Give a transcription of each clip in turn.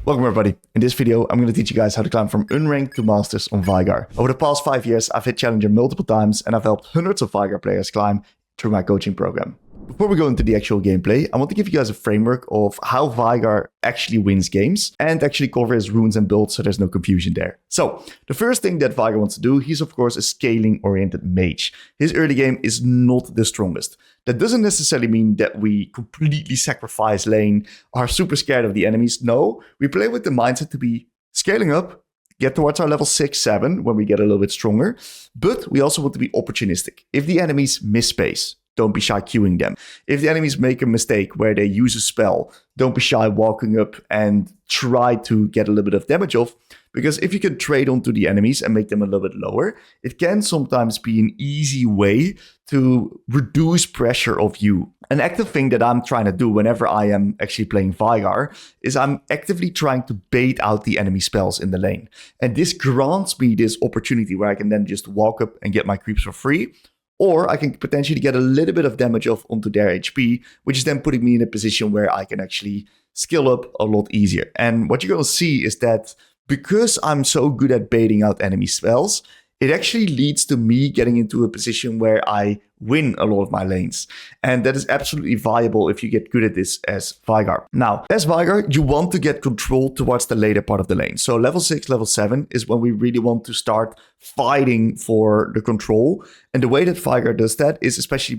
Welcome everybody. In this video, I'm going to teach you guys how to climb from Unranked to Masters on Veigar. Over the past 5 years, I've hit Challenger multiple times and I've helped hundreds of Veigar players climb through my coaching program. Before we go into the actual gameplay, I want to give you guys a framework of how Veigar actually wins games and actually cover his runes and builds so there's no confusion there. So, the first thing that Veigar wants to do, he's of course a scaling-oriented mage. His early game is not the strongest. That doesn't necessarily mean that we completely sacrifice lane, are super scared of the enemies. No, we play with the mindset to be scaling up, get towards our level 6, 7 when we get a little bit stronger, but we also want to be opportunistic. If the enemies miss space, don't be shy queuing them. If the enemies make a mistake where they use a spell, don't be shy walking up and try to get a little bit of damage off. Because if you can trade onto the enemies and make them a little bit lower, it can sometimes be an easy way to reduce pressure of you. An active thing that I'm trying to do whenever I am actually playing Veigar is I'm actively trying to bait out the enemy spells in the lane. And this grants me this opportunity where I can then just walk up and get my creeps for free. Or I can potentially get a little bit of damage off onto their HP, which is then putting me in a position where I can actually skill up a lot easier. And what you're going to see is that because I'm so good at baiting out enemy spells, it actually leads to me getting into a position where I win a lot of my lanes. And that is absolutely viable if you get good at this as Veigar. Now, as Veigar, you want to get control towards the later part of the lane. So level 6, level 7 is when we really want to start fighting for the control. And the way that Veigar does that is especially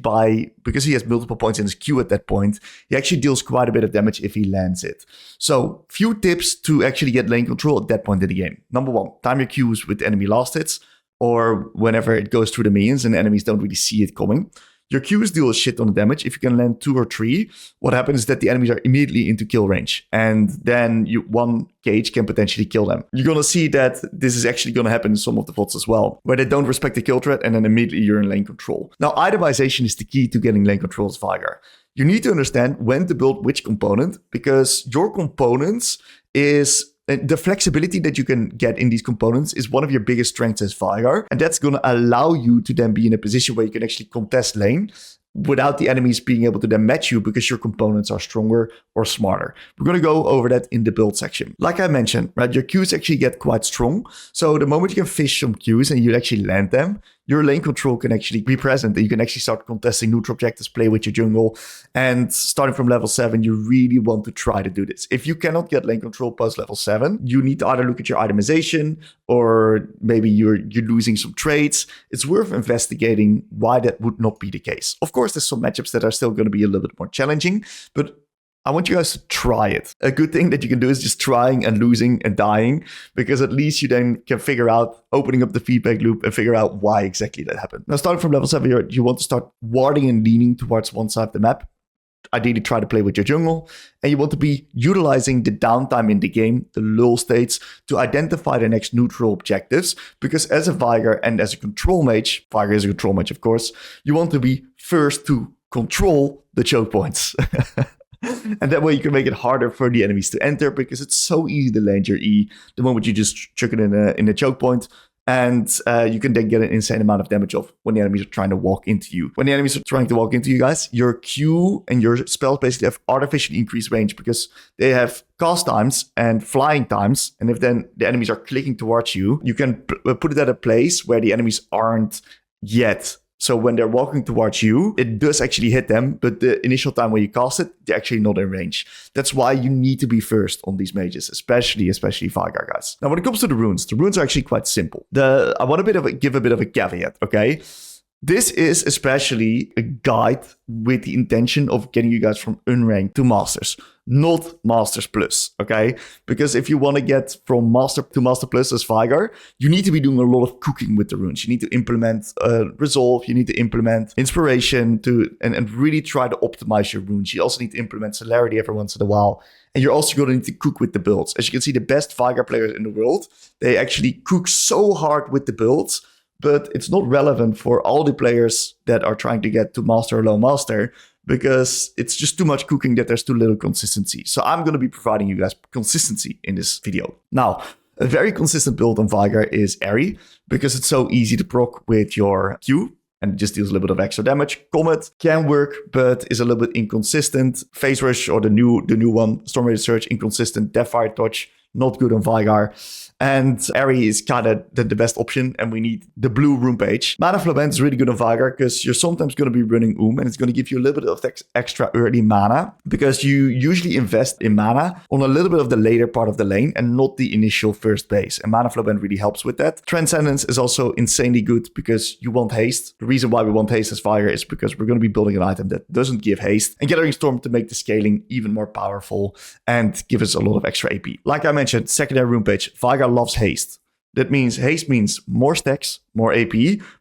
because he has multiple points in his Q at that point, he actually deals quite a bit of damage if he lands it. So, few tips to actually get lane control at that point in the game. Number 1, time your Qs with enemy last hits, or whenever it goes through the minions and enemies don't really see it coming. Your Qs deal a shit ton of damage. If you can land 2 or 3, what happens is that the enemies are immediately into kill range. And then one cage can potentially kill them. You're going to see that this is actually going to happen in some of the VODs as well, where they don't respect the kill threat and then immediately you're in lane control. Now, itemization is the key to getting lane control as Veigar. You need to understand when to build which component, because your components is... the flexibility that you can get in these components is one of your biggest strengths as Veigar. And that's going to allow you to then be in a position where you can actually contest lane without the enemies being able to then match you because your components are stronger or smarter. We're going to go over that in the build section. Like I mentioned, right, your Qs actually get quite strong. So the moment you can fish some Qs and you actually land them, your lane control can actually be present and you can actually start contesting neutral objectives, play with your jungle. And starting from level 7, you really want to try to do this. If you cannot get lane control post level 7, you need to either look at your itemization or maybe you're losing some trades. It's worth investigating why that would not be the case. Of course, there's some matchups that are still going to be a little bit more challenging, but I want you guys to try it. A good thing that you can do is just trying and losing and dying, because at least you then can figure out, opening up the feedback loop and figure out why exactly that happened. Now, starting from level 7, you want to start warding and leaning towards one side of the map. Ideally, try to play with your jungle. And you want to be utilizing the downtime in the game, the lull states, to identify the next neutral objectives. Because as a Veigar and as a control mage, Veigar is a control mage, of course, you want to be first to control the choke points. And that way you can make it harder for the enemies to enter, because it's so easy to land your E the moment you just chuck it in a choke point. And you can then get an insane amount of damage off when the enemies are trying to walk into you. When the enemies are trying to walk into you guys, your Q and your spells basically have artificially increased range because they have cast times and flying times. And if then the enemies are clicking towards you, you can put it at a place where the enemies aren't yet. So when they're walking towards you, it does actually hit them, but the initial time when you cast it, they're actually not in range. That's why you need to be first on these mages, especially Veigar, guys. Now, when it comes to the runes are actually quite simple. I want give a bit of a caveat, okay? This is especially a guide with the intention of getting you guys from Unranked to Masters, not Masters Plus, okay? Because if you want to get from Master to Master Plus as Veigar, you need to be doing a lot of cooking with the runes. You need to implement Resolve, you need to implement Inspiration and really try to optimize your runes. You also need to implement Celerity every once in a while. And you're also going to need to cook with the builds. As you can see, the best Veigar players in the world, they actually cook so hard with the builds, but it's not relevant for all the players that are trying to get to Master or Low Master, because it's just too much cooking that there's too little consistency. So I'm going to be providing you guys consistency in this video. Now, a very consistent build on Veigar is Airy, because it's so easy to proc with your Q. and it just deals a little bit of extra damage. Comet can work, but is a little bit inconsistent. Phase Rush, or the new one, Storm Raider Surge, inconsistent. Deathfire Touch, not good on Veigar. And Ahri is kind of the best option, and we need the blue rune page. Mana Flow Band is really good on Veigar because you're sometimes going to be running and it's going to give you a little bit of extra early mana because you usually invest in mana on a little bit of the later part of the lane and not the initial first base. And Mana Flow Band really helps with that. Transcendence is also insanely good because you want haste. The reason why we want haste as Veigar is because we're going to be building an item that doesn't give haste, and Gathering Storm to make the scaling even more powerful and give us a lot of extra AP. Like I mentioned, secondary rune page, Veigar loves haste. That means haste means more stacks, more AP,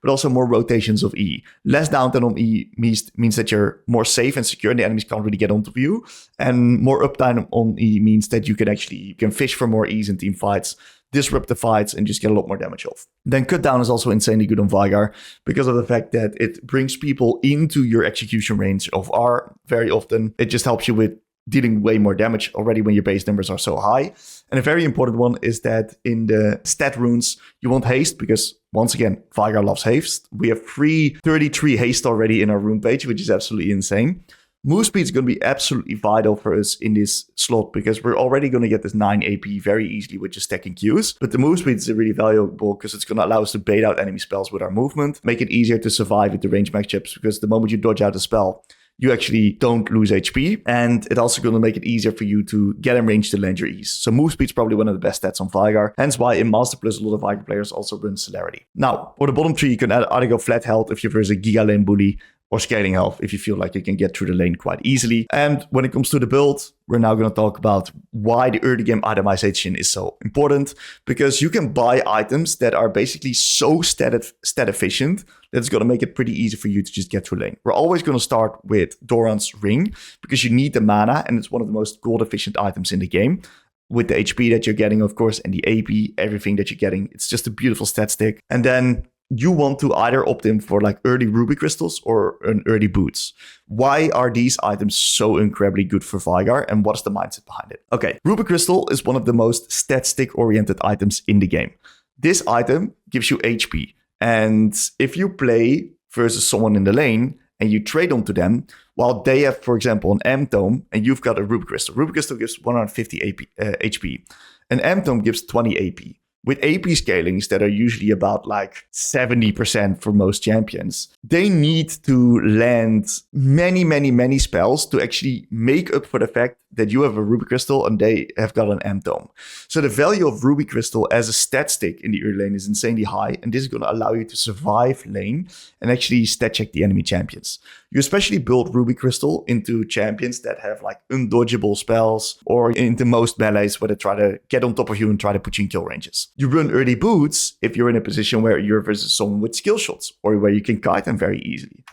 but also more rotations of E. Less downtime on E means that you're more safe and secure and the enemies can't really get onto you. And more uptime on E means that you can fish for more E's in team fights, disrupt the fights, and just get a lot more damage off. Then Cut Down is also insanely good on Veigar because of the fact that it brings people into your execution range of R very often. It just helps you with dealing way more damage already when your base numbers are so high. And a very important one is that in the stat runes, you want haste because, once again, Veigar loves haste. We have 33 haste already in our rune page, which is absolutely insane. Move speed is going to be absolutely vital for us in this slot because we're already going to get this 9 AP very easily with just stacking Qs. But the move speed is really valuable because it's going to allow us to bait out enemy spells with our movement, make it easier to survive with the range matchups because the moment you dodge out a spell, you actually don't lose HP, and it's also going to make it easier for you to get in range to land your E's. So move speed is probably one of the best stats on Veigar, hence why in Master Plus a lot of Veigar players also run Celerity. Now, for the bottom three, you can either go flat health if you're versus a Giga Lane Bully, or scaling health if you feel like you can get through the lane quite easily. And when it comes to the build, we're now going to talk about why the early game itemization is so important, because you can buy items that are basically so stat efficient that it's going to make it pretty easy for you to just get through lane. We're always going to start with Doran's Ring because you need the mana and it's one of the most gold efficient items in the game. With the HP that you're getting, of course, and the AP, everything that you're getting, it's just a beautiful stat stick. And then you want to either opt in for like early ruby crystals or an early boots. Why are these items so incredibly good for Veigar, and what is the mindset behind it? Okay, ruby crystal is one of the most stat stick oriented items in the game. This item gives you HP, and if you play versus someone in the lane and you trade onto them, while they have, for example, an M-Tome and you've got a ruby crystal gives 150 HP. An M-Tome gives 20 AP. With AP scalings that are usually about like 70% for most champions, they need to land many spells to actually make up for the fact that you have a Ruby Crystal and they have got an M-Tome. So the value of Ruby Crystal as a stat stick in the early lane is insanely high, and this is going to allow you to survive lane and actually stat check the enemy champions. You especially build Ruby Crystal into champions that have like undodgeable spells, or into most melees where they try to get on top of you and try to put you in kill ranges. You run early boots if you're in a position where you're versus someone with skill shots or where you can kite them very easily.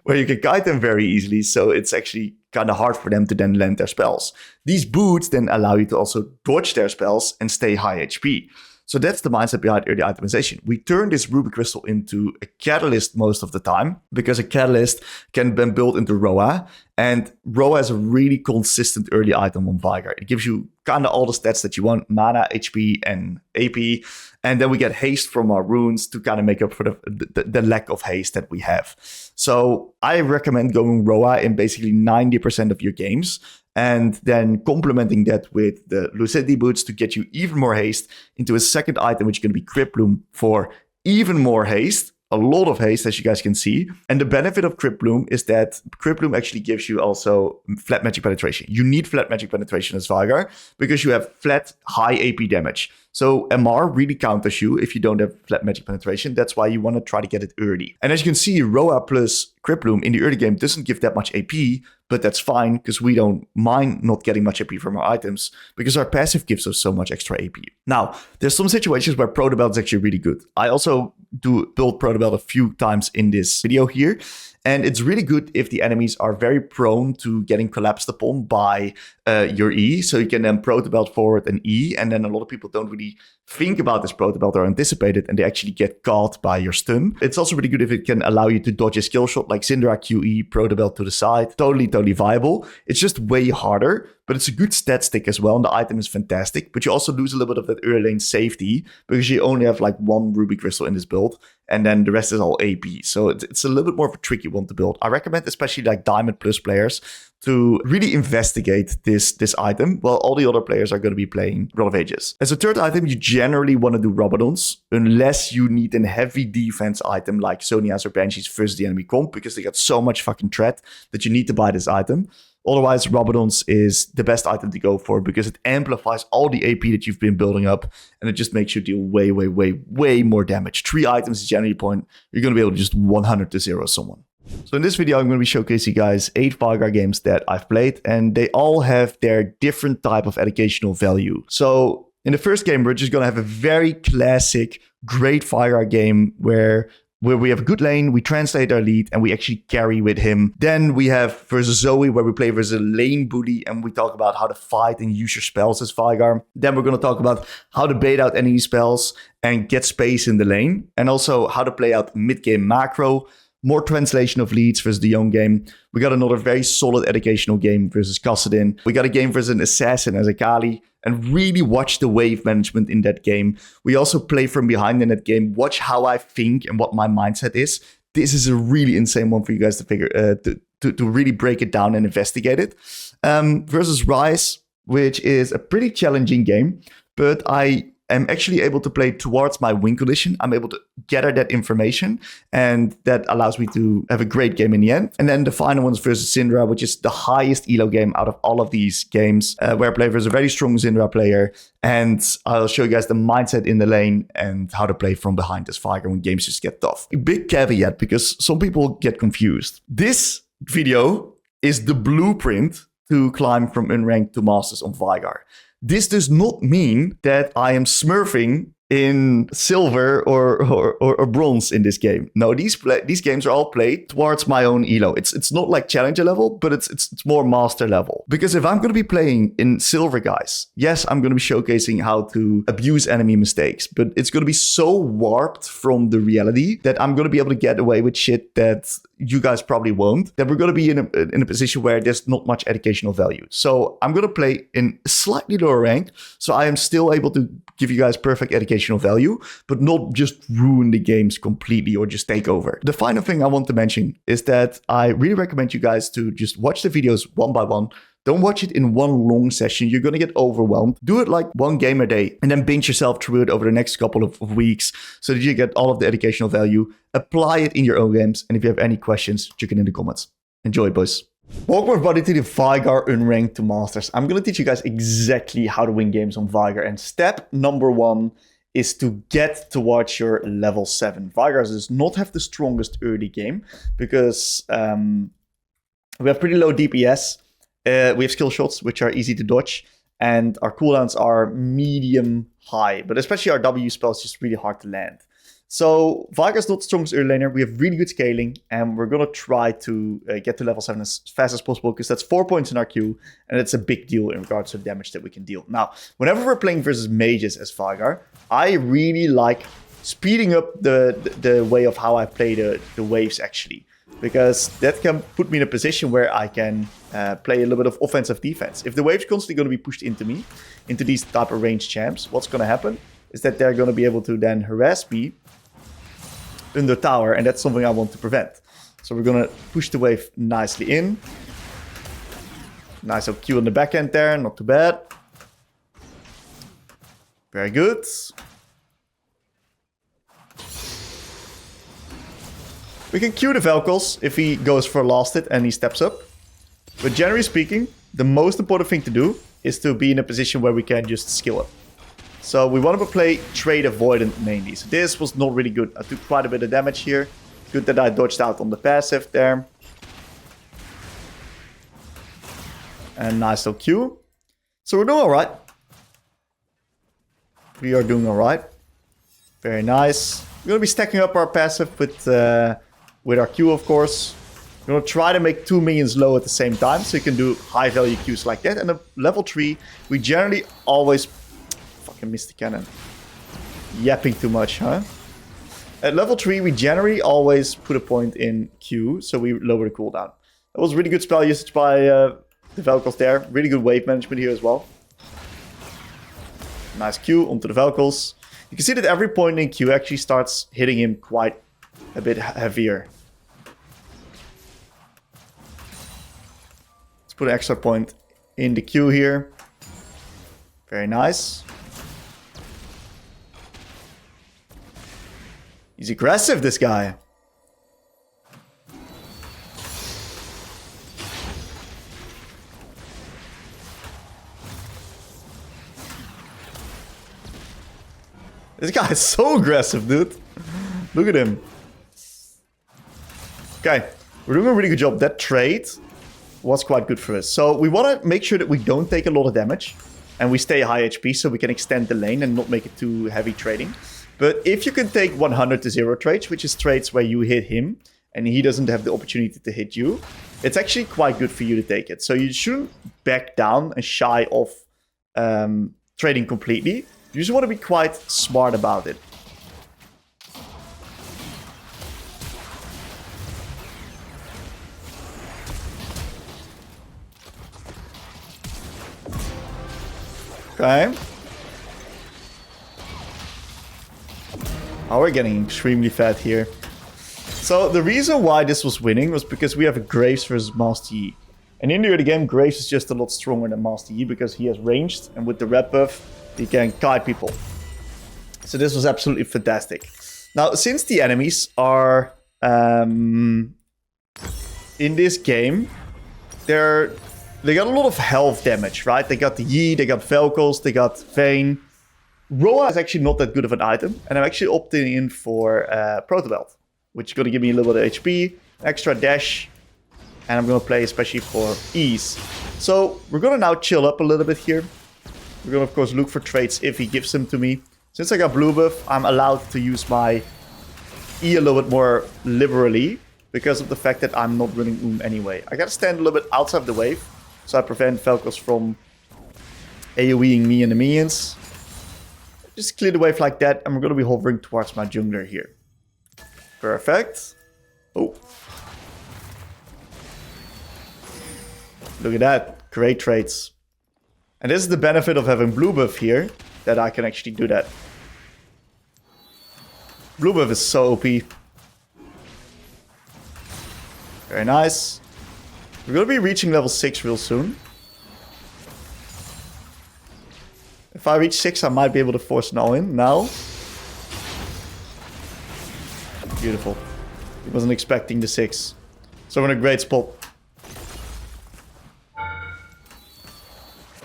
Where you can kite them very easily, so it's actually kind of hard for them to then land their spells. These boots then allow you to also dodge their spells and stay high HP. So that's the mindset behind early itemization. We turn this Ruby Crystal into a catalyst most of the time, because a catalyst can be built into Roa, and Roa is a really consistent early item on Veigar. It gives you kind of all the stats that you want: mana, HP, and AP. And then we get haste from our runes to kind of make up for the lack of haste that we have. So I recommend going Roa in basically 90% of your games, and then complementing that with the Lucidity boots to get you even more haste into a second item, which is going to be Crypt Bloom for even more haste. A lot of haste, as you guys can see. And the benefit of Crypt Bloom is that Crypt Bloom actually gives you also flat magic penetration. You need flat magic penetration as Veigar because you have flat high AP damage. So MR really counters you if you don't have flat magic penetration. That's why you want to try to get it early. And as you can see, Roa plus Crypt Bloom in the early game doesn't give that much AP, but that's fine because we don't mind not getting much AP from our items because our passive gives us so much extra AP. Now, there's some situations where Protobelt is actually really good. I also do build Protobelt a few times in this video here. And it's really good if the enemies are very prone to getting collapsed upon by your E. So you can then Protobelt forward an E. And then a lot of people don't really think about this Protobelt or anticipate it, and they actually get caught by your stun. It's also really good if it can allow you to dodge a skill shot like Syndra QE, Protobelt to the side. Totally viable. It's just way harder but it's a good stat stick as well, and the item is fantastic. But you also lose a little bit of that early lane safety because you only have like one Ruby Crystal in this build, and then the rest is all AP. So it's a little bit more of a tricky one to build. I recommend especially like Diamond Plus players to really investigate this item, while all the other players are going to be playing Rod of Ages. As a third item, you generally want to do Rabadons, unless you need a heavy defense item like Sonias or Banshees versus the enemy comp, because they got so much fucking threat that you need to buy this item. Otherwise, Rabadons is the best item to go for because it amplifies all the AP that you've been building up, and it just makes you deal way more damage. 3 items is generally the point. You're going to be able to just 100 to 0 someone. So in this video, I'm going to be showcasing you guys 8 Veigar games that I've played, and they all have their different type of educational value. So in the first game, we're just going to have a very classic, great Veigar game where we have a good lane, we translate our lead, and we actually carry with him. Then we have versus Zoe, where we play versus a lane bully, and we talk about how to fight and use your spells as Veigar. Then we're going to talk about how to bait out enemy spells and get space in the lane, and also how to play out mid-game macro. More translation of leads versus the Yone game. We got another very solid educational game versus Kassadin. We got a game versus an assassin as Akali, and really watch the wave management in that game. We also play from behind in that game. Watch how I think and what my mindset is. This is a really insane one for you guys to figure to really break it down and investigate it. Versus Ryze, which is a pretty challenging game, but I am actually able to play towards my win condition. I'm able to gather that information, and that allows me to have a great game in the end. And then the final one is versus Syndra, which is the highest elo game out of all of these games, where I play versus a very strong Syndra player. And I'll show you guys the mindset in the lane and how to play from behind this Veigar when games just get tough. A big caveat, because some people get confused. This video is the blueprint to climb from Unranked to Masters on Veigar. This does not mean that I am smurfing in silver or bronze in this game. No, these games are all played towards my own elo. It's not like challenger level, but it's more master level. Because if I'm going to be playing in silver, guys, yes, I'm going to be showcasing how to abuse enemy mistakes, but it's going to be so warped from the reality that I'm going to be able to get away with shit that you guys probably won't, that we're going to be in a position where there's not much educational value. So I'm going to play in slightly lower rank, so I am still able to give you guys perfect educational value, but not just ruin the games completely or just take over. The final thing I want to mention is that I really recommend you guys to just watch the videos one by one. Don't watch it in one long session. You're going to get overwhelmed. Do it like one game a day and then binge yourself through it over the next couple of weeks so that you get all of the educational value. Apply it in your own games. And if you have any questions, check it in the comments. Enjoy, boys. Welcome everybody to the Veigar Unranked to Masters. I'm going to teach you guys exactly how to win games on Veigar. And step number 1 is to get towards your level 7. Veigar does not have the strongest early game because we have pretty low DPS. We have skill shots, which are easy to dodge, and our cooldowns are medium high, but especially our W spell is just really hard to land. So Veigar's not the strongest early laner. We have really good scaling, and we're going to try to get to level 7 as fast as possible, because that's 4 points in our queue, and it's a big deal in regards to the damage that we can deal. Now, whenever we're playing versus mages as Veigar, I really like speeding up the way of how I play the waves, actually. Because that can put me in a position where I can play a little bit of offensive defense. If the wave's constantly going to be pushed into me, into these type of ranged champs, what's going to happen is that they're going to be able to then harass me under tower, and that's something I want to prevent. So we're going to push the wave nicely in. Nice Q on the back end there, not too bad. Very good. We can Q the Velkoz if he goes for last hit and he steps up. But generally speaking, the most important thing to do is to be in a position where we can just skill up. So we want to play trade avoidant mainly. So this was not really good. I took quite a bit of damage here. Good that I dodged out on the passive there. And nice little Q. So we're doing alright. We are doing alright. Very nice. We're going to be stacking up our passive with our Q, of course. We're going to try to make 2 minions low at the same time, so you can do high value Qs like that. And at level 3, we generally always... Fucking missed the cannon. Yapping too much, huh? At level 3, we generally always put a point in Q, so we lower the cooldown. That was really good spell usage by the Velkoz there. Really good wave management here as well. Nice Q onto the Velkoz. You can see that every point in Q actually starts hitting him quite a bit heavier. Let's put an extra point in the Q here. Very nice. He's aggressive, this guy. This guy is so aggressive, dude. Look at him. Okay, we're doing a really good job. That trade was quite good for us. So we want to make sure that we don't take a lot of damage. And we stay high HP so we can extend the lane and not make it too heavy trading. But if you can take 100 to 0 trades, which is trades where you hit him and he doesn't have the opportunity to hit you, it's actually quite good for you to take it. So you shouldn't back down and shy off trading completely. You just want to be quite smart about it. Okay. Oh, we're getting extremely fat here. So the reason why this was winning was because we have a Graves versus Master Yi. And in the early game, Graves is just a lot stronger than Master Yi because he has ranged, and with the red buff, he can kite people. So this was absolutely fantastic. Now, since the enemies are in this game, they got a lot of health damage, right? They got the Yi, they got Velkoz, they got Vayne. Roa is actually not that good of an item, and I'm actually opting in for Proto Belt, which is going to give me a little bit of HP, extra dash, and I'm going to play especially for ease. So we're going to now chill up a little bit here. We're going to, of course, look for trades if he gives them to me. Since I got blue buff, I'm allowed to use my E a little bit more liberally because of the fact that I'm not running anyway. I got to stand a little bit outside of the wave, so I prevent Velkoz from AoEing me and the minions. Just clear the wave like that, and we're going to be hovering towards my jungler here. Perfect. Oh. Look at that. Great trades. And this is the benefit of having blue buff here, that I can actually do that. Blue buff is so OP. Very nice. We're going to be reaching level 6 real soon. If I reach 6, I might be able to force an all-in now. Beautiful. He wasn't expecting the 6. So we're in a great spot.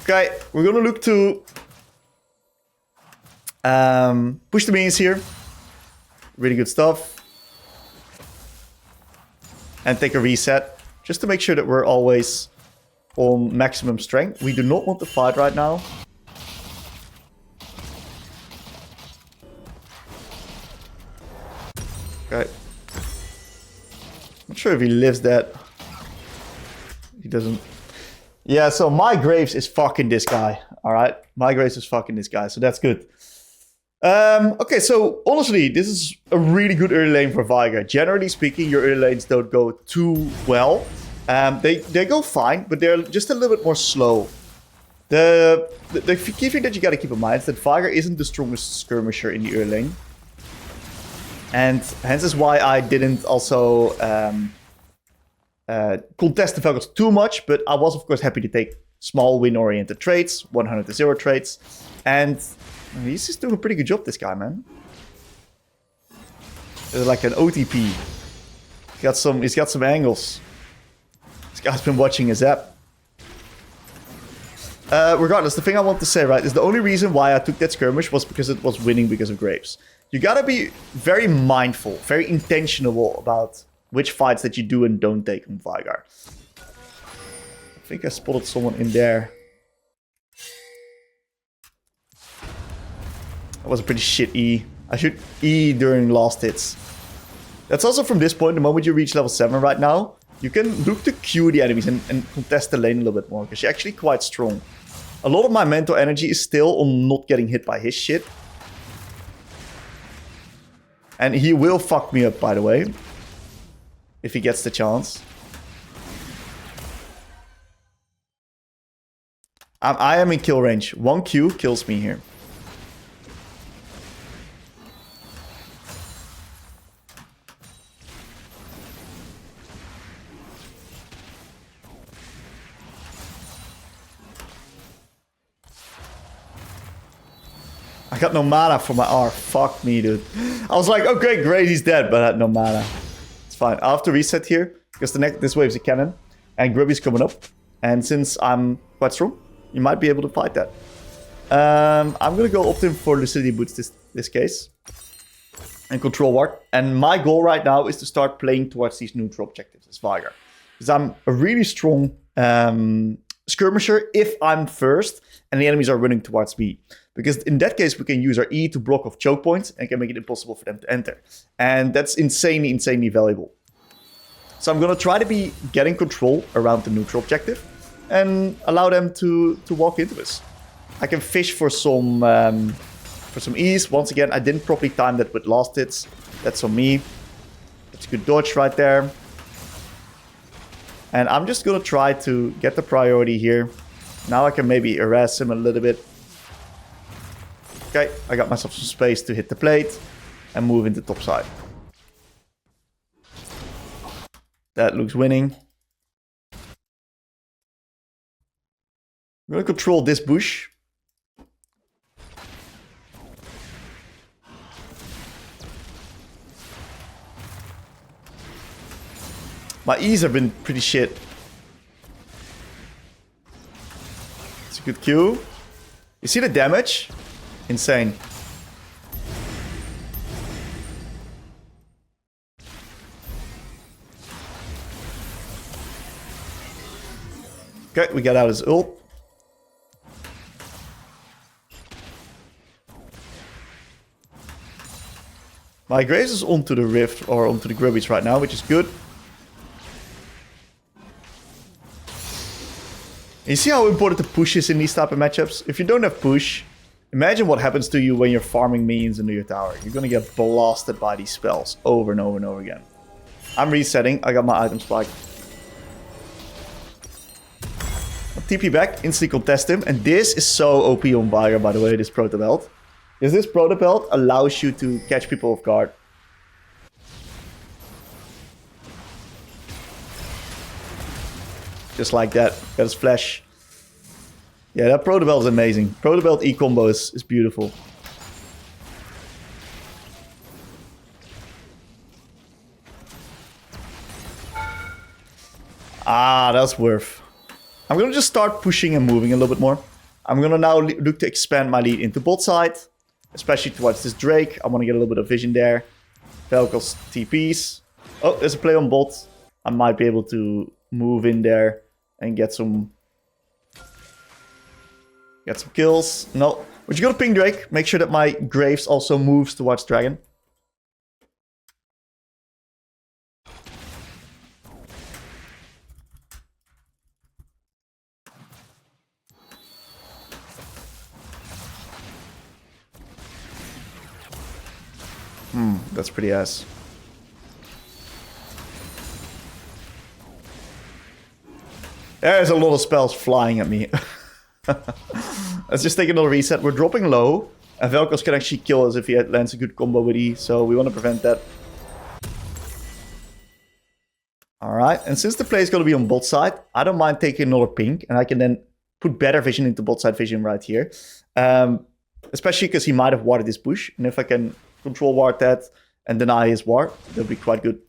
Okay, we're going to look to push the minions here. Really good stuff. And take a reset. Just to make sure that we're always on maximum strength. We do not want to fight right now. Okay. Not sure if he lives that. He doesn't. Yeah, so my Graves is fucking this guy. Alright? My Graves is fucking this guy, so that's good. Okay, so honestly, this is a really good early lane for Veigar. Generally speaking, your early lanes don't go too well. They go fine, but they're just a little bit more slow. The key thing that you gotta keep in mind is that Veigar isn't the strongest skirmisher in the early lane. And hence is why I didn't also contest the Velkoz too much, but I was of course happy to take small win-oriented trades, 100 to 0 trades, and he's just doing a pretty good job, this guy, man. It's like an OTP. He's got some angles. This guy's been watching his app. Regardless, the thing I want to say, right, is the only reason why I took that skirmish was because it was winning because of Graves. You gotta be very mindful, very intentional about which fights that you do and don't take on Veigar. I think I spotted someone in there. That was a pretty shit E. I should E during last hits. That's also from this point, the moment you reach level 7 right now, you can look to Q the enemies and contest the lane a little bit more, because you're actually quite strong. A lot of my mental energy is still on not getting hit by his shit. And he will fuck me up, by the way. If he gets the chance. I am in kill range. 1 Q kills me here. I got no mana for my R. Fuck me, dude. I was like, okay, great, he's dead, but I had no mana. It's fine. I'll have to reset here because this wave's a cannon and Grubby's coming up. And since I'm quite strong, you might be able to fight that. I'm gonna go opt in for Lucidity Boots this case. And Control Ward. And my goal right now is to start playing towards these neutral objectives as Veigar. Because I'm a really strong skirmisher if I'm first and the enemies are running towards me. Because in that case, we can use our E to block off choke points and can make it impossible for them to enter. And that's insanely, insanely valuable. So I'm going to try to be getting control around the neutral objective and allow them to walk into us. I can fish for some ease. Once again, I didn't properly time that with last hits. That's on me. That's a good dodge right there. And I'm just going to try to get the priority here. Now I can maybe harass him a little bit. Okay, I got myself some space to hit the plate and move into top side. That looks winning. I'm going to control this bush. My E's have been pretty shit. It's a good Q. You see the damage? Insane. Okay, we got out his ult. My Graves is onto the Rift or onto the Grubbies right now, which is good. You see how important the push is in these type of matchups? If you don't have push, imagine what happens to you when you're farming minions into your tower. You're gonna get blasted by these spells over and over and over again. I'm resetting. I got my item spike. I'll TP back, instantly contest him. And this is so OP on Veigar, by the way, this Proto Belt. Because this Proto Belt allows you to catch people off guard. Just like that. Got his flash. Yeah, that Proto Belt is amazing. Proto Belt E combo is beautiful. Ah, that's worth. I'm going to just start pushing and moving a little bit more. I'm going to now look to expand my lead into bot side. Especially towards this Drake. I want to get a little bit of vision there. Velkoz TPs. Oh, there's a play on bot. I might be able to move in there and get some kills. No. But you got to ping Drake. Make sure that my Graves also moves towards Dragon. That's pretty ass. There's a lot of spells flying at me. Let's just take another reset. We're dropping low. And Velkoz can actually kill us if he lands a good combo with E. So we want to prevent that. Alright. And since the play is going to be on bot side, I don't mind taking another pink. And I can then put better vision into bot side vision right here. Especially because he might have warded this push. And if I can control ward that and deny his ward, that'll be quite good.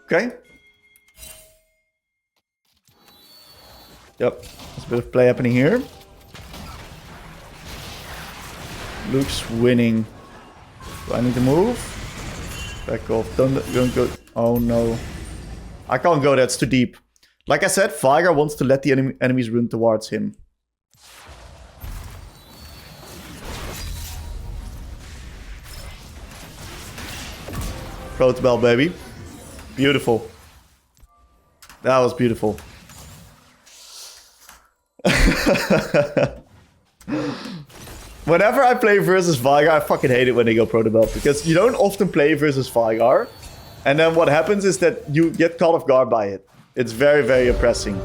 Okay. Yep. There's a bit of play happening here. Luke's winning. Do I need to move? Back off. Don't go. Oh no. I can't go there. It's too deep. Like I said, Veigar wants to let the enemies run towards him. Protobell, baby. Beautiful. That was beautiful. Whenever I play versus Veigar, I fucking hate it when they go pro develop. Because you don't often play versus Veigar. And then what happens is that you get caught off guard by it. It's very, very oppressing.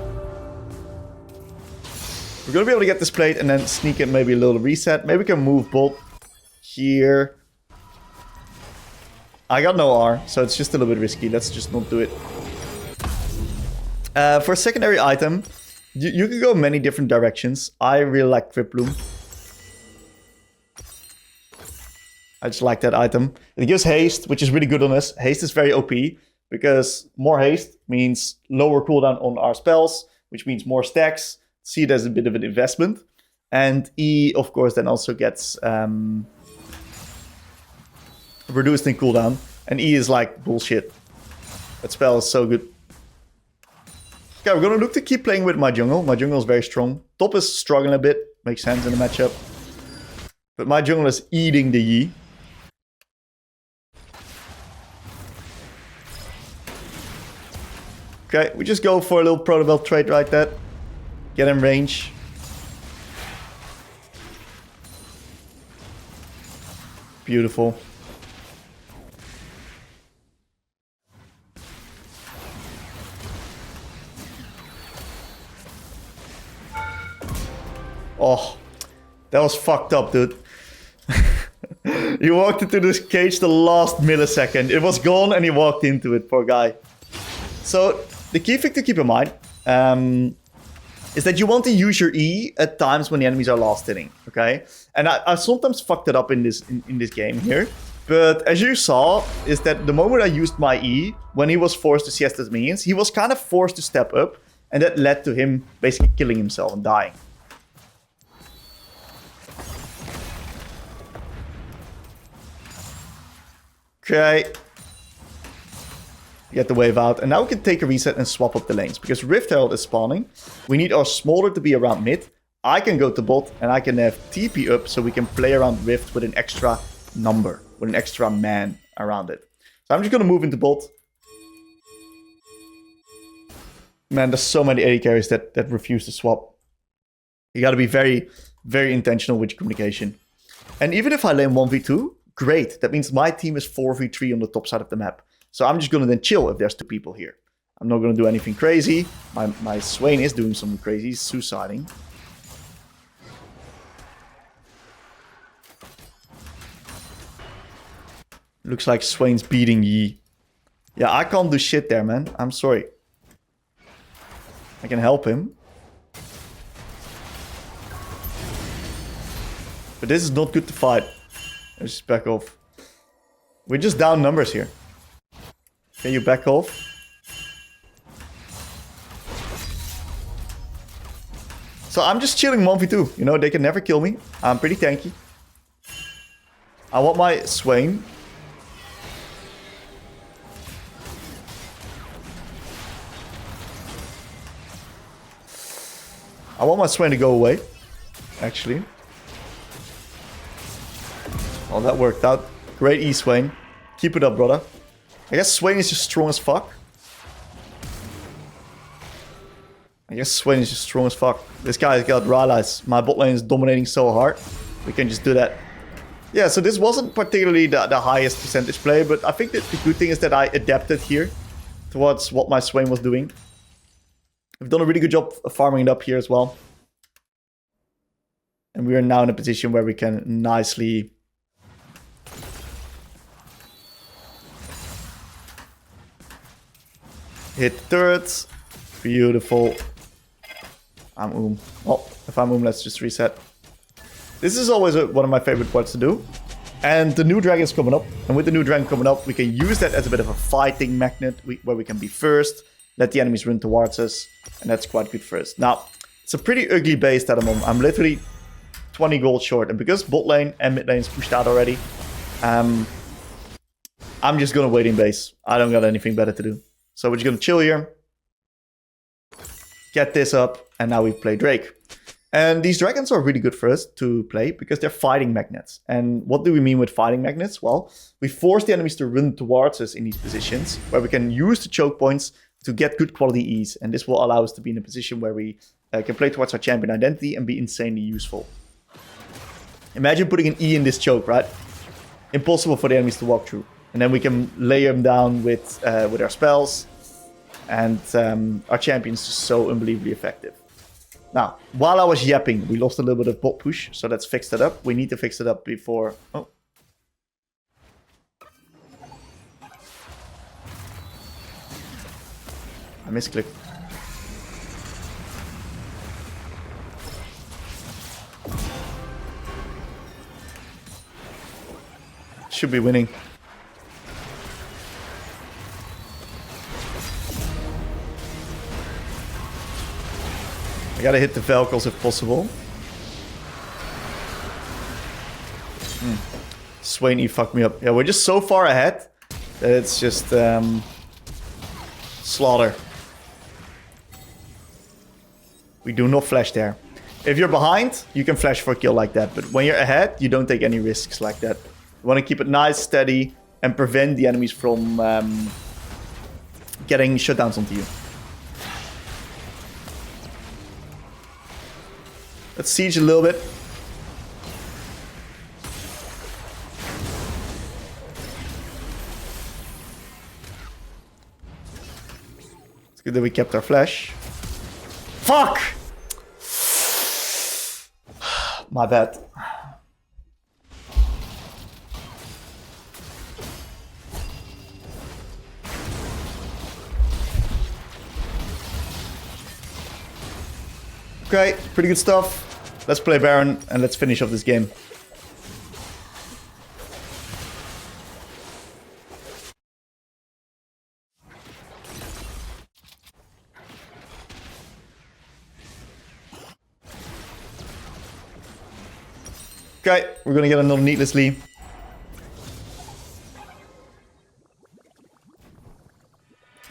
We're going to be able to get this plate and then sneak in maybe a little reset. Maybe we can move bot here. I got no R, so it's just a little bit risky. Let's just not do it. For a secondary item, you can go many different directions. I really like Crypt Bloom. I just like that item. It gives haste, which is really good on us. Haste is very OP, because more haste means lower cooldown on our spells, which means more stacks. See it as a bit of an investment. And E, of course, then also gets reduced in cooldown. And E is like bullshit. That spell is so good. Okay, we're going to look to keep playing with my jungle. My jungle is very strong. Top is struggling a bit. Makes sense in the matchup. But my jungle is eating the Yi. Okay, we just go for a little protocol trade like that. Get in range. Beautiful. Oh, that was fucked up, dude. He walked into this cage the last millisecond. It was gone and he walked into it, poor guy. So, the key thing to keep in mind is that you want to use your E at times when the enemies are last hitting, okay? And I sometimes fucked it up in this game here. But as you saw, is that the moment I used my E, when he was forced to CS his minions, he was kind of forced to step up. And that led to him basically killing himself and dying. Okay. Get the wave out. And now we can take a reset and swap up the lanes. Because Rift Herald is spawning. We need our Smolder to be around mid. I can go to bot and I can have TP up so we can play around Rift with an extra number. With an extra man around it. So I'm just going to move into bot. Man, there's so many AD carries that refuse to swap. You got to be very, very intentional with your communication. And even if I lane 1v2, great. That means my team is 4v3 on the top side of the map. So I'm just going to then chill if there's two people here. I'm not going to do anything crazy. My Swain is doing something crazy. He's suiciding. Looks like Swain's beating Yi. Yeah, I can't do shit there, man. I'm sorry. I can help him. But this is not good to fight. Let's just back off. We're just down numbers here. Can you back off? So I'm just chilling 1v2. You know, they can never kill me. I'm pretty tanky. I want my Swain. I want my Swain to go away. Actually. Oh, that worked out. Great E, Swain. Keep it up, brother. I guess Swain is just strong as fuck. This guy's got Ryze. My bot lane is dominating so hard. We can just do that. Yeah, so this wasn't particularly the highest percentage play, but I think that the good thing is that I adapted here towards what my Swain was doing. We've done a really good job of farming it up here as well. And we are now in a position where we can nicely hit turrets. Beautiful. I'm Well, if I'm let's just reset. This is always one of my favorite parts to do. And the new dragon's coming up. And with the new dragon coming up, we can use that as a bit of a fighting magnet where we can be first, let the enemies run towards us. And that's quite good for us. Now, it's a pretty ugly base at the moment. I'm literally 20 gold short. And because bot lane and mid lane is pushed out already, I'm just going to wait in base. I don't got anything better to do. So we're just going to chill here. Get this up. And now we play Drake. And these dragons are really good for us to play because they're fighting magnets. And what do we mean with fighting magnets? Well, we force the enemies to run towards us in these positions where we can use the choke points to get good quality E's. And this will allow us to be in a position where we can play towards our champion identity and be insanely useful. Imagine putting an E in this choke, right? Impossible for the enemies to walk through. And then we can lay them down with our spells. And our champion's just so unbelievably effective. Now, while I was yapping, we lost a little bit of bot push. So let's fix that up. We need to fix it up before... Oh. I misclicked. Should be winning. I gotta hit the Velkoz if possible. Swain E fucked me up. Yeah, we're just so far ahead that it's just slaughter. We do not flash there. If you're behind, you can flash for a kill like that. But when you're ahead, you don't take any risks like that. You want to keep it nice, steady, and prevent the enemies from getting shutdowns onto you. Let's siege a little bit. It's good that we kept our flash. Fuck! My bad. Okay, pretty good stuff. Let's play Baron and let's finish off this game. Okay, we're gonna get another needlessly.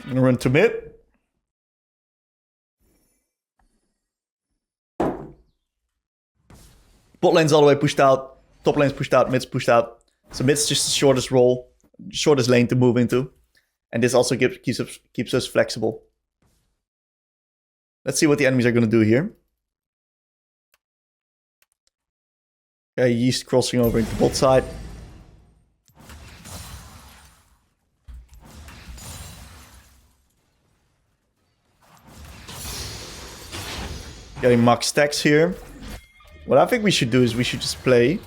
I'm gonna run to mid. Bot lane's all the way pushed out. Top lane's pushed out. Mid's pushed out. So mid's just the shortest role, shortest lane to move into. And this also keeps us flexible. Let's see what the enemies are going to do here. Okay, Yeast crossing over into bot side. Getting max stacks here. What I think we should do is we should just play.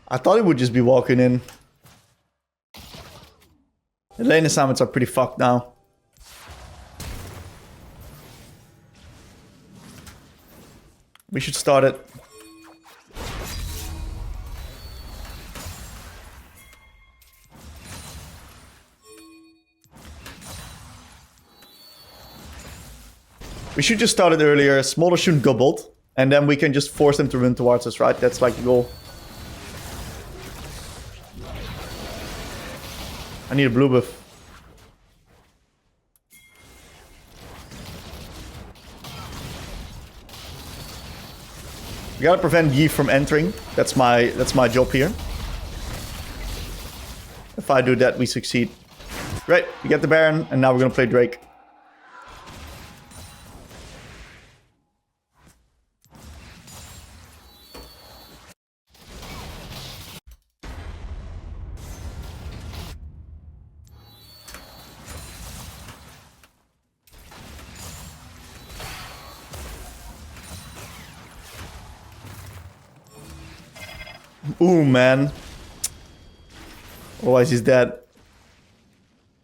I thought it would just be walking in. The lane assignments are pretty fucked now. We should start it. We should just start it earlier. Smaller shouldn't go bolt. And then we can just force them to run towards us, right? That's like the goal. I need a blue buff. We gotta prevent Yi from entering. That's my job here. If I do that, we succeed. Great, we get the Baron, and now we're gonna play Drake. Ooh, man. Otherwise he's dead.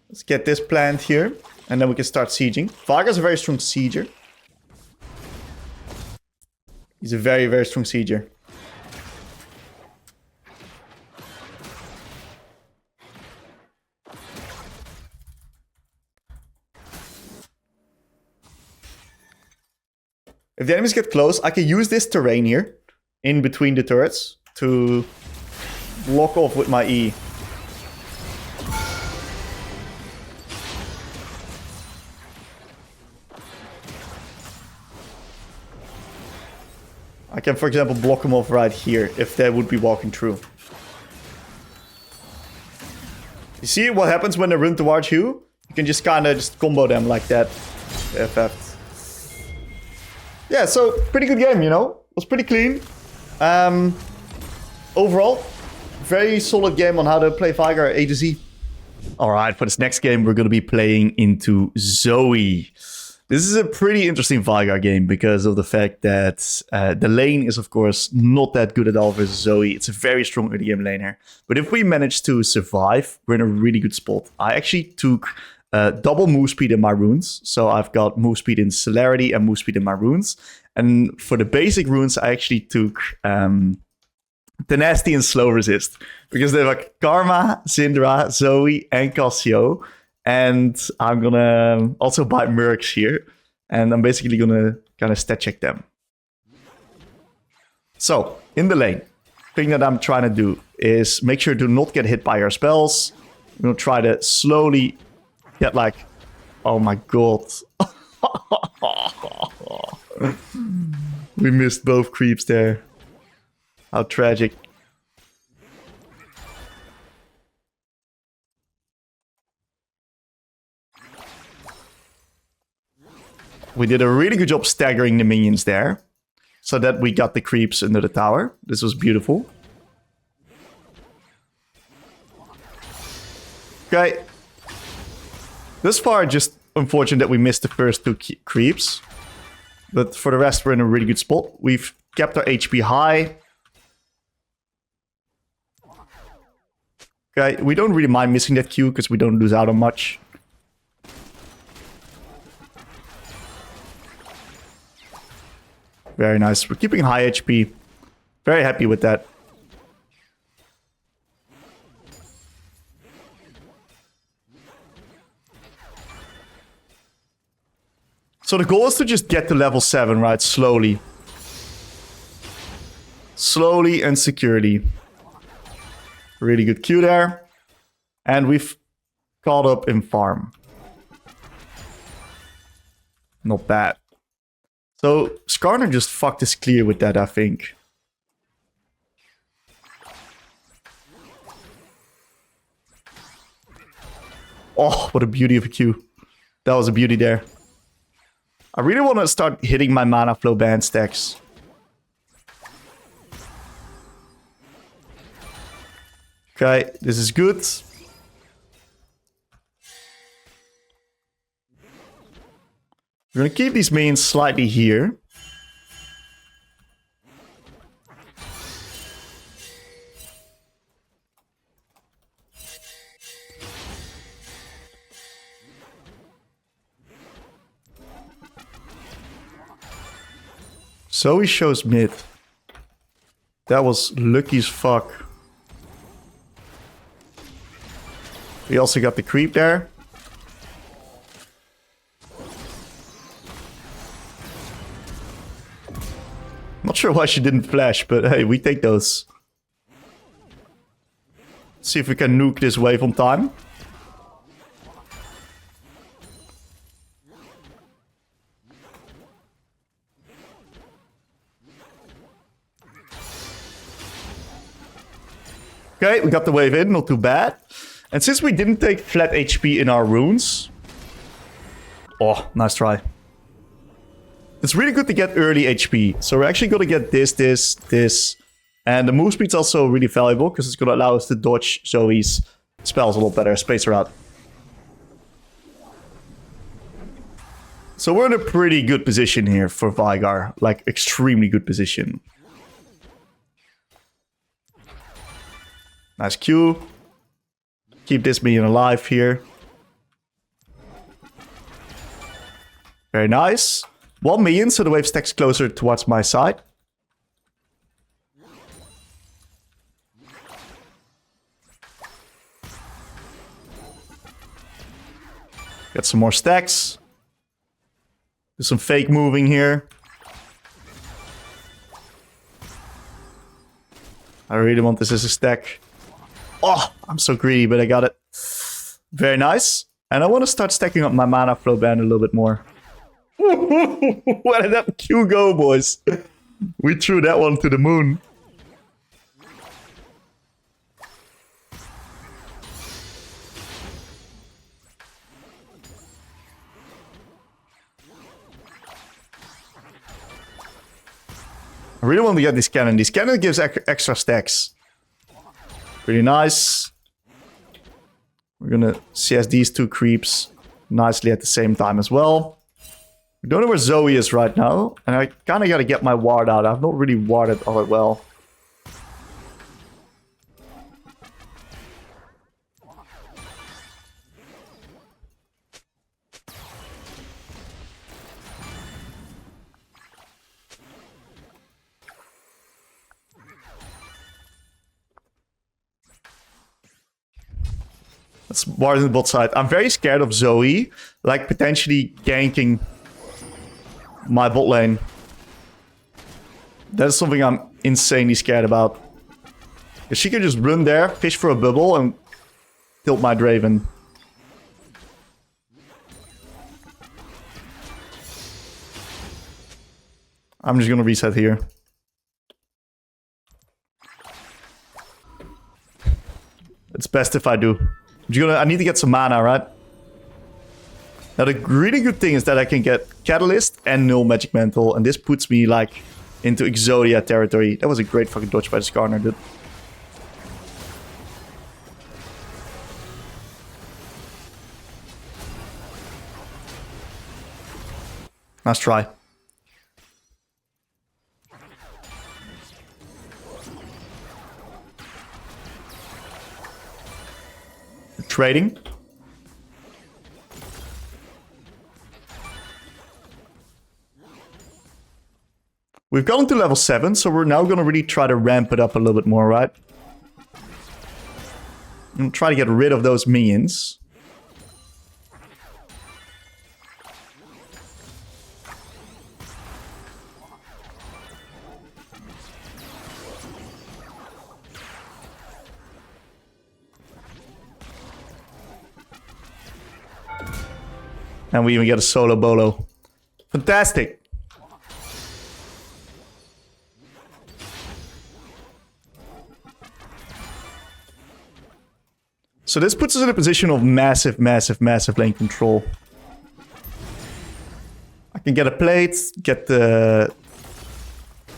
Let's get this plant here. And then we can start sieging. Veigar's a very strong sieger. He's a very, very strong sieger. If the enemies get close, I can use this terrain here. In between the turrets. To block off with my E. I can, for example, block them off right here if they would be walking through. see what happens when they run towards you? You can just kind of just combo them like that. FF. Yeah, so pretty good game, you know? It was pretty clean. Overall, very solid game on how to play Veigar A to Z. Alright, for this next game, we're going to be playing into Zoe. This is a pretty interesting Veigar game because of the fact that the lane is, of course, not that good at all versus Zoe. It's a very strong early game laner. But if we manage to survive, we're in a really good spot. I actually took double move speed in my runes. So I've got move speed in celerity and move speed in my runes. And for the basic runes, I actually took tenacity and slow resist. Because they have Karma, Syndra, Zoe, and Cassio. And I'm gonna also buy Mercs here. And I'm basically gonna kind of stat check them. So, in the lane, thing that I'm trying to do is make sure to not get hit by your spells. I'm gonna try to slowly get like... Oh my god. We missed both creeps there. How tragic. We did a really good job staggering the minions there. So that we got the creeps under the tower. This was beautiful. Okay. This far, just unfortunate that we missed the first two creeps. But for the rest, we're in a really good spot. We've kept our HP high. Okay, we don't really mind missing that Q because we don't lose out on much. Very nice. We're keeping high HP. Very happy with that. So the goal is to just get to level 7, right? Slowly. Slowly and securely. Really good Q there. And we've caught up in farm. Not bad. So Skarner just fucked us clear with that, I think. Oh, what a beauty of a Q. That was a beauty there. I really want to start hitting my mana flow band stacks. Okay, this is good. We're going to keep these minions slightly here. Zoe shows mid. That was lucky as fuck. We also got the creep there. Not sure why she didn't flash, but hey, we take those. See if we can nuke this wave on time. Okay, we got the wave in, not too bad. And since we didn't take flat HP in our runes... Oh, nice try. It's really good to get early HP. So we're actually going to get this. And the move speed's also really valuable because it's going to allow us to dodge Zoe's spells a lot better, space her out. So we're in a pretty good position here for Veigar. Like, extremely good position. Nice Q. Keep this minion alive here. Very nice. 1 minion, so the wave stacks closer towards my side. Get some more stacks. Do some fake moving here. I really want this as a stack. Oh, I'm so greedy, but I got it. Very nice. And I want to start stacking up my mana flow band a little bit more. Where did that Q go, boys? We threw that one to the moon. I really want to get this cannon. This cannon gives extra stacks. Pretty nice. We're gonna CS these two creeps nicely at the same time as well. We don't know where Zoe is right now. And I kind of got to get my ward out. I've not really warded all that well. Let's ward in the bot side. I'm very scared of Zoe, like potentially ganking my bot lane. That is something I'm insanely scared about. If she can just run there, fish for a bubble, and tilt my Draven. I'm just gonna reset here. It's best if I do. I need to get some mana, right? Now the really good thing is that I can get Catalyst and Null Magic Mantle, and this puts me like into Exodia territory. That was a great fucking dodge by the Skarner, dude. Nice try. Trading. We've gotten to level 7, so we're now gonna really try to ramp it up a little bit more, right? And try to get rid of those minions. And we even get a solo bolo. Fantastic. So this puts us in a position of massive lane control. I can get a plate, get the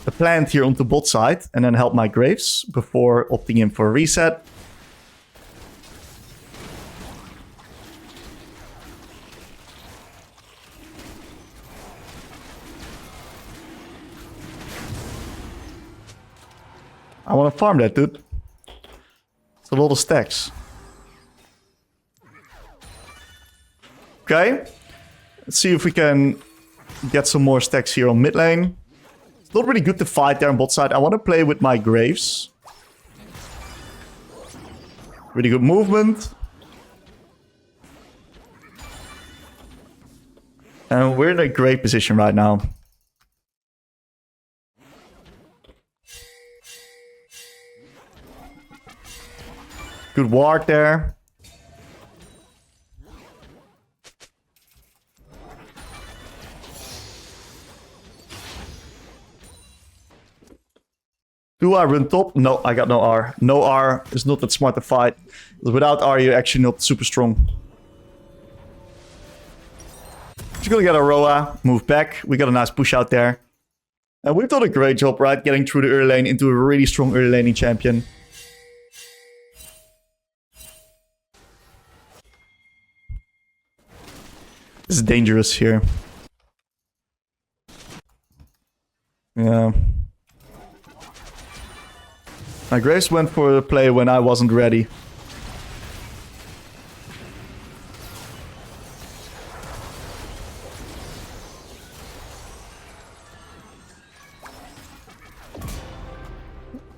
plant here onto bot side, and then help my Graves before opting in for a reset. I want to farm that, dude. It's a lot of stacks. Okay. Let's see if we can get some more stacks here on mid lane. It's not really good to fight there on bot side. I want to play with my Graves. Really good movement. And we're in a great position right now. Good ward there. Do I run top? No, I got no R. No R is not that smart to fight. Without R, you're actually not super strong. Just gonna get a Roa, move back. We got a nice push out there. And we've done a great job, right? Getting through the early lane into a really strong early laning champion. This is dangerous here. Yeah. My Graves went for a play when I wasn't ready.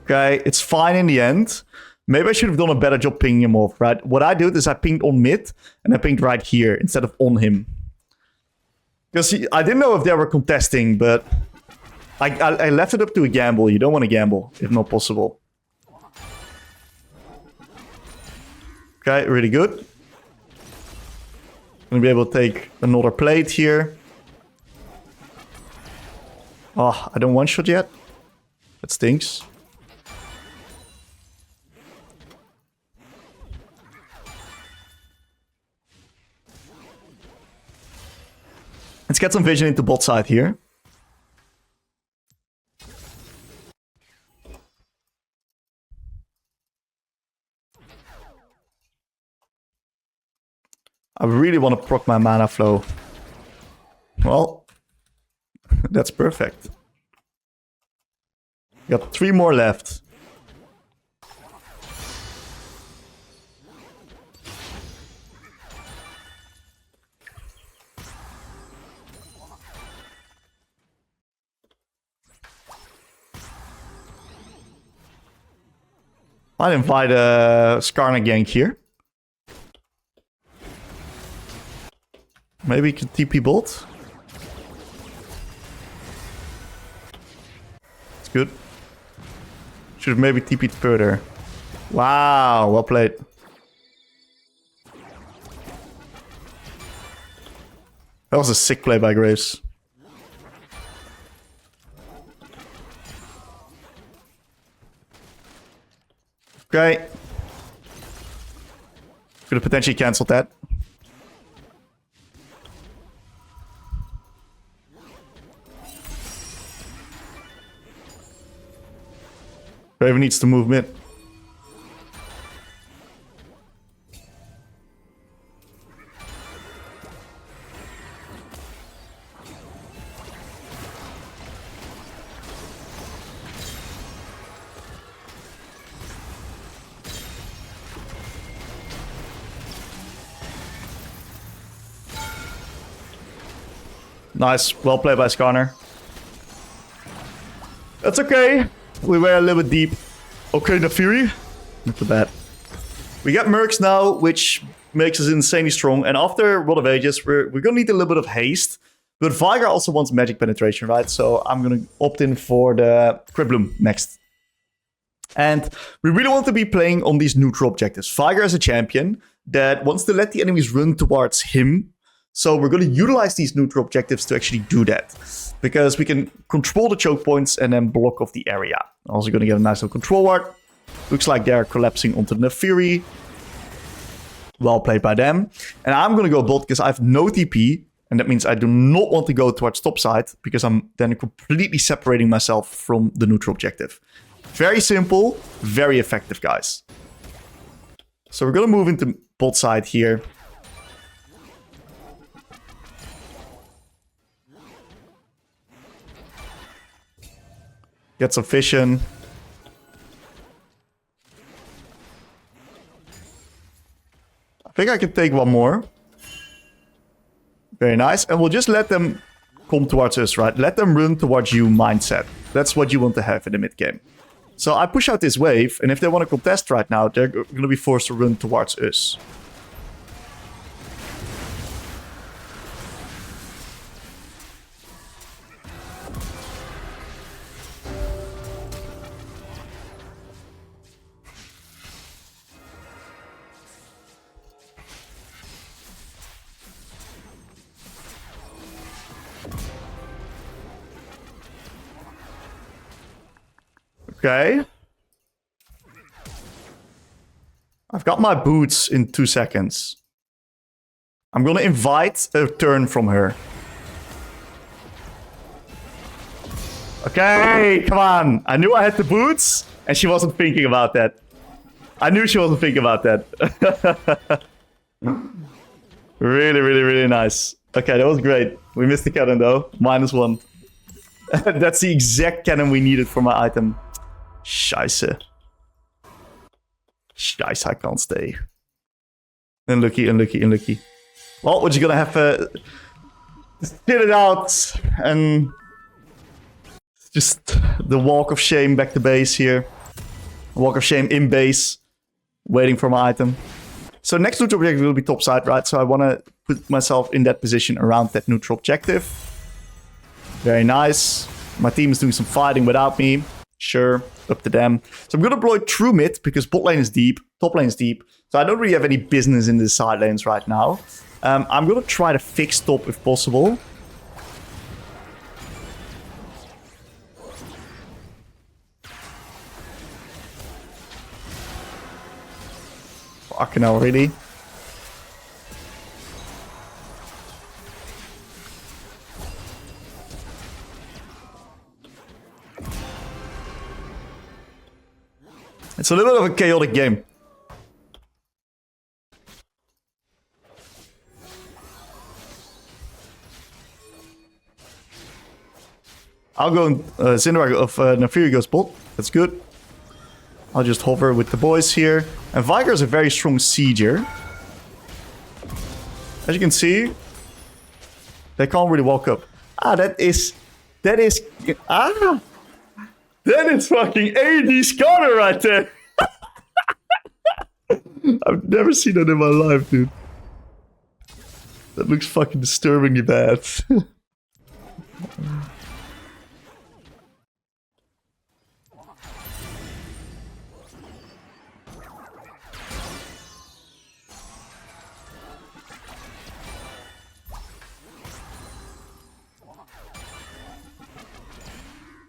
Okay, it's fine in the end. Maybe I should have done a better job pinging him off, right? What I did is I pinged on mid and I pinged right here instead of on him. Because I didn't know if they were contesting, but I left it up to a gamble. You don't want to gamble, if not possible. Okay, really good. Gonna be able to take another plate here. Oh, I don't one-shot yet. That stinks. Let's get some vision into bot side here. I really want to proc my mana flow. Well, that's perfect. Got 3 more left. I'd invite a Skarner gank here. Maybe you can TP bot. It's good. Should have maybe TP'd further. Wow, well played. That was a sick play by Graves. Okay. Could have potentially cancelled that. Raven needs to move mid. Nice. Well played by Skarner. That's okay. We were a little bit deep. Okay, the Fury. Not too bad. We got Mercs now, which makes us insanely strong. And after Rod of Ages, we're going to need a little bit of haste. But Veigar also wants magic penetration, right? So I'm going to opt in for the Crypt Bloom next. And we really want to be playing on these neutral objectives. Veigar is a champion that wants to let the enemies run towards him. So we're going to utilize these neutral objectives to actually do that. Because we can control the choke points and then block off the area. Also going to get a nice little control ward. Looks like they're collapsing onto the Fury. Well played by them. And I'm going to go bot because I have no TP. And that means I do not want to go towards top side. Because I'm then completely separating myself from the neutral objective. Very simple. Very effective, guys. So we're going to move into bot side here. Get some vision. I think I can take one more. Very nice. And we'll just let them come towards us, right? Let them run towards you mindset. That's what you want to have in the mid game. So I push out this wave. And if they want to contest right now, they're going to be forced to run towards us. Okay. I've got my boots in 2 seconds. I'm gonna invite a turn from her. Okay, come on. I knew I had the boots, and she wasn't thinking about that. I knew she wasn't thinking about that. Really, really, really nice. Okay, that was great. We missed the cannon though. -1. That's the exact cannon we needed for my item. Scheiße. Scheiße, I can't stay. Unlucky, unlucky, unlucky. Well, we're just gonna have to spit it out and just the walk of shame back to base here. Walk of shame in base, waiting for my item. So next neutral objective will be top side, right? So I want to put myself in that position around that neutral objective. Very nice. My team is doing some fighting without me. Sure, up to them. So I'm going to deploy true mid because bot lane is deep, top lane is deep. So I don't really have any business in the side lanes right now. I'm going to try to fix top if possible. Fucking hell, really? It's a little bit of a chaotic game. I'll go Syndra of Naafiri goes bot. That's good. I'll just hover with the boys here. And Veigar is a very strong sieger. As you can see, they can't really walk up. Ah, that is that is fucking AD Scanner right there. I've never seen that in my life, dude. That looks fucking disturbingly bad.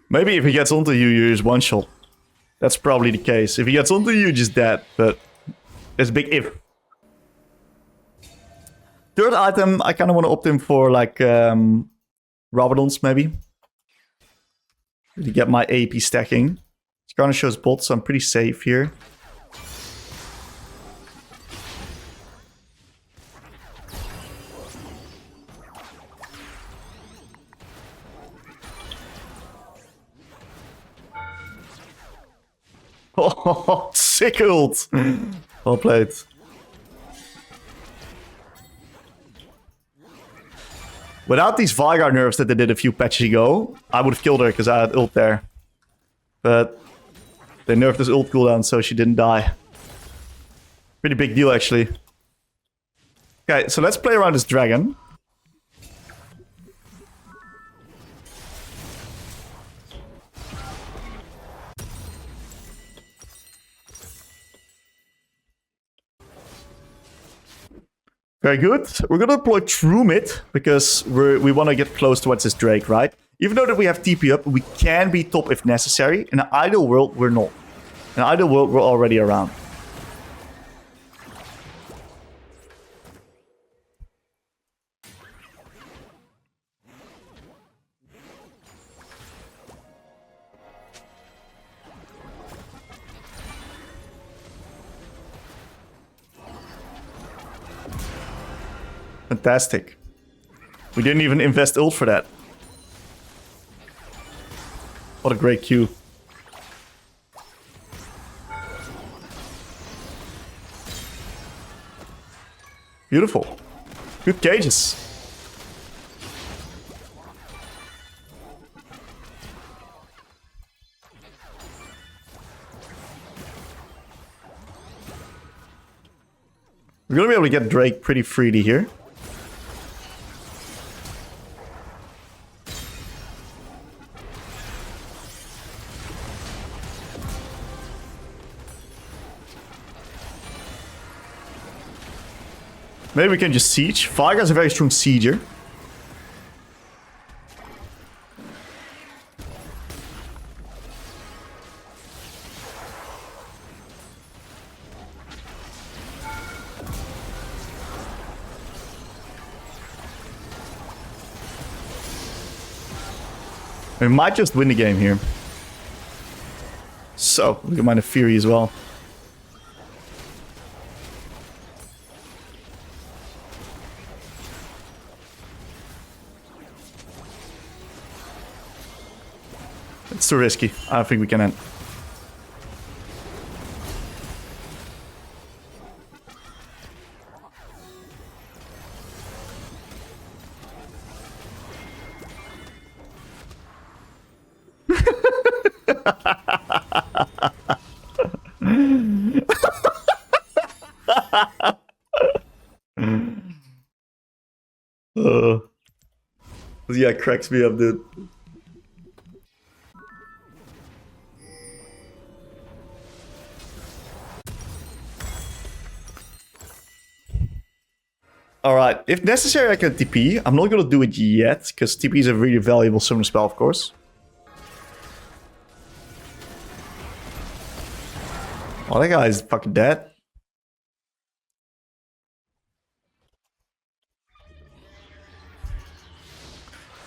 Maybe if he gets onto you, you just one shot. That's probably the case. If he gets onto you, just dead. But it's a big if. Third item, I kind of want to opt in for like Rabadons maybe. To get my AP stacking. Skarner shows bot, so I'm pretty safe here. Oh, sick ult. Well played. Without these Veigar nerfs that they did a few patches ago, I would have killed her because I had ult there. But they nerfed this ult cooldown so she didn't die. Pretty big deal actually. Okay, so let's play around this dragon. Very good. We're gonna deploy true mid because we want to get close towards this Drake, right? Even though that we have TP up, we can be top if necessary. In an ideal world, we're not. In an ideal world, we're already around. Fantastic. We didn't even invest ult for that. What a great Q. Beautiful. Good cages. We're gonna be able to get Drake pretty freely here. Maybe we can just siege. Veigar's a very strong sieger. We might just win the game here. So, we can mine a Fury as well. It's too risky. I don't think we can end. Yeah, it cracks me up, dude. Alright, if necessary I can TP. I'm not gonna do it yet, because TP is a really valuable summon spell, of course. Oh, that guy is fucking dead.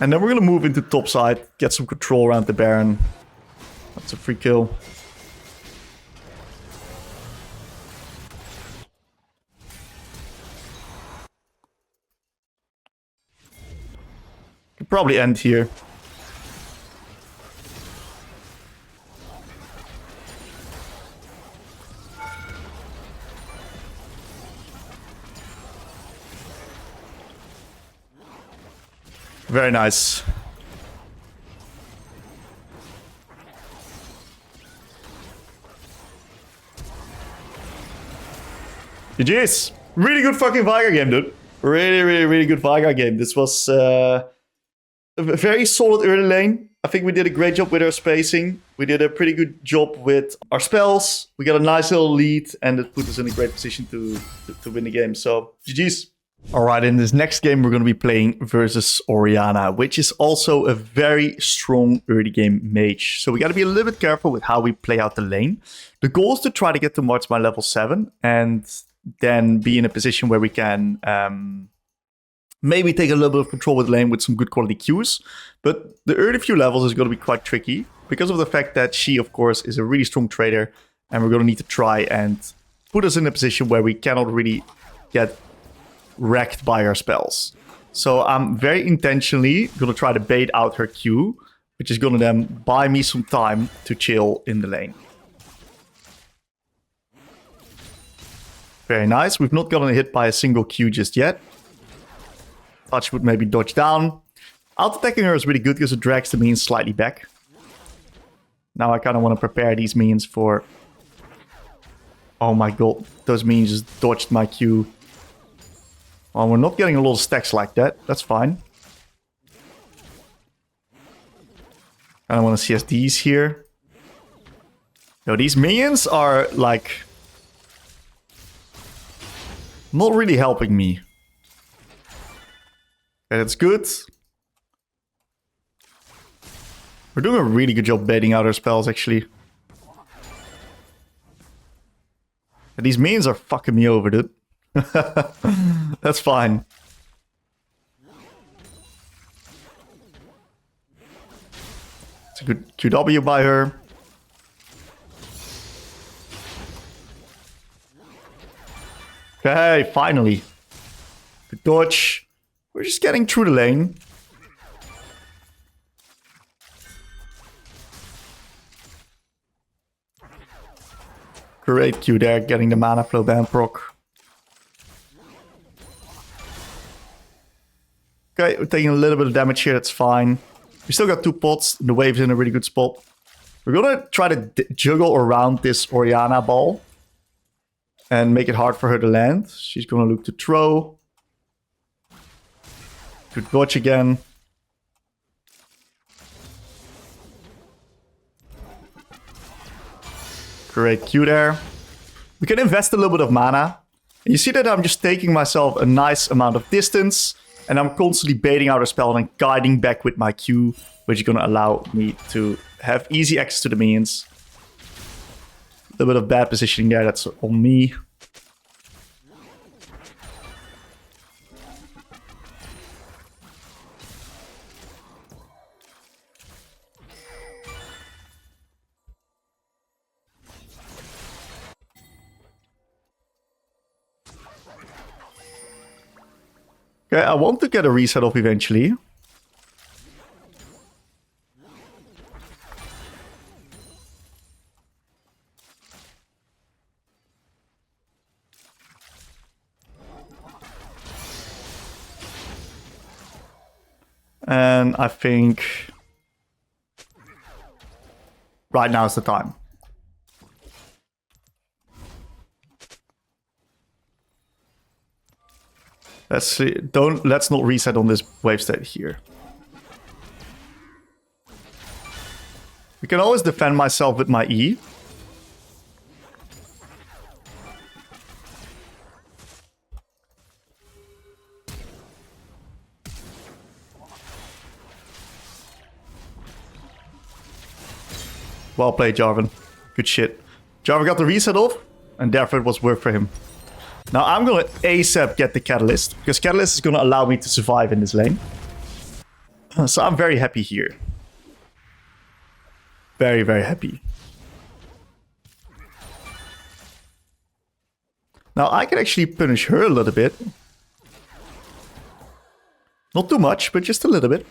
And then we're gonna move into top side, get some control around the Baron. That's a free kill. Could probably end here. Very nice. GG's. Really good fucking Veigar game, dude. Really good Veigar game. This was a very solid early lane. I think we did a great job with our spacing. We did a pretty good job with our spells. We got a nice little lead, and it put us in a great position to win the game. So, GG's. Alright, in this next game, we're going to be playing versus Orianna, which is also a very strong early game mage. So we got to be a little bit careful with how we play out the lane. The goal is to try to get towards my level 7 and then be in a position where we can maybe take a little bit of control with the lane with some good quality Qs. But the early few levels is going to be quite tricky because of the fact that she, of course, is a really strong trader. And we're going to need to try and put us in a position where we cannot really get wrecked by her spells. So I'm very intentionally going to try to bait out her Q, which is going to then buy me some time to chill in the lane. Very nice. We've not gotten hit by a single Q just yet. Thought she would maybe dodge down. Out-attacking her is really good because it drags the minions slightly back. Now I kind of want to prepare these minions for... Oh my god, those minions just dodged my Q. Well, we're not getting a lot of stacks like that. That's fine. I don't want to CSDs here. No, these minions are like... not really helping me. Okay, that's good. We're doing a really good job baiting out our spells, actually. And these minions are fucking me over, dude. That's fine. It's a good QW by her. Okay, finally. Good dodge. We're just getting through the lane. Great Q there, getting the mana flow band proc. Okay, we're taking a little bit of damage here, that's fine. We still got 2 pots, the wave's in a really good spot. We're gonna try to juggle around this Orianna ball and make it hard for her to land. She's gonna look to throw. Good dodge again. Great Q there. We can invest a little bit of mana. And you see that I'm just taking myself a nice amount of distance. And I'm constantly baiting out a spell and guiding back with my Q, which is going to allow me to have easy access to the minions. A little bit of bad positioning there, that's on me. Okay, I want to get a reset off eventually. And I think right now is the time. Let's see. Let's not reset on this wave state here. We can always defend myself with my E. Well played, Jarvan. Good shit. Jarvan got the reset off, and therefore it was worth for him. Now I'm going to ASAP get the Catalyst, because Catalyst is going to allow me to survive in this lane. So I'm very happy here. Very, very happy. Now I can actually punish her a little bit. Not too much, but just a little bit.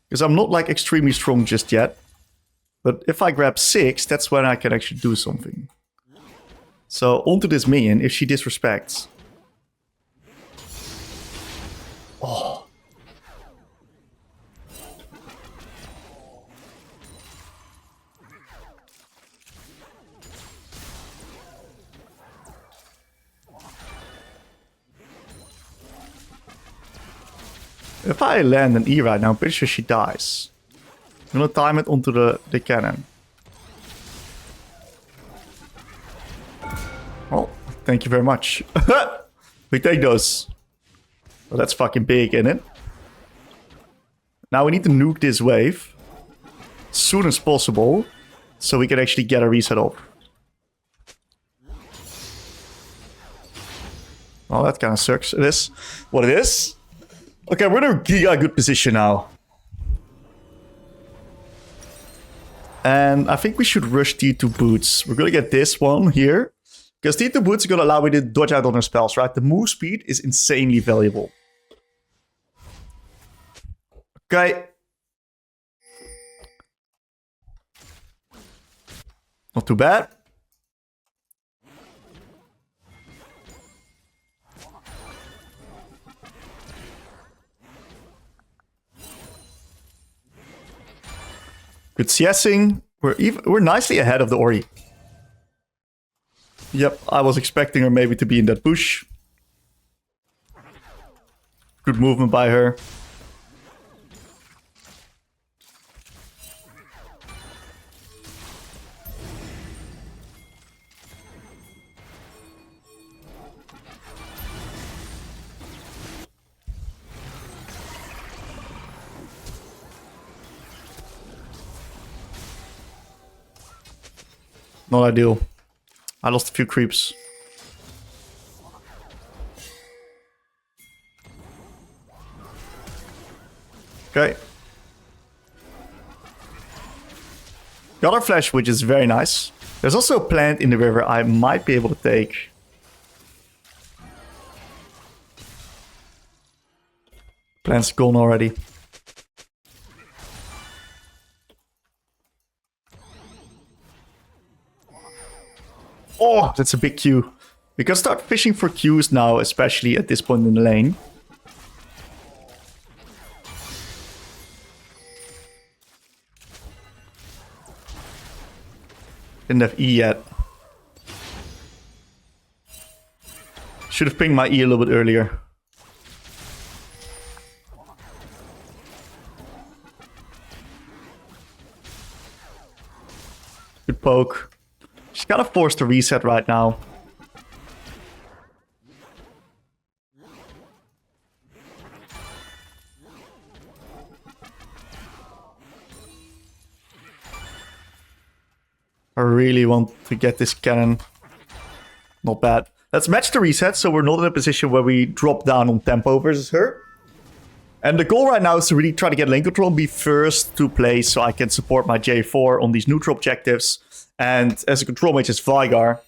Because I'm not like extremely strong just yet. But if I grab 6, that's when I can actually do something. So onto this minion if she disrespects. Oh. If I land an E right now, I'm pretty sure she dies. I'm gonna time it onto the cannon. Well, thank you very much. We take those. Well, that's fucking big, isn't it? Now we need to nuke this wave as soon as possible so we can actually get a reset off. Well, that kind of sucks. It is what it is. Okay, we're in a giga good position now. And I think we should rush T2 boots. We're gonna get this one here. Because T2 boots are gonna allow me to dodge out on her spells, right? The move speed is insanely valuable. Okay. Not too bad. Good CSing. We're nicely ahead of the Ori. Yep, I was expecting her maybe to be in that bush. Good movement by her. Not ideal. I lost a few creeps. Okay. Got our flash, which is very nice. There's also a plant in the river I might be able to take. Plant's gone already. Oh, that's a big Q. We can start fishing for Qs now, especially at this point in the lane. Didn't have E yet. Should have pinged my E a little bit earlier. Good poke. She's kind of forced to reset right now. I really want to get this cannon. Not bad. Let's match the reset so we're not in a position where we drop down on tempo versus her. And the goal right now is to really try to get lane control and be first to play so I can support my J4 on these neutral objectives. And as a control mage as Veigar,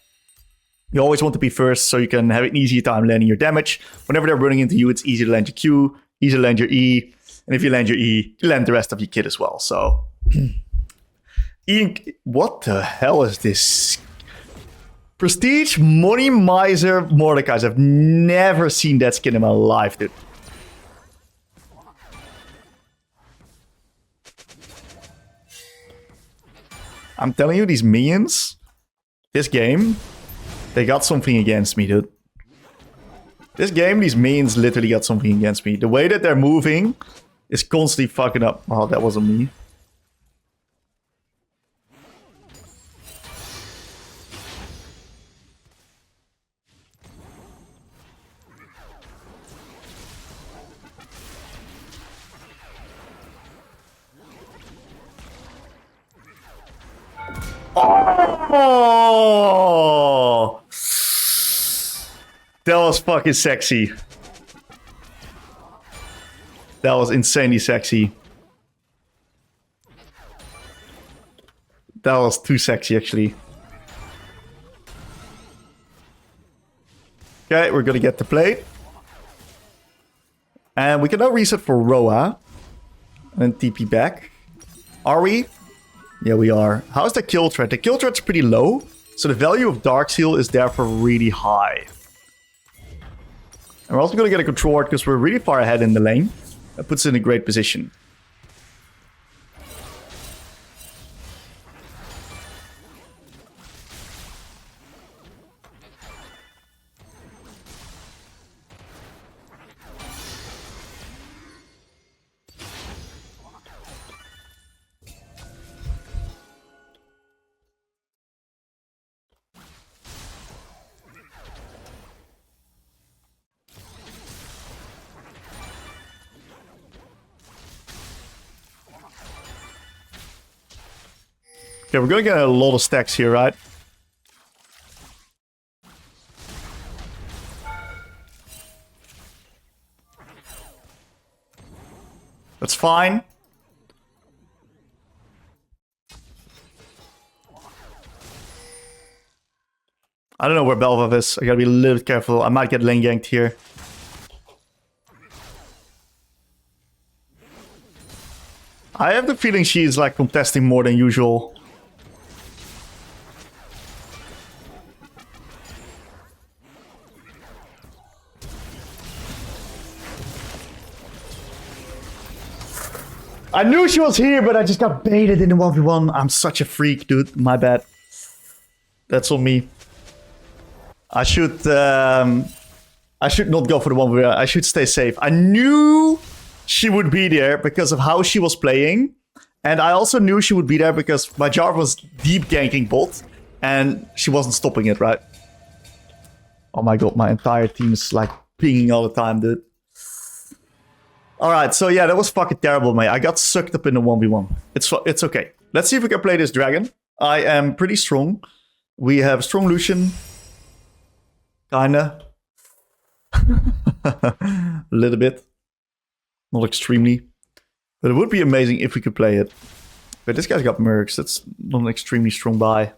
you always want to be first so you can have an easier time landing your damage. Whenever they're running into you, it's easy to land your Q, easy to land your E. And if you land your E, you land the rest of your kit as well. So, what the hell is this? Prestige Money Miser Mordekaiser. I've never seen that skin in my life, dude. I'm telling you, these minions, this game, they got something against me, dude. This game, these minions literally got something against me. The way that they're moving is constantly fucking up. Oh, that wasn't me. Oh! That was fucking sexy. That was insanely sexy. That was too sexy, actually. Okay, we're gonna get the plate. And we can now reset for Roa. And TP back. Are we? Yeah, we are. How's the kill threat? The kill threat's pretty low, so the value of Dark Seal is therefore really high. And we're also going to get a control ward because we're really far ahead in the lane. That puts us in a great position. Okay, we're gonna get a lot of stacks here, right? That's fine. I don't know where Belvav is. I gotta be a little bit careful. I might get lane ganked here. I have the feeling she's like contesting more than usual. I knew she was here, but I just got baited in the 1v1. I'm such a freak, dude. My bad. That's on me. I should not go for the 1v1. I should stay safe. I knew she would be there because of how she was playing. And I also knew she would be there because my jar was deep ganking bot. And she wasn't stopping it, right? Oh my god, my entire team is like pinging all the time, dude. Alright, so yeah, that was fucking terrible, mate. I got sucked up in the 1v1. It's okay. Let's see if we can play this dragon. I am pretty strong. We have strong Lucian. Kinda. A little bit. Not extremely. But it would be amazing if we could play it. But this guy's got mercs. That's not an extremely strong buy.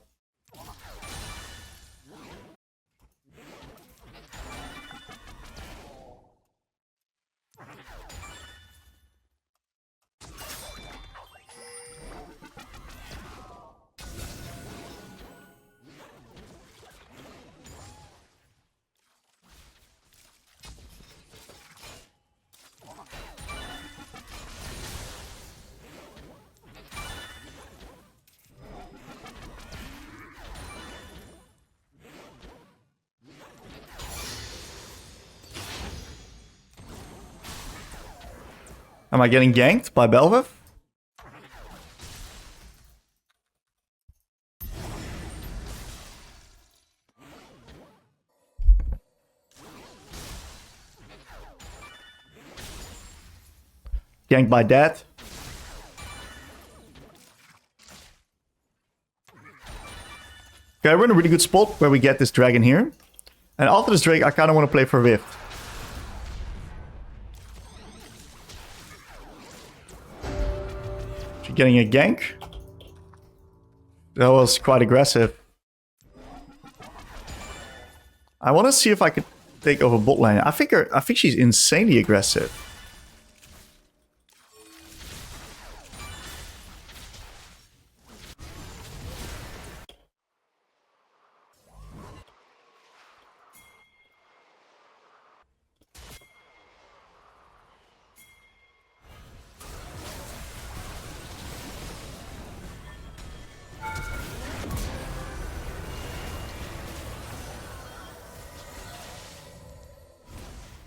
Am I getting ganked by Belvav? Ganked by that. Okay, we're in a really good spot where we get this dragon here. And after this Drake, I kind of want to play for Rift. Getting a gank. That was quite aggressive. I want to see if I could take over bot lane. I think she's insanely aggressive.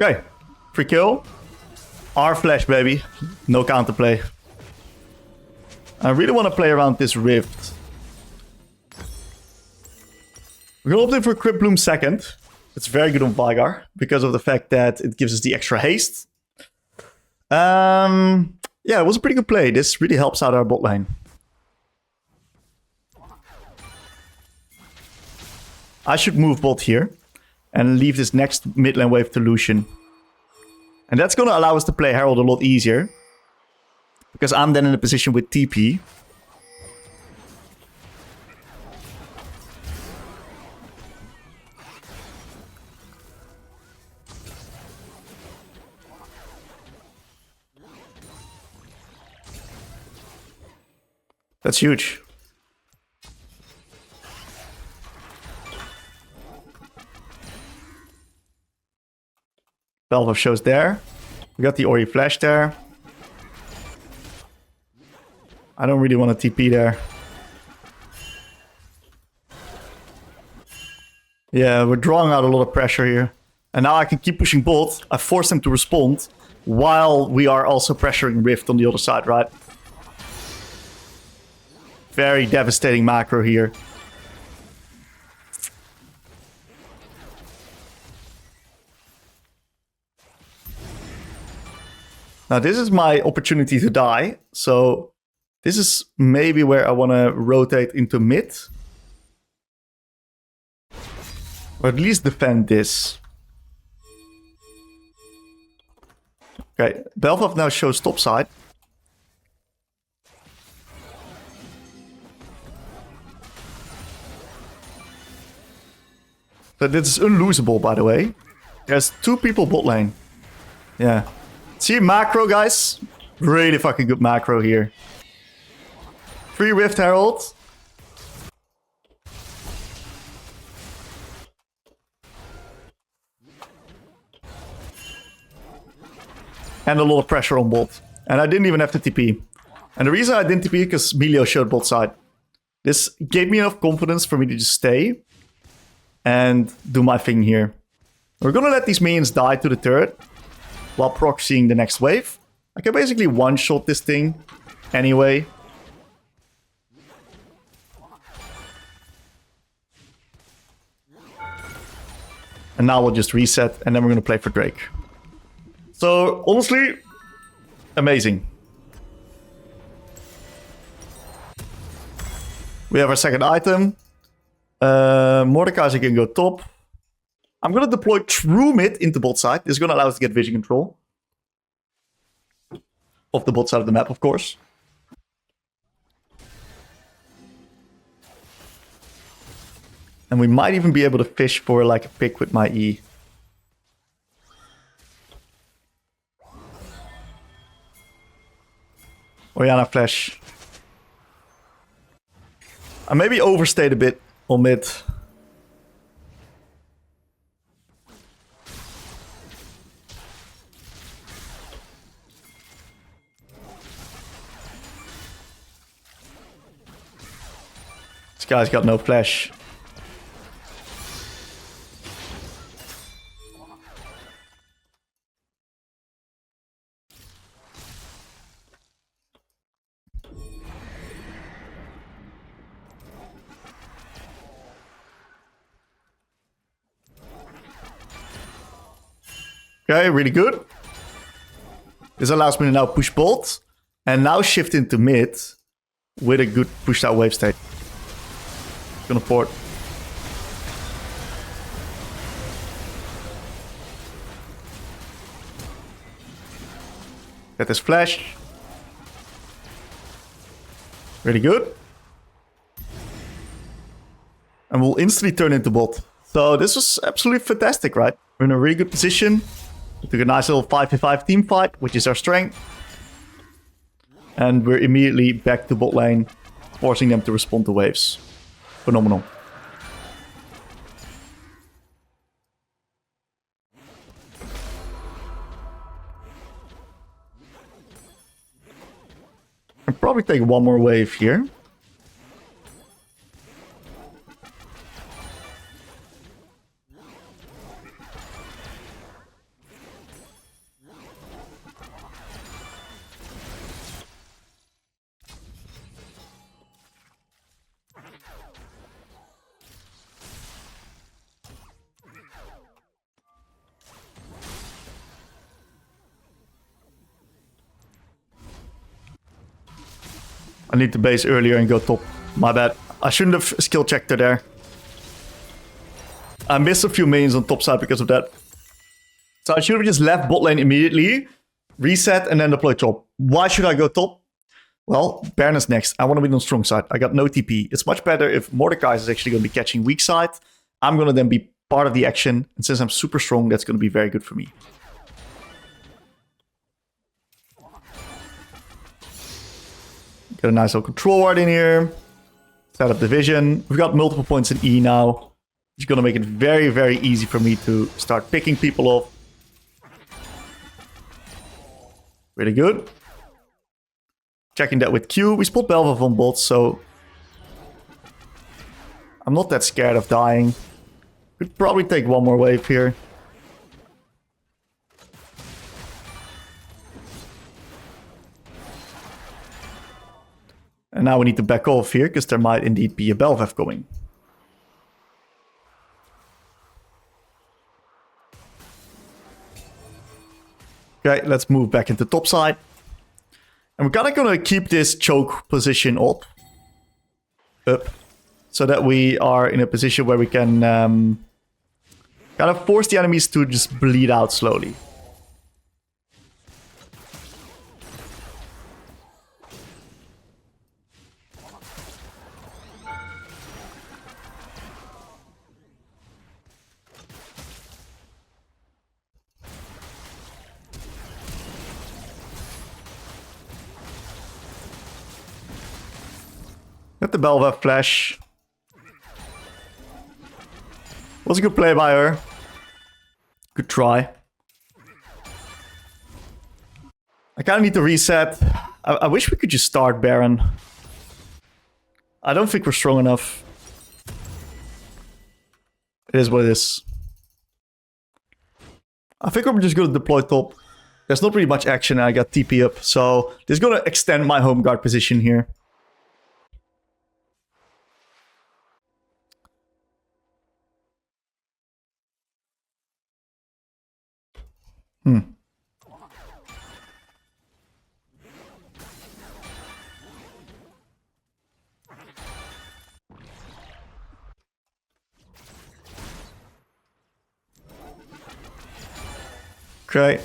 Okay, free kill. R flash, baby. No counterplay. I really want to play around this Rift. We're going to opt in for Crypt Bloom second. It's very good on Veigar because of the fact that it gives us the extra haste. Yeah, it was a pretty good play. This really helps out our bot lane. I should move bot here and leave this next mid lane wave to Lucian. And that's going to allow us to play Herald a lot easier. Because I'm then in a position with TP. That's huge. Belvav shows there. We got the Ori flash there. I don't really want to TP there. Yeah, we're drawing out a lot of pressure here. And now I can keep pushing bot. I force them to respond while we are also pressuring Rift on the other side, right? Very devastating macro here. Now this is my opportunity to die, so This is maybe where I want to rotate into mid. Or at least defend this. Okay, Velkoz now shows top side. So this is unlosable, by the way. There's 2 people bot lane. Yeah. See macro, guys? Really fucking good macro here. 3 Rift Herald. And a lot of pressure on bot. And I didn't even have to TP. And the reason I didn't TP is because Melio showed bot side. This gave me enough confidence for me to just stay and do my thing here. We're gonna let these minions die to the turret while proxying the next wave. I can basically one-shot this thing anyway. And now we'll just reset and then we're gonna play for Drake. So, honestly, amazing. We have our second item. Mordekaiser can go top. I'm going to deploy true mid into bot side. This is going to allow us to get vision control. Of the bot side of the map, of course. And we might even be able to fish for like a pick with my E. Orianna flash. I maybe overstayed a bit on mid. This guy's got no flash. Okay, really good. This allows me to now push bot and now shift into mid with a good pushed out wave state. Gonna port. Get this flash. Really good. And we'll instantly turn into bot. So this was absolutely fantastic, right? We're in a really good position. We took a nice little 5v5 team fight, which is our strength. And we're immediately back to bot lane, forcing them to respond to waves. Phenomenal. I'll probably take one more wave here. I need to base earlier and go top. My bad. I shouldn't have skill checked her there. I missed a few minions on top side because of that. So I should have just left bot lane immediately, reset, and then deploy top. Why should I go top? Well, Baron is next. I want to be on strong side. I got no TP. It's much better if Mordekaiser is actually going to be catching weak side. I'm going to then be part of the action. And since I'm super strong, that's going to be very good for me. Get a nice little control ward in here. Set up the vision. We've got multiple points in E now. It's going to make it very, very easy for me to start picking people off. Really good. Checking that with Q. We spot Velkoz on bot, so I'm not that scared of dying. Could probably take one more wave here. And now we need to back off here, because there might indeed be a Velkoz coming. Okay, let's move back into top side. And we're kind of going to keep this choke position up. So that we are in a position where we can kind of force the enemies to just bleed out slowly. Got the Belva flash. Was a good play by her. Good try. I kind of need to reset. I wish we could just start Baron. I don't think we're strong enough. It is what it is. I think I'm just going to deploy top. There's not really much action. I got TP up. So this is going to extend my home guard position here. Okay.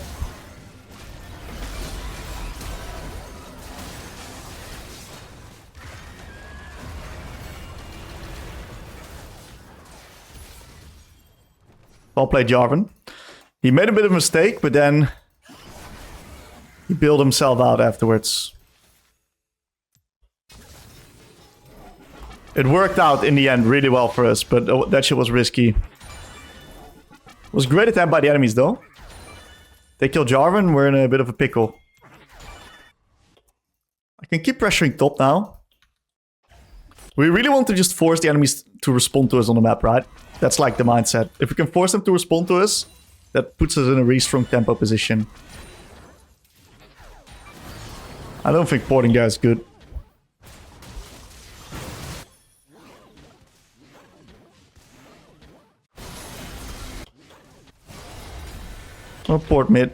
Well played, Jarvan. He made a bit of a mistake, but then he bailed himself out afterwards. It worked out in the end really well for us, but that shit was risky. It was great attempt by the enemies though. They kill Jarvan, we're in a bit of a pickle. I can keep pressuring top now. We really want to just force the enemies to respond to us on the map, right? That's like the mindset. If we can force them to respond to us, that puts us in a really strong tempo position. I don't think porting there is good. Or port mid.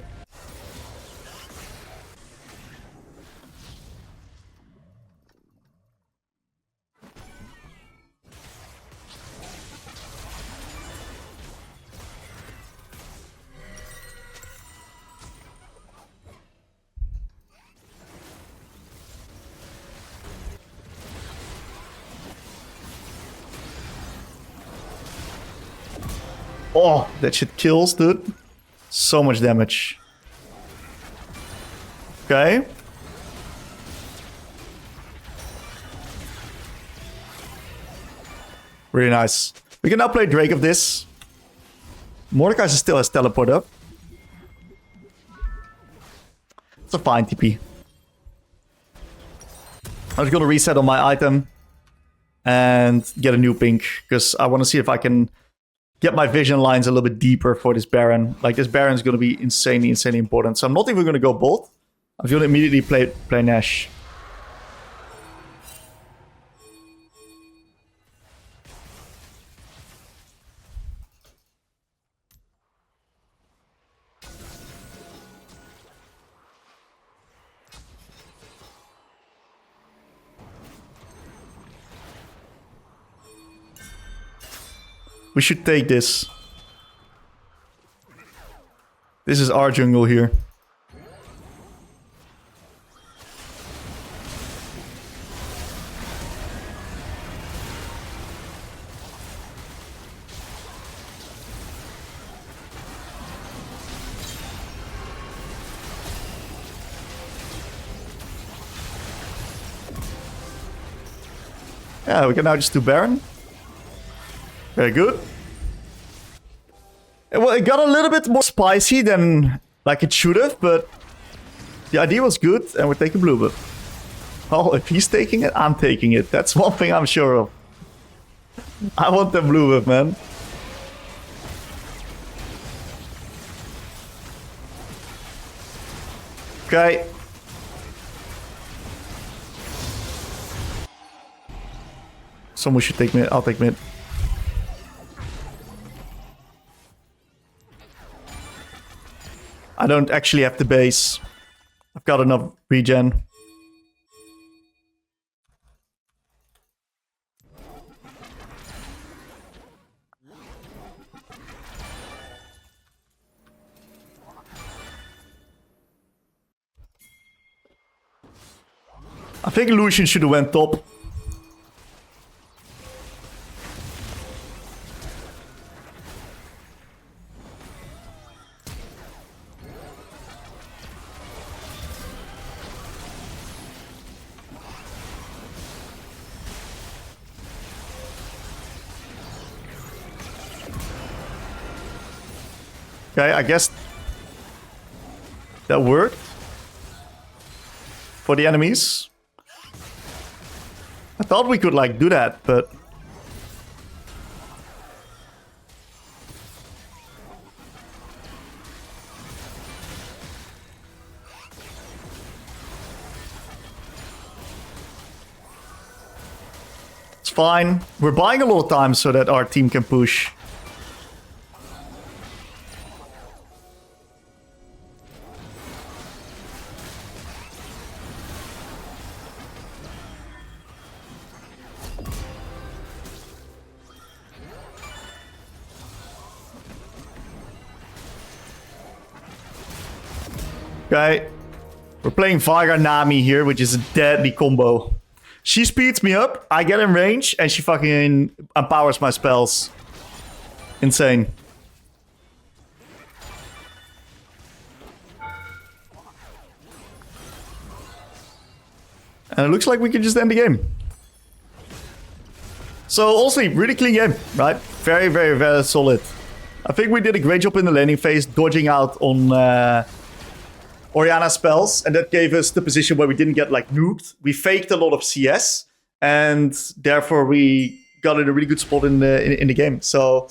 Oh, that shit kills, dude. So much damage. Okay. Really nice. We can now play Drake of this. Mordekaiser still has teleport up. It's a fine TP. I'm just gonna reset on my item and get a new pink because I want to see if I can get my vision lines a little bit deeper for this Baron. Like, this Baron is going to be insanely important. So I'm not even going to go bolt. I'm going to immediately play Nash. We should take this. This is our jungle here. Yeah, we can now just do Baron. Very good. Well, it got a little bit more spicy than like it should have, but the idea was good, and we're taking blue buff. Oh, if he's taking it, I'm taking it. That's one thing I'm sure of. I want the blue buff, man. Okay. Someone should take mid. I'll take mid. I don't actually have the base. I've got enough regen. I think Lucian should have went top. Okay, I guess that worked for the enemies. I thought we could like do that, but it's fine. We're buying a lot of time so that our team can push. Okay, we're playing Veigar Nami here, which is a deadly combo. She speeds me up, I get in range, and she fucking empowers my spells. Insane. And it looks like we can just end the game. So, honestly, really clean game, right? Very, very, very solid. I think we did a great job in the laning phase, dodging out on Orianna spells, and that gave us the position where we didn't get like noobed. We faked a lot of CS, and therefore we got in a really good spot in the game. So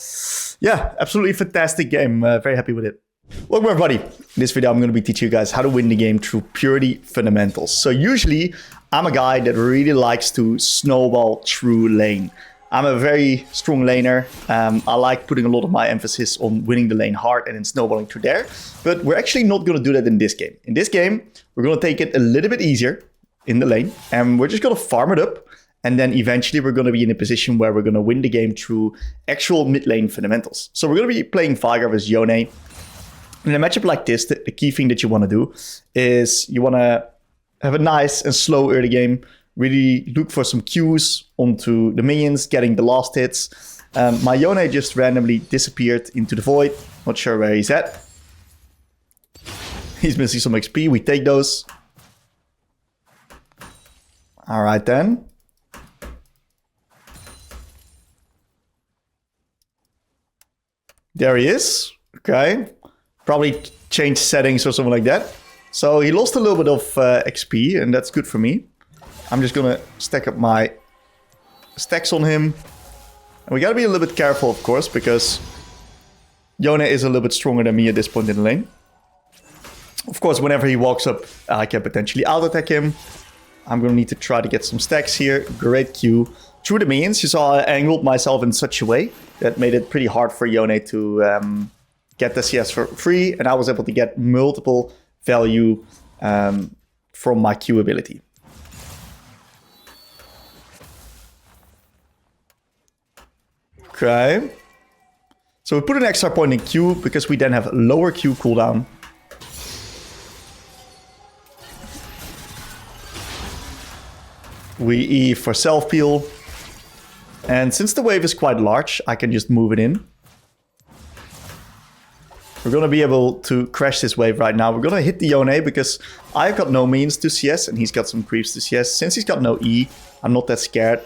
yeah, absolutely fantastic game. Very happy with it. Welcome everybody. In this video, I'm going to be teaching you guys how to win the game through purely fundamentals. So usually, I'm a guy that really likes to snowball through lane. I'm a very strong laner. I like putting a lot of my emphasis on winning the lane hard and then snowballing through there. But we're actually not going to do that in this game. In this game, we're going to take it a little bit easier in the lane. And we're just going to farm it up. And then eventually we're going to be in a position where we're going to win the game through actual mid lane fundamentals. So we're going to be playing Veigar with Yone. In a matchup like this, the key thing that you want to do is you want to have a nice and slow early game. Really look for some Qs onto the minions, getting the last hits. My Yone just randomly disappeared into the void. Not sure where he's at. He's missing some XP. We take those. All right then. There he is. Okay. Probably changed settings or something like that. So he lost a little bit of XP, and that's good for me. I'm just gonna stack up my stacks on him. And we gotta be a little bit careful, of course, because Yone is a little bit stronger than me at this point in the lane. Of course, whenever he walks up, I can potentially out-attack him. I'm gonna need to try to get some stacks here. Great Q. Through the minions, you saw I angled myself in such a way that made it pretty hard for Yone to get the CS for free. And I was able to get multiple value from my Q ability. Okay. So we put an extra point in Q because we then have lower Q cooldown. We E for self-peel. And since the wave is quite large, I can just move it in. We're going to be able to crash this wave right now. We're going to hit the Yone because I've got no means to CS and he's got some creeps to CS. Since he's got no E, I'm not that scared.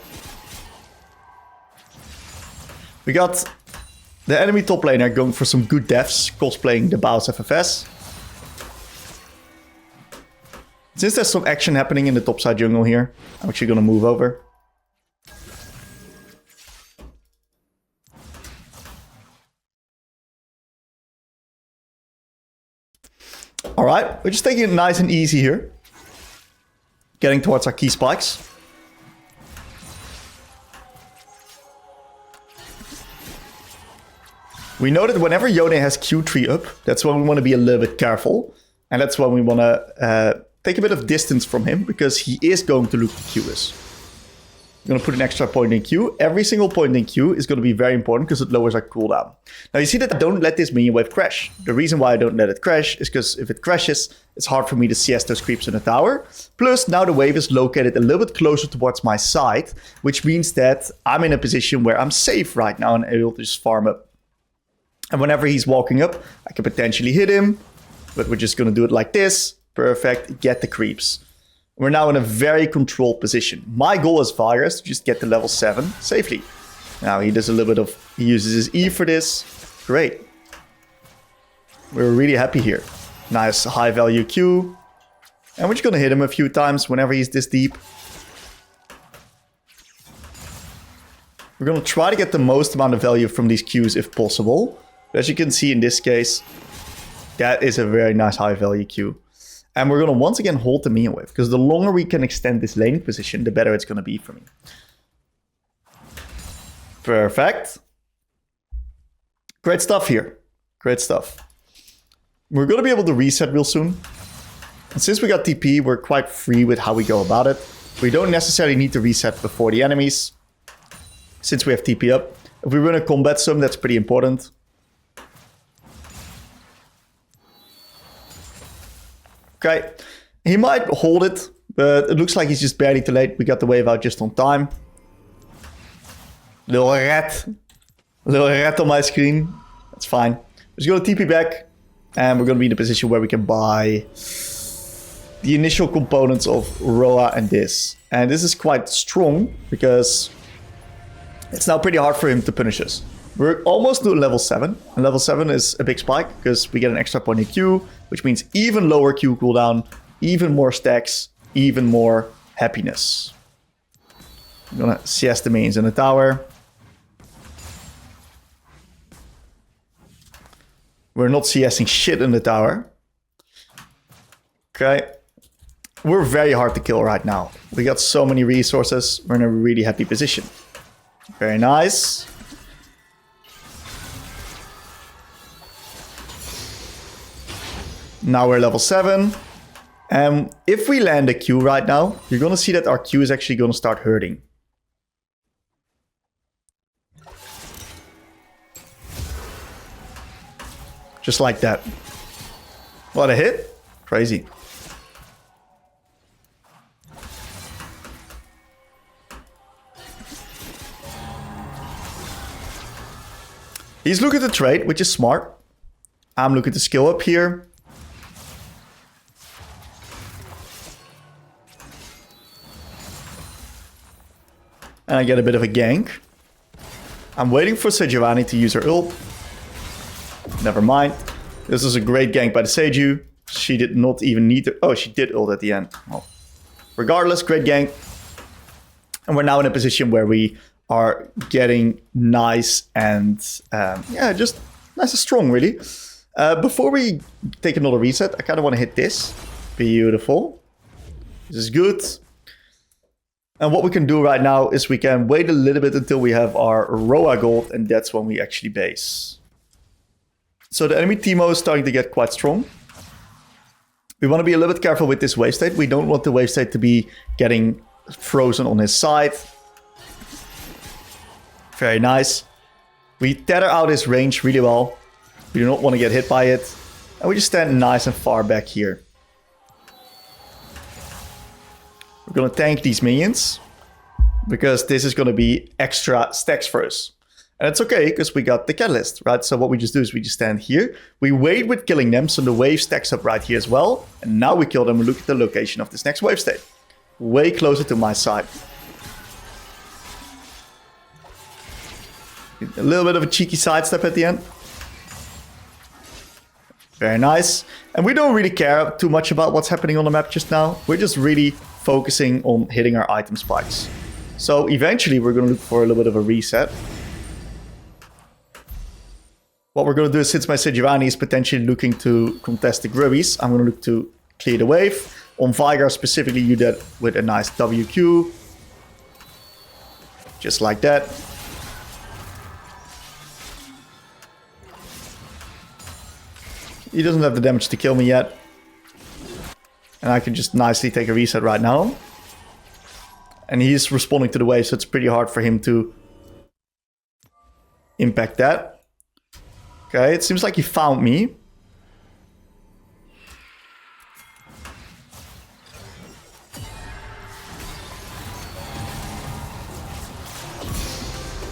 We got the enemy top laner going for some good deaths, cosplaying the Baus FFS. Since there's some action happening in the topside jungle here, I'm actually going to move over. Alright, we're just taking it nice and easy here. Getting towards our key spikes. We know that whenever Yone has Q3 up, that's when we want to be a little bit careful. And that's when we want to take a bit of distance from him, because he is going to look for Qs. I'm going to put an extra point in Q. Every single point in Q is going to be very important because it lowers our cooldown. Now you see that I don't let this minion wave crash. The reason why I don't let it crash is because if it crashes, it's hard for me to CS those creeps in the tower. Plus, now the wave is located a little bit closer towards my side, which means that I'm in a position where I'm safe right now and able to just farm up. And whenever he's walking up, I can potentially hit him, but we're just going to do it like this. Perfect, get the creeps. We're now in a very controlled position. My goal as Veigar is to just get to level 7 safely. Now he does a little bit of... He uses his E for this. Great. We're really happy here. Nice high value Q. And we're just going to hit him a few times whenever he's this deep. We're going to try to get the most amount of value from these Qs if possible. But as you can see in this case, that is a very nice high value Q. And we're going to once again hold the minion wave, because the longer we can extend this laning position, the better it's going to be for me. Perfect. Great stuff here. Great stuff. We're going to be able to reset real soon. And since we got TP, we're quite free with how we go about it. We don't necessarily need to reset before the enemies, since we have TP up. If we run a combat sum, that's pretty important. Okay, he might hold it, but it looks like he's just barely too late. We got the wave out just on time. Little rat on my screen. That's fine. We're just going to TP back, and we're going to be in a position where we can buy the initial components of Roa and this. And this is quite strong, because it's now pretty hard for him to punish us. We're almost to level 7, and level 7 is a big spike, because we get an extra point in Q, which means even lower Q cooldown, even more stacks, even more happiness. I'm gonna CS the minions in the tower. We're not CSing shit in the tower. Okay. We're very hard to kill right now. We got so many resources. We're in a really happy position. Very nice. Now we're level 7. And if we land a Q right now, you're going to see that our Q is actually going to start hurting. Just like that. What a hit. Crazy. He's looking to trade, which is smart. I'm looking to skill up here. And I get a bit of a gank. I'm waiting for Sejuani to use her ult. Never mind. This is a great gank by the Seju. She did not even need to... Oh, she did ult at the end. Well, regardless, great gank. And we're now in a position where we are getting nice and... yeah, just nice and strong, really. Before we take another reset, I kind of want to hit this. Beautiful. This is good. And what we can do right now is we can wait a little bit until we have our Roa gold, and that's when we actually base. So the enemy Teemo is starting to get quite strong. We want to be a little bit careful with this wave state. We don't want the wave state to be getting frozen on his side. Very nice. We tether out his range really well. We do not want to get hit by it. And we just stand nice and far back here. We're going to tank these minions, because this is going to be extra stacks for us. And it's okay, because we got the catalyst, right? So what we just do is we just stand here. We wait with killing them, so the wave stacks up right here as well. And now we kill them and look at the location of this next wave state. Way closer to my side. A little bit of a cheeky sidestep at the end. Very nice. And we don't really care too much about what's happening on the map just now. We're just really focusing on hitting our item spikes. So eventually we're going to look for a little bit of a reset. What we're going to do is, since my Sejuani is potentially looking to contest the Grubbies, I'm going to look to clear the wave. On Veigar specifically, you did with a nice WQ. Just like that. He doesn't have the damage to kill me yet. And I can just nicely take a reset right now. And he's responding to the wave, so it's pretty hard for him to impact that. Okay, it seems like he found me.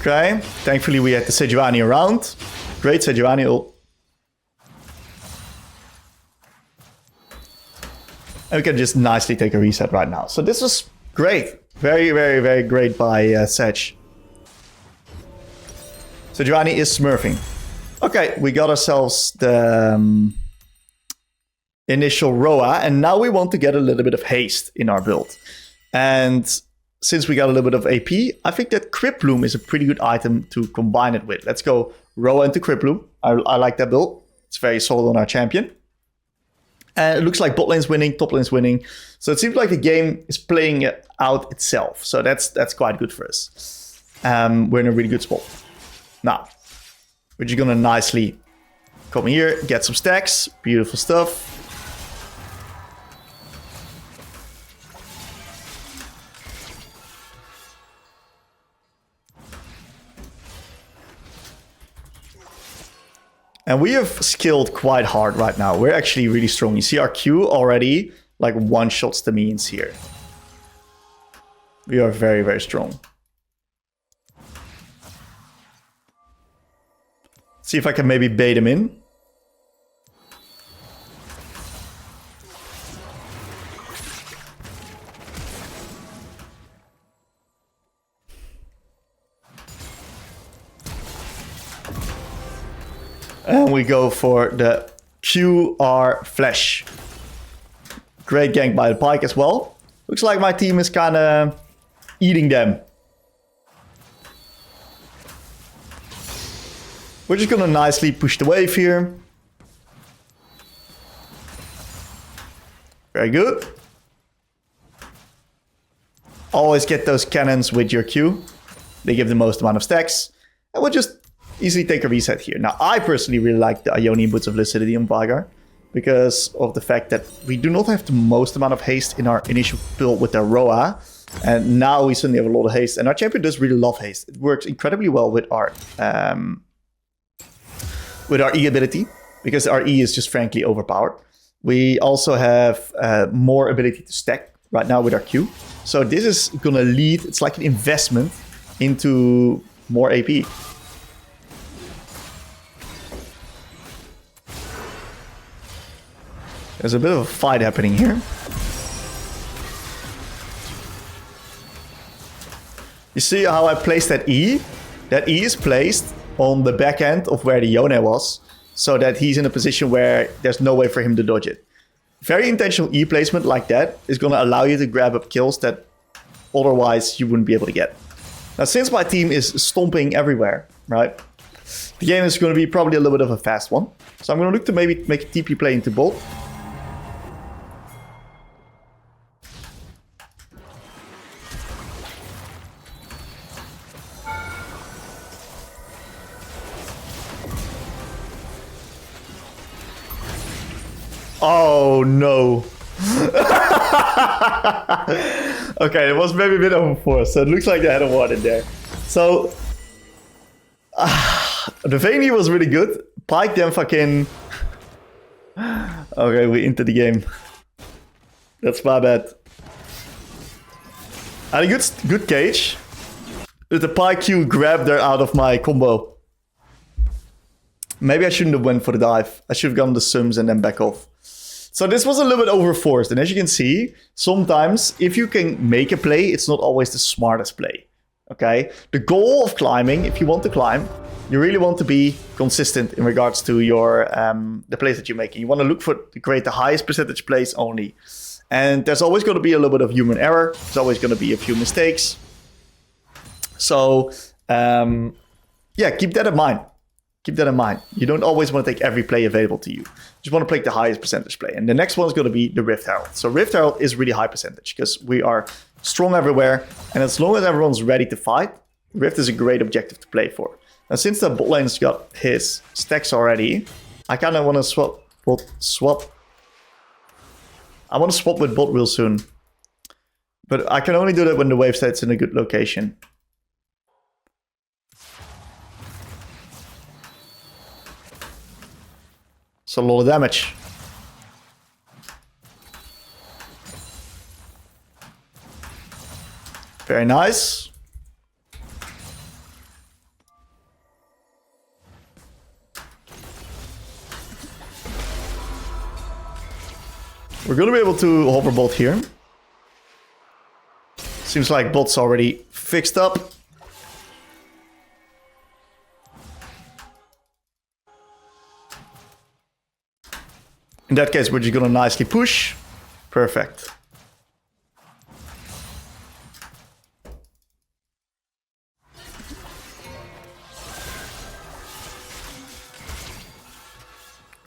Okay, thankfully we had the Sejuani around. Great Sejuani ult. And we can just nicely take a reset right now. So this was great. Very, very, very great by Sej. Sejuani is smurfing. Okay, we got ourselves the initial Roa. And now we want to get a little bit of haste in our build. And since we got a little bit of AP, I think that Crypt Bloom is a pretty good item to combine it with. Let's go Roa into Crypt Bloom. I like that build. It's very solid on our champion. And it looks like bot lane's winning, top lane's winning. So it seems like the game is playing out itself. So that's quite good for us. We're in a really good spot. Now, we're just gonna nicely come here, get some stacks. Beautiful stuff. And we have skilled quite hard right now. We're actually really strong. You see our Q already like one-shots the minions here. We are very, very strong. See if I can maybe bait him in. And we go for the QR Flash. Great gank by the Pike as well. Looks like my team is kind of eating them. We're just going to nicely push the wave here. Very good. Always get those cannons with your Q. They give the most amount of stacks. And we'll just easily take a reset here. Now, I personally really like the Ionian Boots of Lucidity on Veigar because of the fact that we do not have the most amount of haste in our initial build with the Roa. And now we suddenly have a lot of haste. And our champion does really love haste. It works incredibly well with our E ability because our E is just frankly overpowered. We also have more ability to stack right now with our Q. So this is going to lead, it's like an investment into more AP. There's a bit of a fight happening here. You see how I placed that E? That E is placed on the back end of where the Yone was, so that he's in a position where there's no way for him to dodge it. Very intentional E placement like that is going to allow you to grab up kills that otherwise you wouldn't be able to get. Now, since my team is stomping everywhere, right? The game is going to be probably a little bit of a fast one. So I'm going to look to maybe make a TP play into bot. Oh no. Okay, it was maybe a bit overforced, so it looks like they had a ward in there. So the Veigar was really good. Pike then fucking okay, we into the game. That's my bad. I had a good cage. But the Pike Q grabbed her out of my combo. Maybe I shouldn't have went for the dive. I should have gone the sums and then back off. So this was a little bit overforced. And as you can see, sometimes if you can make a play, it's not always the smartest play. Okay? The goal of climbing, if you want to climb, you really want to be consistent in regards to your the plays that you're making. You want to look to create the highest percentage plays only. And there's always going to be a little bit of human error. There's always going to be a few mistakes. So, yeah, keep that in mind. Keep that in mind. You don't always want to take every play available to you. You just want to play the highest percentage play. And the next one is going to be the Rift Herald. So Rift Herald is really high percentage because we are strong everywhere. And as long as everyone's ready to fight, Rift is a great objective to play for. Now, since the bot lane's got his stacks already, I kind of want to swap. I want to swap with bot real soon. But I can only do that when the wave state's in a good location. It's a lot of damage. Very nice. We're gonna be able to hover bot here. Seems like bot's already fixed up. In that case, we're just gonna nicely push. Perfect.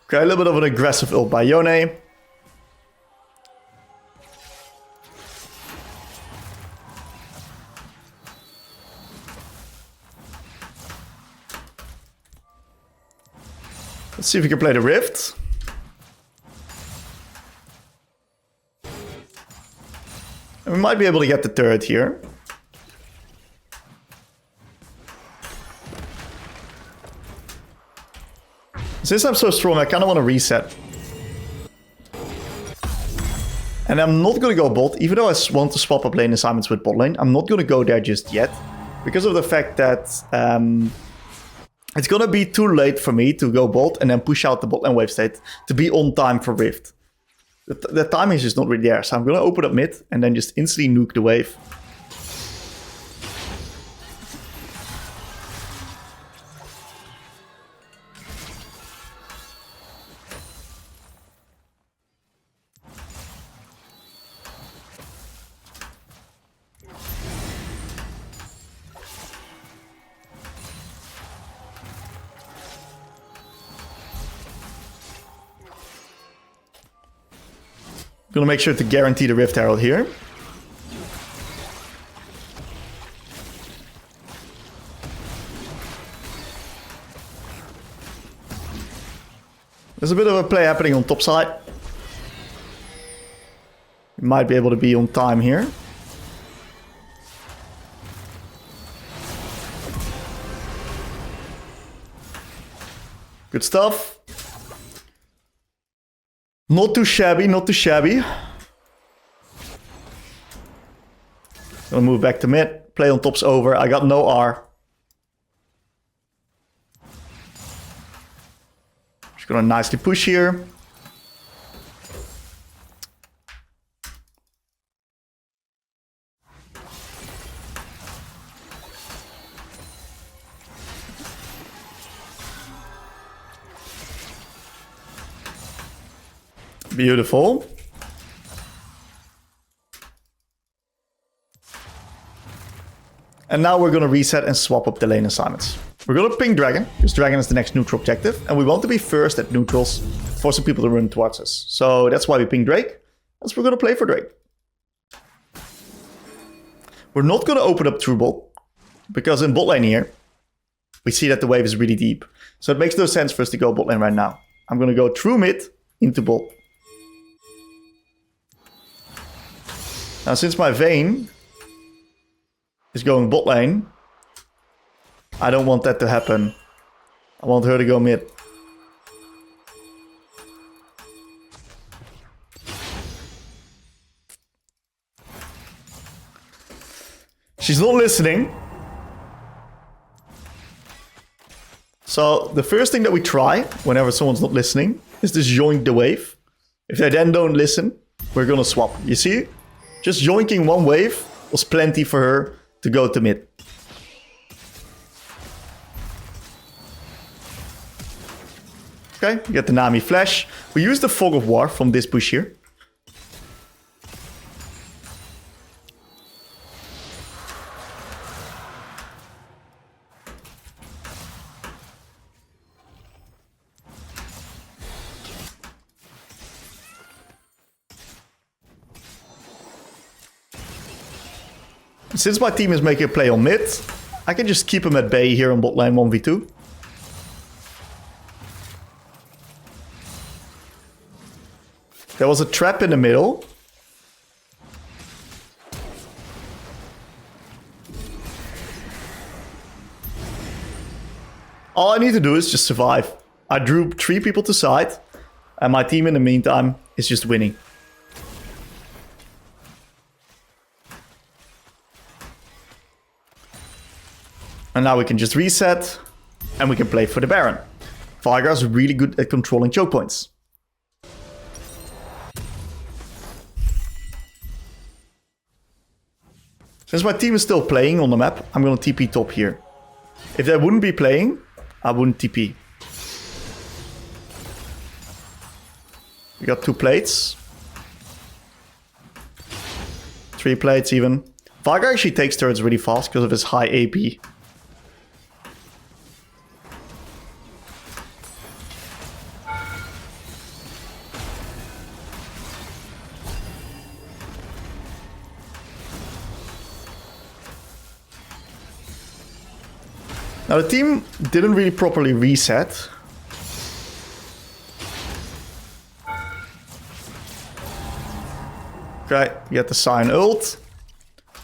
Okay, a little bit of an aggressive ult by Yone. Let's see if we can play the Rift. And we might be able to get the turret here. Since I'm so strong, I kind of want to reset. And I'm not going to go bot, even though I want to swap up lane assignments with bot lane. I'm not going to go there just yet. Because of the fact that it's going to be too late for me to go bot and then push out the bot lane wave state to be on time for Rift. The timing is just not really there. So I'm going to open up mid and then just instantly nuke the wave. Gonna make sure to guarantee the Rift Herald here. There's a bit of a play happening on top side. We might be able to be on time here. Good stuff. Not too shabby, not too shabby. Gonna move back to mid. Play on top's over. I got no R. Just gonna nicely push here. Beautiful. And now we're going to reset and swap up the lane assignments. We're going to ping Dragon, because Dragon is the next neutral objective. And we want to be first at neutrals, forcing people to run towards us. So that's why we ping Drake. That's what we're going to play for Drake. We're not going to open up true bot, because in bot lane here, we see that the wave is really deep. So it makes no sense for us to go bot lane right now. I'm going to go through mid into bot. Now, since my Vayne is going bot lane, I don't want that to happen. I want her to go mid. She's not listening. So the first thing that we try whenever someone's not listening is just yoink the wave. If they then don't listen, we're gonna swap. You see? Just yoinking one wave was plenty for her to go to mid. Okay, we get the Nami flash. We use the Fog of War from this bush here. Since my team is making a play on mid, I can just keep him at bay here on bot lane 1v2. There was a trap in the middle. All I need to do is just survive. I drew 3 people to side, and my team in the meantime is just winning. And now we can just reset, and we can play for the Baron. Veigar is really good at controlling choke points. Since my team is still playing on the map, I'm going to TP top here. If they wouldn't be playing, I wouldn't TP. We got 2 plates. 3 plates even. Veigar actually takes turrets really fast because of his high AP. Now the team didn't really properly reset. Okay, we get the Sign ult.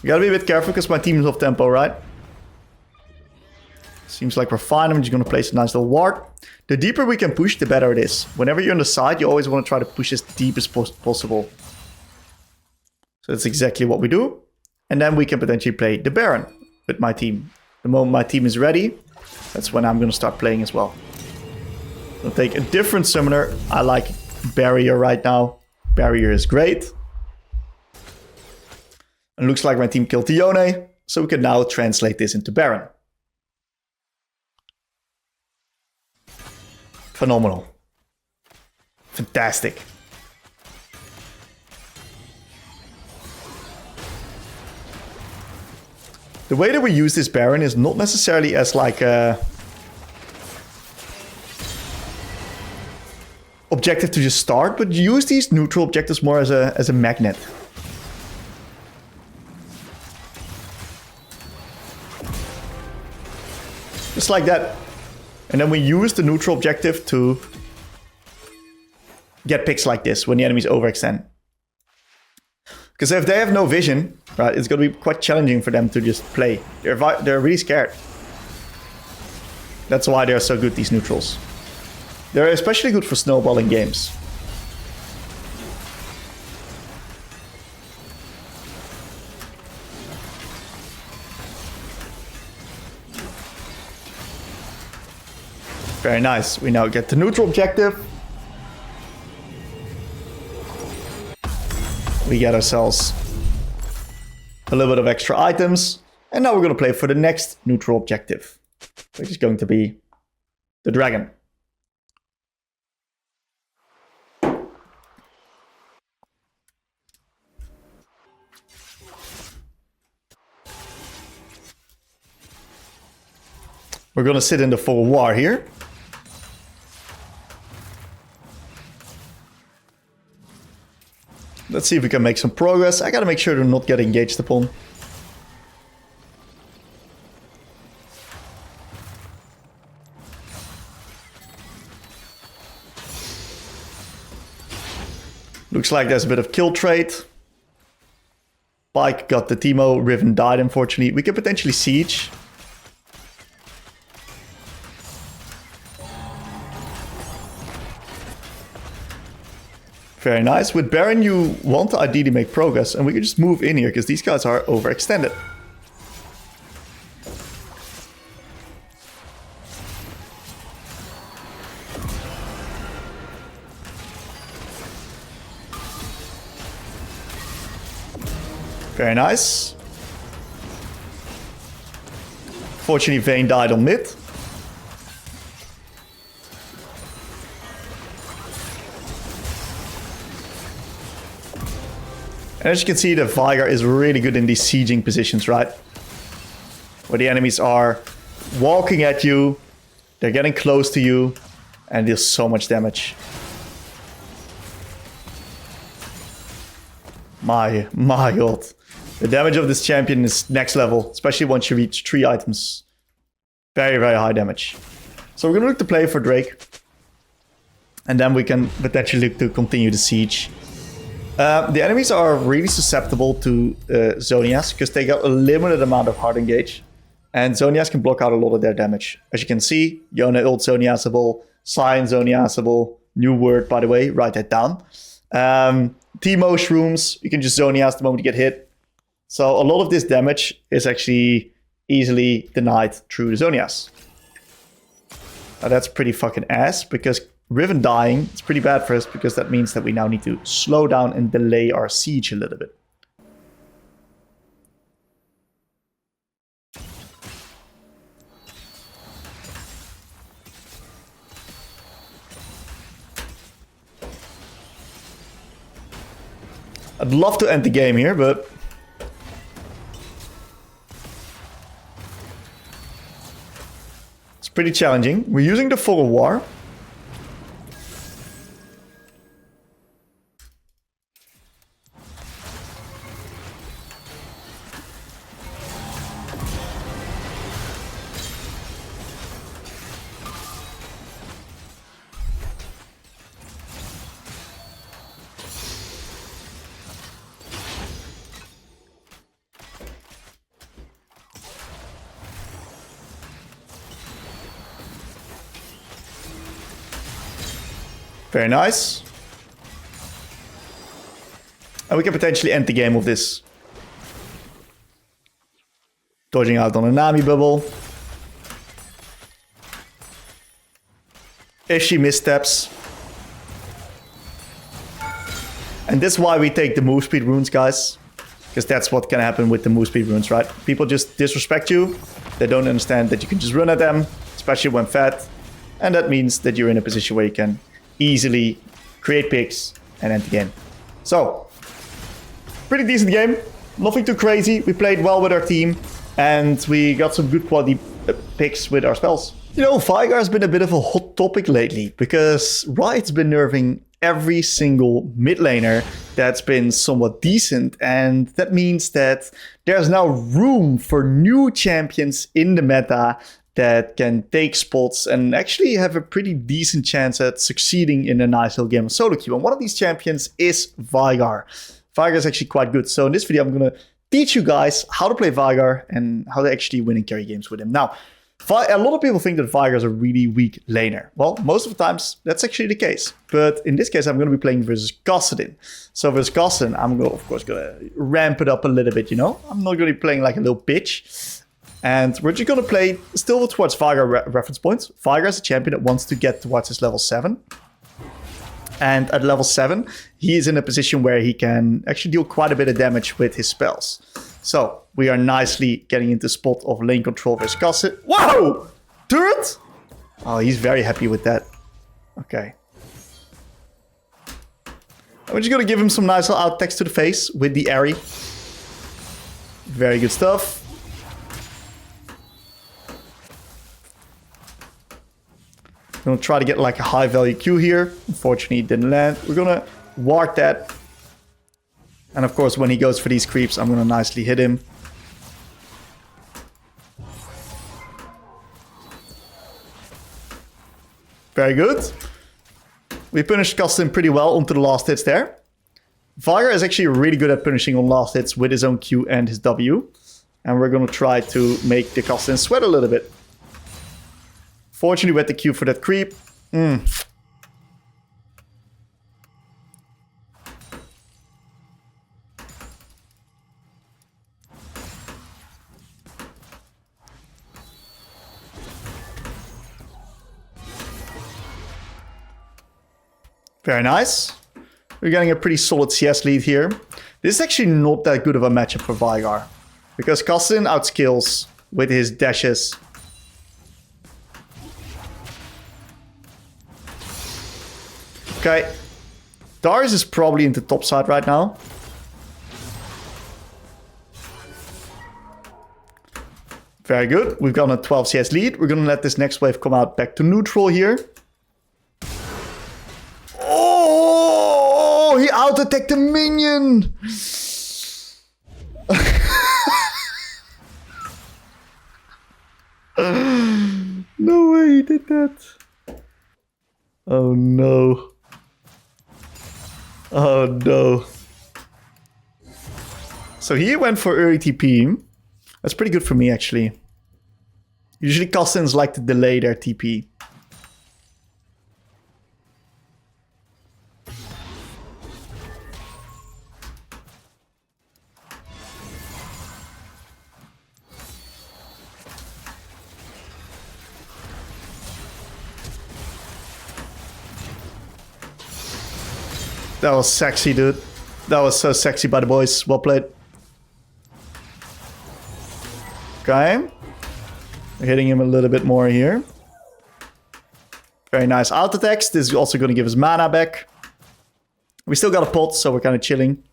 We gotta be a bit careful because my team is off tempo, right? Seems like we're fine. I'm just gonna place a nice little ward. The deeper we can push, the better it is. Whenever you're on the side, you always want to try to push as deep as possible. So that's exactly what we do. And then we can potentially play the Baron with my team. The moment my team is ready, that's when I'm going to start playing as well. I'll take a different summoner. I like Barrier right now. Barrier is great. And looks like my team killed the Yone, so we can now translate this into Baron. Phenomenal. Fantastic. The way that we use this Baron is not necessarily as like a objective to just start, but use these neutral objectives more as a magnet. Just like that. And then we use the neutral objective to get picks like this when the enemies overextend. Because if they have no vision, right, it's going to be quite challenging for them to just play. They're really scared. That's why they're so good, these neutrals. They're especially good for snowballing games. Very nice. We now get the neutral objective. We get ourselves a little bit of extra items. And now we're going to play for the next neutral objective, which is going to be the dragon. We're going to sit in the full war here. Let's see if we can make some progress. I gotta make sure to not get engaged upon. Looks like there's a bit of kill trade. Pike got the Teemo, Riven died unfortunately. We could potentially siege. Very nice. With Baron, you want to ideally make progress, and we can just move in here because these guys are overextended. Very nice. Fortunately, Vayne died on mid. And as you can see, the Veigar is really good in these sieging positions, right? Where the enemies are walking at you, they're getting close to you, and deals so much damage. My god. The damage of this champion is next level, especially once you reach 3 items. Very, very high damage. So we're going to look to play for Drake. And then we can potentially look to continue the siege. The enemies are really susceptible to Zonias because they got a limited amount of hard engage. And Zonias can block out a lot of their damage. As you can see, Yone ult Zoniasable, Cyan Zoniasable, new word by the way, write that down. Teemo Shrooms, you can just Zonias the moment you get hit. So a lot of this damage is actually easily denied through the Zonias. Now that's pretty fucking ass, because Riven dying, it's pretty bad for us, because that means that we now need to slow down and delay our siege a little bit. I'd love to end the game here, but it's pretty challenging. We're using the Fog of War. Very nice. And we can potentially end the game with this. Dodging out on a Nami bubble. If she missteps. And that's why we take the move speed runes, guys. Because that's what can happen with the move speed runes, right? People just disrespect you. They don't understand that you can just run at them, especially when fed. And that means that you're in a position where you can easily create picks and end the game. So, pretty decent game. Nothing too crazy. We played well with our team and we got some good quality picks with our spells. You know, Veigar's been a bit of a hot topic lately because Riot's been nerfing every single mid laner that's been somewhat decent, and that means that there's now room for new champions in the meta that can take spots and actually have a pretty decent chance at succeeding in a nice little game of solo queue. And one of these champions is Veigar. Veigar is actually quite good. So in this video, I'm going to teach you guys how to play Veigar and how to actually win and carry games with him. Now, a lot of people think that Veigar is a really weak laner. Well, most of the times, that's actually the case. But in this case, I'm going to be playing versus Kassadin. So versus Kassadin, I'm of course going to ramp it up a little bit, you know? I'm not going to be playing like a little bitch. And we're just going to play still towards Veigar reference points. Veigar is a champion that wants to get towards his level 7. And at level 7, he is in a position where he can actually deal quite a bit of damage with his spells. So we are nicely getting into spot of lane control versus Kassadin. Whoa! Turret? Oh, he's very happy with that. Okay. I'm just going to give him some nice little out text to the face with the Airy. Very good stuff. I'm going to try to get like a high value Q here. Unfortunately, it didn't land. We're going to ward that. And of course, when he goes for these creeps, I'm going to nicely hit him. Very good. We punished Kassadin pretty well onto the last hits there. Veigar is actually really good at punishing on last hits with his own Q and his W. And we're going to try to make the Kassadin sweat a little bit. Fortunately, we had the Q for that creep. Very nice. We're getting a pretty solid CS lead here. This is actually not that good of a matchup for Veigar, because Kassadin outskills with his dashes. Okay, Darius is probably in the top side right now. Very good. We've got a 12 CS lead. We're going to let this next wave come out back to neutral here. Oh, he out-attacked the minion. No way he did that. Oh no. Oh no. So he went for early TP. That's pretty good for me, actually. Usually Kassadins like to delay their TP. That was sexy, dude. That was so sexy by the boys. Well played. Okay. We're hitting him a little bit more here. Very nice auto attacks. This is also going to give us mana back. We still got a pot, so we're kind of chilling.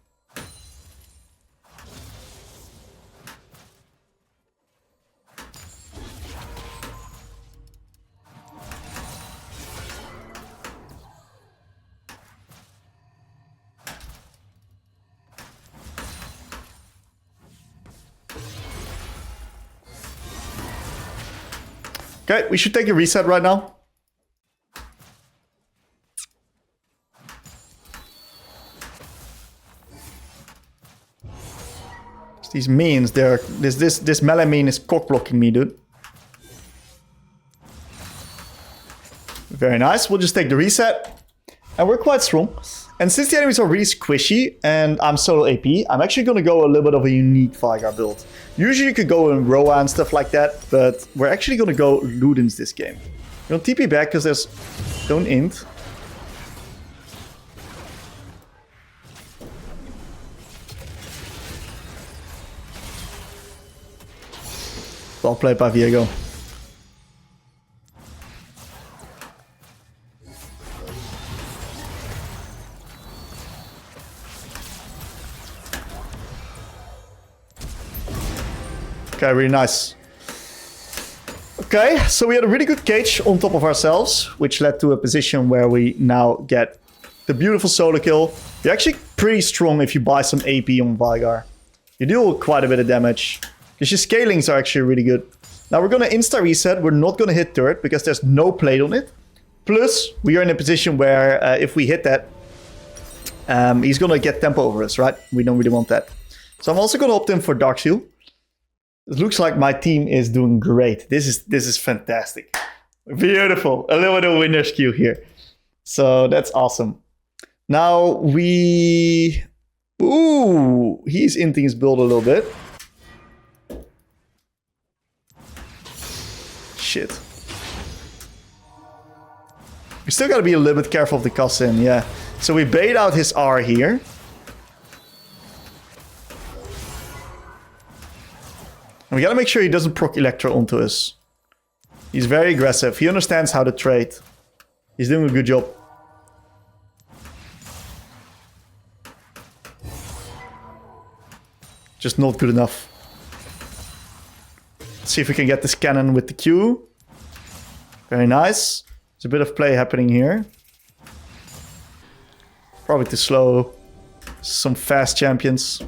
Okay, we should take a reset right now. These minions, this melee minion is cock blocking me, dude. Very nice. We'll just take the reset. And we're quite strong. And since the enemies are really squishy and I'm solo AP, I'm actually going to go a little bit of a unique Veigar build. Usually you could go in Roa and stuff like that, but we're actually going to go Ludens this game. We're going to TP back because there's... Don't int. Well played by Veigar. Okay, really nice. Okay, so we had a really good cage on top of ourselves, which led to a position where we now get the beautiful solo kill. You're actually pretty strong if you buy some AP on Veigar. You deal quite a bit of damage, because your scalings are actually really good. Now we're going to insta-reset. We're not going to hit turret, because there's no plate on it. Plus, we are in a position where if we hit that, he's going to get tempo over us, right? We don't really want that. So I'm also going to opt in for Dark Seal. It looks like my team is doing great. This is fantastic. Beautiful. A little bit of winner's queue here. So that's awesome. Now we... Ooh, he's inting his build a little bit. Shit. We still gotta be a little bit careful of the Kassadin, yeah. So we bait out his R here. And we gotta make sure he doesn't proc Electro onto us. He's very aggressive. He understands how to trade. He's doing a good job. Just not good enough. Let's see if we can get this cannon with the Q. Very nice. There's a bit of play happening here. Probably too slow. Some fast champions.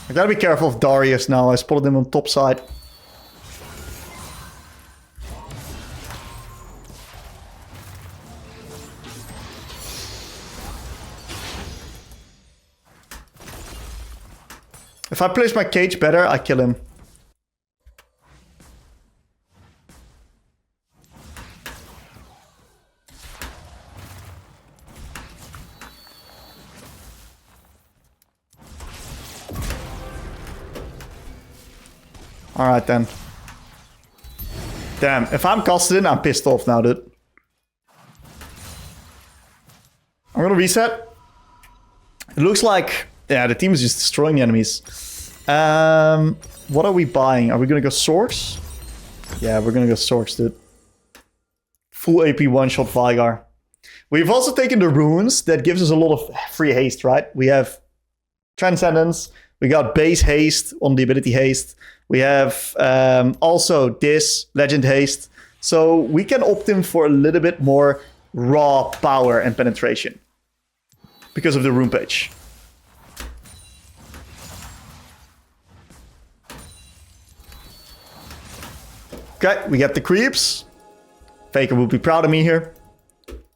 I gotta be careful of Darius now. I spotted him on top side. If I place my cage better, I kill him. Alright then. Damn, if I'm Kassadin, I'm pissed off now, dude. I'm gonna reset. It looks like, yeah, the team is just destroying the enemies. What are we buying? Are we gonna go Swords? Yeah, we're gonna go Swords, dude. Full AP one-shot Veigar. We've also taken the runes. That gives us a lot of free haste, right? We have Transcendence. We got base haste on the ability haste. We have also this Legend haste. So we can opt in for a little bit more raw power and penetration. Because of the rune page. Okay, we get the creeps. Veigar will be proud of me here.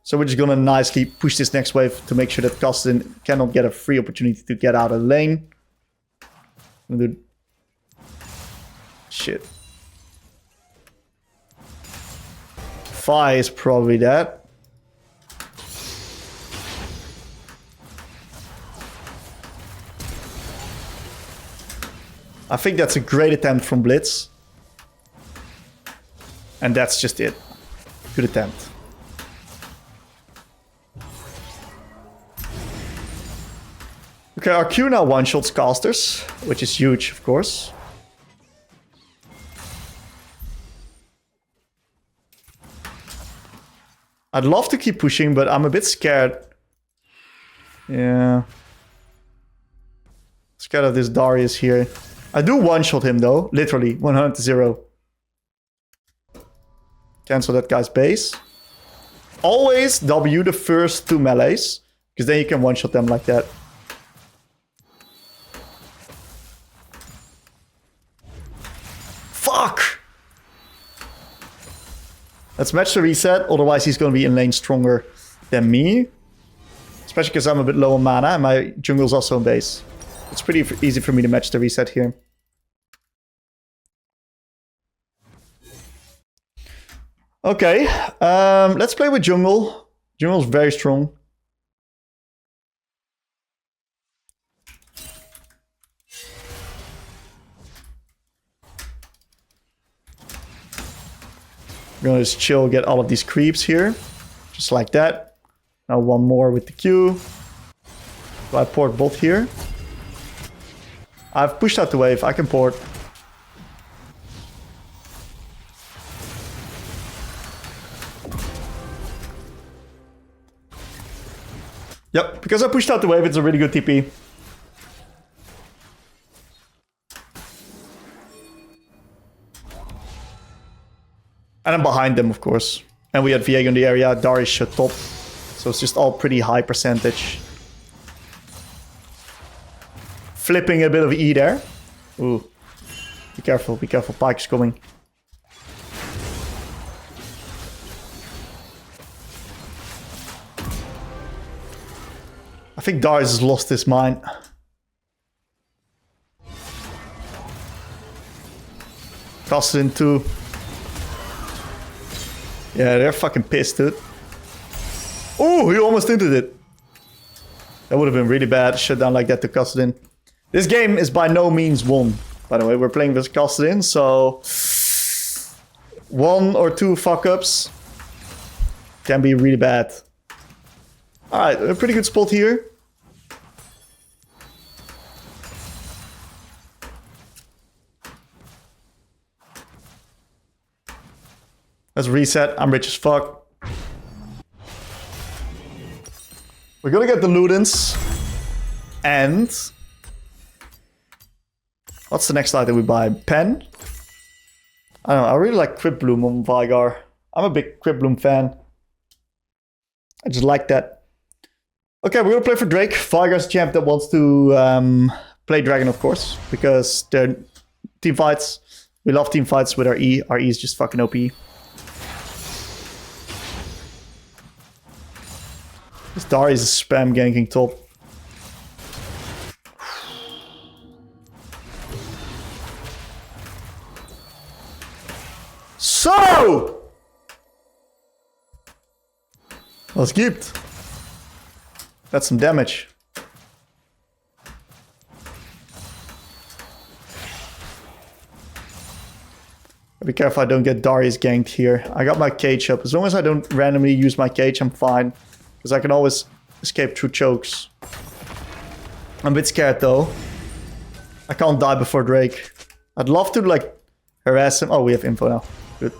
So we're just gonna nicely push this next wave to make sure that Kassadin cannot get a free opportunity to get out of the lane. Shit. Fi is probably dead. I think that's a great attempt from Blitz. And that's just it. Good attempt. Okay, our Q now one-shots casters, which is huge, of course. I'd love to keep pushing, but I'm a bit scared. Yeah. Scared of this Darius here. I do one-shot him though, literally, 100-0. Cancel that guy's base. Always W the first 2 melees, because then you can one-shot them like that. Fuck! Let's match the reset, otherwise he's going to be in lane stronger than me. Especially because I'm a bit low on mana and my jungle's also in base. It's pretty easy for me to match the reset here. Okay, let's play with jungle. Jungle's very strong. We're gonna just chill, get all of these creeps here. Just like that. Now one more with the Q. Do I port bot here? I've pushed out the wave, I can port. Yep, because I pushed out the wave, it's a really good TP. And I'm behind them, of course. And we had Veigar in the area, Darius shut top. So it's just all pretty high percentage. Flipping a bit of E there. Ooh. Be careful, Pike's coming. I think Darius has lost his mind. Kassadin too. Yeah, they're fucking pissed, dude. Oh, he almost entered it. That would have been really bad. Shut down like that to Kassadin. This game is by no means won. By the way, we're playing with Kassadin, so 1 or 2 fuck-ups can be really bad. Alright, a pretty good spot here. Let's reset. I'm rich as fuck. We're gonna get the Ludens. And what's the next item we buy? Pen? I don't know. I really like Crypt Bloom on Veigar. I'm a big Crypt Bloom fan. I just like that. Okay, we're gonna play for Drake. Veigar's a champ that wants to play Dragon, of course, because they're team fights. We love team fights with our E. Our E is just fucking OP. This Darius is spam ganking top. So! Was gibt? That's some damage. Be careful I don't get Darius ganked here. I got my cage up. As long as I don't randomly use my cage, I'm fine. Because I can always escape through chokes. I'm a bit scared though. I can't die before Drake. I'd love to like harass him. Oh, we have info now. Good.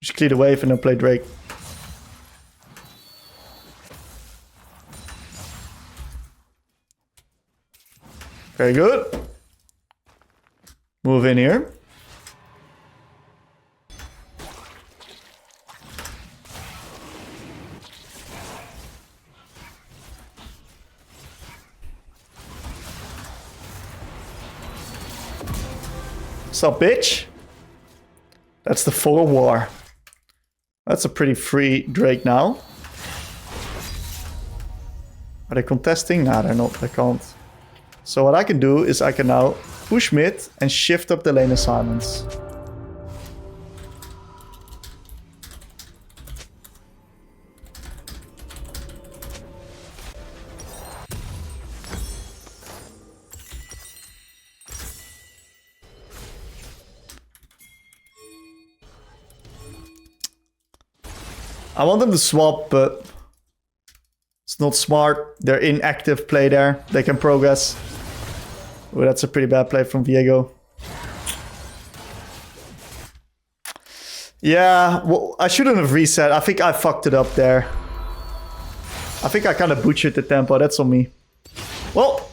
Just clear the wave and then play Drake. Very good. Move in here. What's up, bitch? That's the fog of war. That's a pretty free Drake now. Are they contesting? Nah, they're not. They can't. So what I can do is I can now push mid and shift up the lane assignments. I want them to swap, but it's not smart. They're inactive play there. They can progress. Oh, that's a pretty bad play from Veigar. Yeah, well, I shouldn't have reset. I think I fucked it up there. I think I kind of butchered the tempo. That's on me. Well,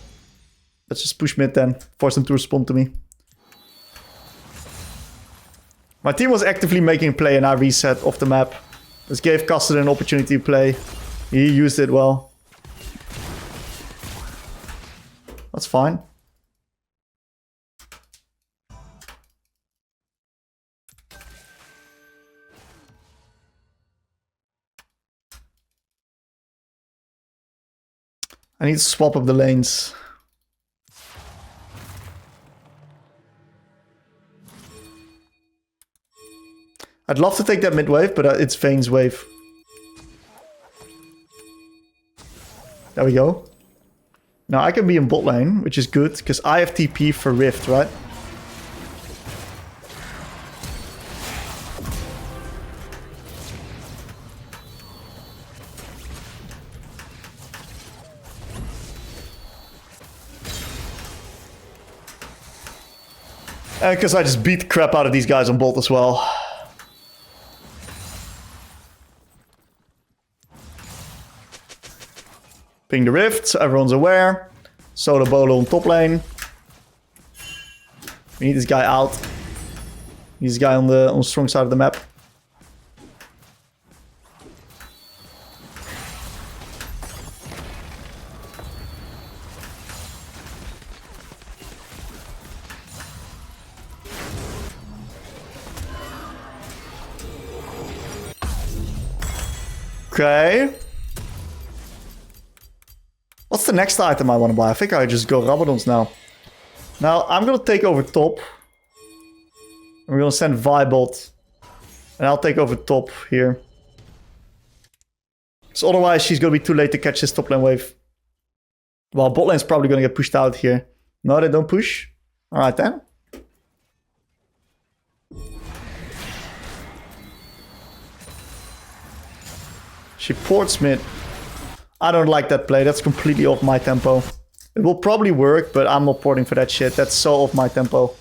let's just push mid then. Force them to respond to me. My team was actively making a play and I reset off the map. This gave Kassadin an opportunity to play. He used it well. That's fine. I need to swap up the lanes. I'd love to take that mid wave, but it's Vayne's wave. There we go. Now I can be in bot lane, which is good, because I have TP for Rift, right? And because I just beat the crap out of these guys on bot as well. Ping the rift, so everyone's aware. Solo Bolo on top lane. We need this guy out. Need this guy on the strong side of the map. Okay. What's the next item I want to buy? I think I just go Rabadons now. Now, I'm going to take over top. We're going to send Vibot. And I'll take over top here. So otherwise, she's going to be too late to catch this top lane wave. Well, bot lane's probably going to get pushed out here. No, they don't push. Alright then. She ports mid. I don't like that play. That's completely off my tempo. It will probably work, but I'm not porting for that shit. That's so off my tempo.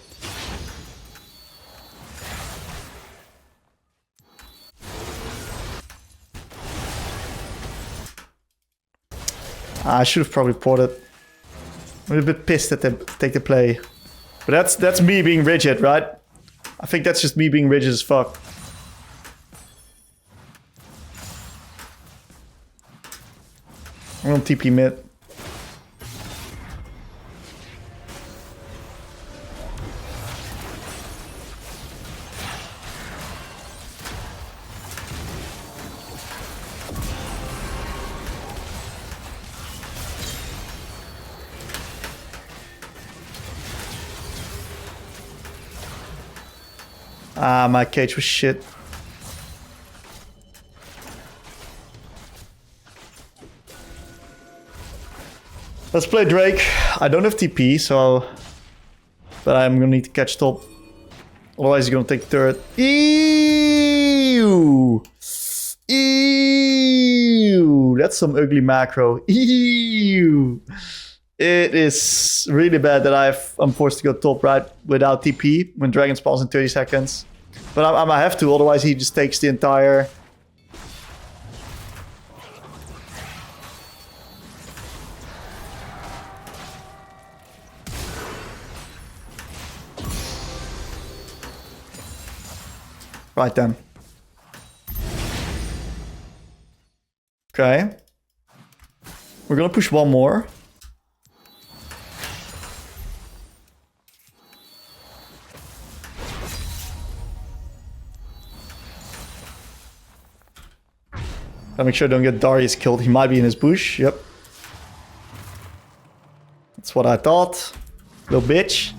I should have probably ported. I'm a bit pissed that they take the play. But that's me being rigid, right? I think that's just me being rigid as fuck. I'm on TP mid. Ah, my cage was shit. Let's play Drake. I don't have TP, so... But I'm gonna need to catch top. Otherwise he's gonna take turret. Ew! Ew! That's some ugly macro. Ew! It is really bad that I'm forced to go top right without TP when Dragon spawns in 30 seconds. But I might have to, otherwise he just takes the entire... Right then. Okay. We're gonna push one more. Gotta make sure I don't get Darius killed. He might be in his bush. Yep. That's what I thought. Little bitch.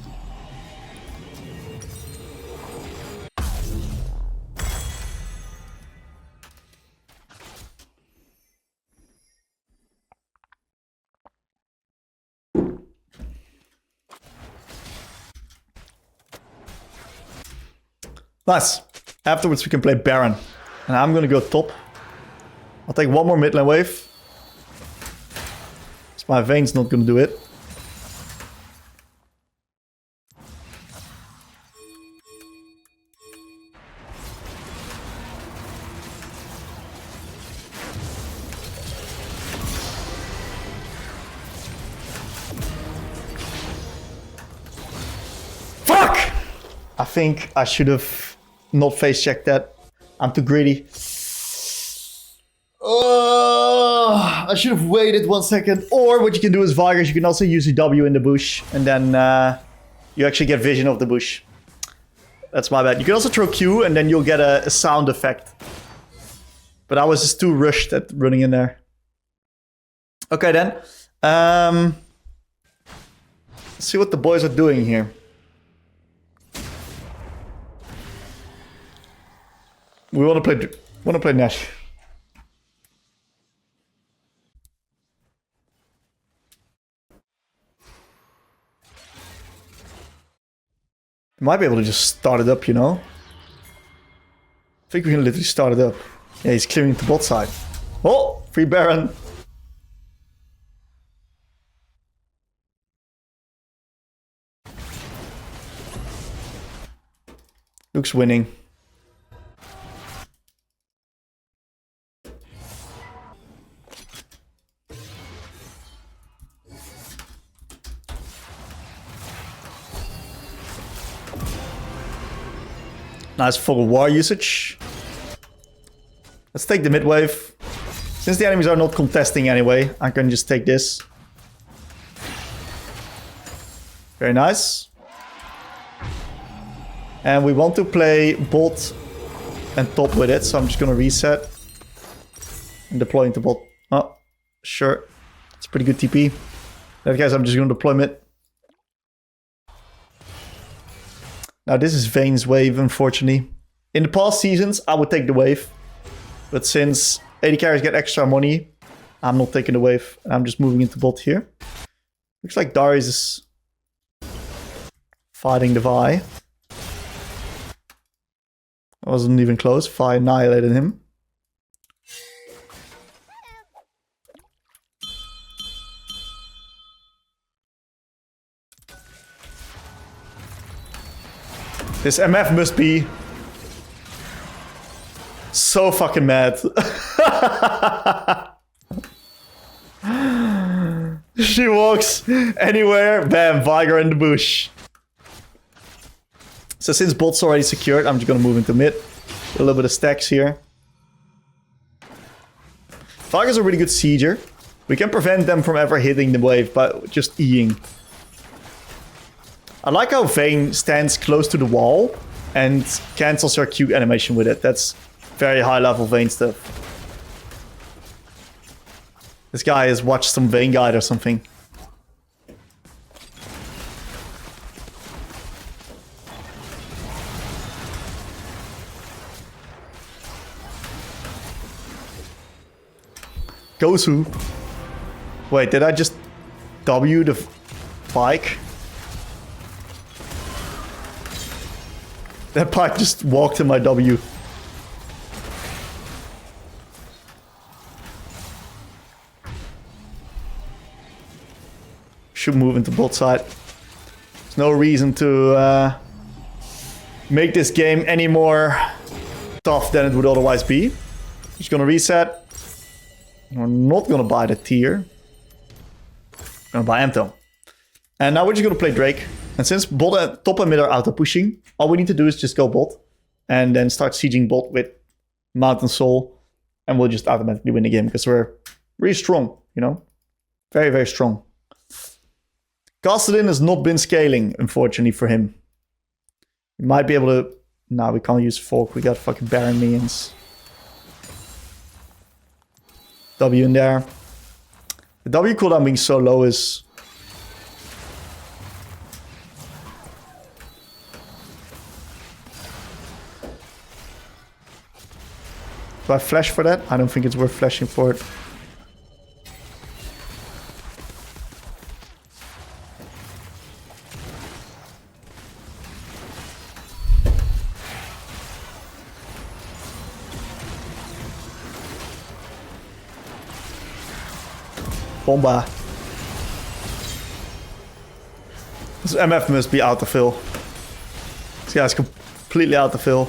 Nice. Afterwards we can play Baron. And I'm gonna go top. I'll take one more mid lane wave. So my Vayne's not gonna do it. Fuck! I think I should have not face checked that. I'm too greedy. I should have waited 1 second. Or what you can do is Veigar, you can also use your W in the bush. And then you actually get vision of the bush. That's my bad. You can also throw Q and then you'll get a sound effect. But I was just too rushed at running in there. Okay then. Let's see what the boys are doing here. We want to play Nash. Might be able to just start it up, you know? I think we can literally start it up. Yeah, he's clearing the bot side. Oh, free Baron. Luke's winning. Nice full war usage. Let's take the mid wave. Since the enemies are not contesting anyway, I can just take this. Very nice. And we want to play bot and top with it, so I'm just gonna reset. And deploy into bot. Oh, sure. It's pretty good TP. In that case, I'm just gonna deploy mid. Now this is Vayne's wave, unfortunately. In the past seasons, I would take the wave. But since AD carries get extra money, I'm not taking the wave. I'm just moving into bot here. Looks like Darius is fighting the Vi. I wasn't even close. Vi annihilated him. This MF must be so fucking mad. She walks anywhere, bam, Veigar in the bush. So since bot's already secured, I'm just gonna move into mid. A little bit of stacks here. Veigar's a really good sieger. We can prevent them from ever hitting the wave by just Eing. I like how Vayne stands close to the wall and cancels her Q animation with it. That's very high level Vayne stuff. This guy has watched some Vayne guide or something. Gosu. Wait, did I just W the bike? That pike just walked in my W. Should move into bot side. There's no reason to make this game any more tough than it would otherwise be. Just gonna reset. We're not gonna buy the tier. Gonna buy Anto. And now we're just gonna play Drake. And since bot, top and mid are auto pushing, all we need to do is just go bot. And then start sieging bot with Mountain Soul. And we'll just automatically win the game because we're really strong, you know? Very, very strong. Kassadin has not been scaling, unfortunately, for him. We might be able to... No, we can't use Folk. We got fucking Baron minions. W in there. The W cooldown being so low is... Do I flash for that? I don't think it's worth flashing for it. Bomba. This MF must be out to fill. This guy's completely out to fill.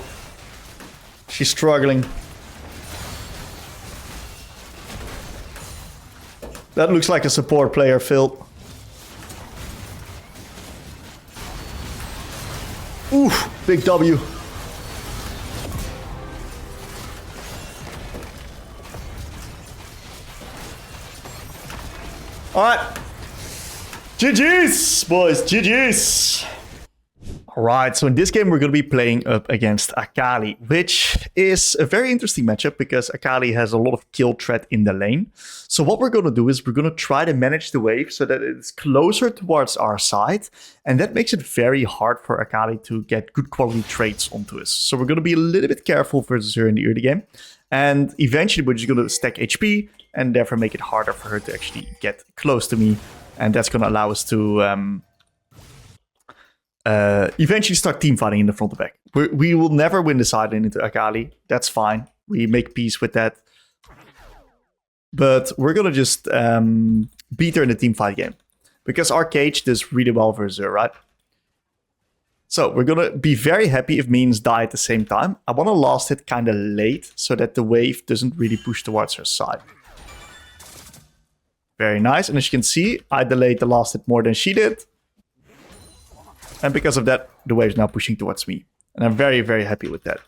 She's struggling. That looks like a support player, Phil. Oof, big W. Alright. GG's, boys, GG's. Alright, so in this game we're going to be playing up against Akali, which is a very interesting matchup because Akali has a lot of kill threat in the lane. So what we're going to do is we're going to try to manage the wave so that it's closer towards our side. And that makes it very hard for Akali to get good quality trades onto us. So we're going to be a little bit careful versus her in the early game. And eventually we're just going to stack HP and therefore make it harder for her to actually get close to me. And that's going to allow us to eventually start teamfighting in the front and back. We will never win the side lane into Akali. That's fine. We make peace with that. But we're going to just beat her in the teamfight game. Because our cage does really well versus her, right? So we're going to be very happy if minions die at the same time. I want to last hit kind of late so that the wave doesn't really push towards her side. Very nice. And as you can see, I delayed the last hit more than she did. And because of that, the wave is now pushing towards me. And I'm very, very happy with that.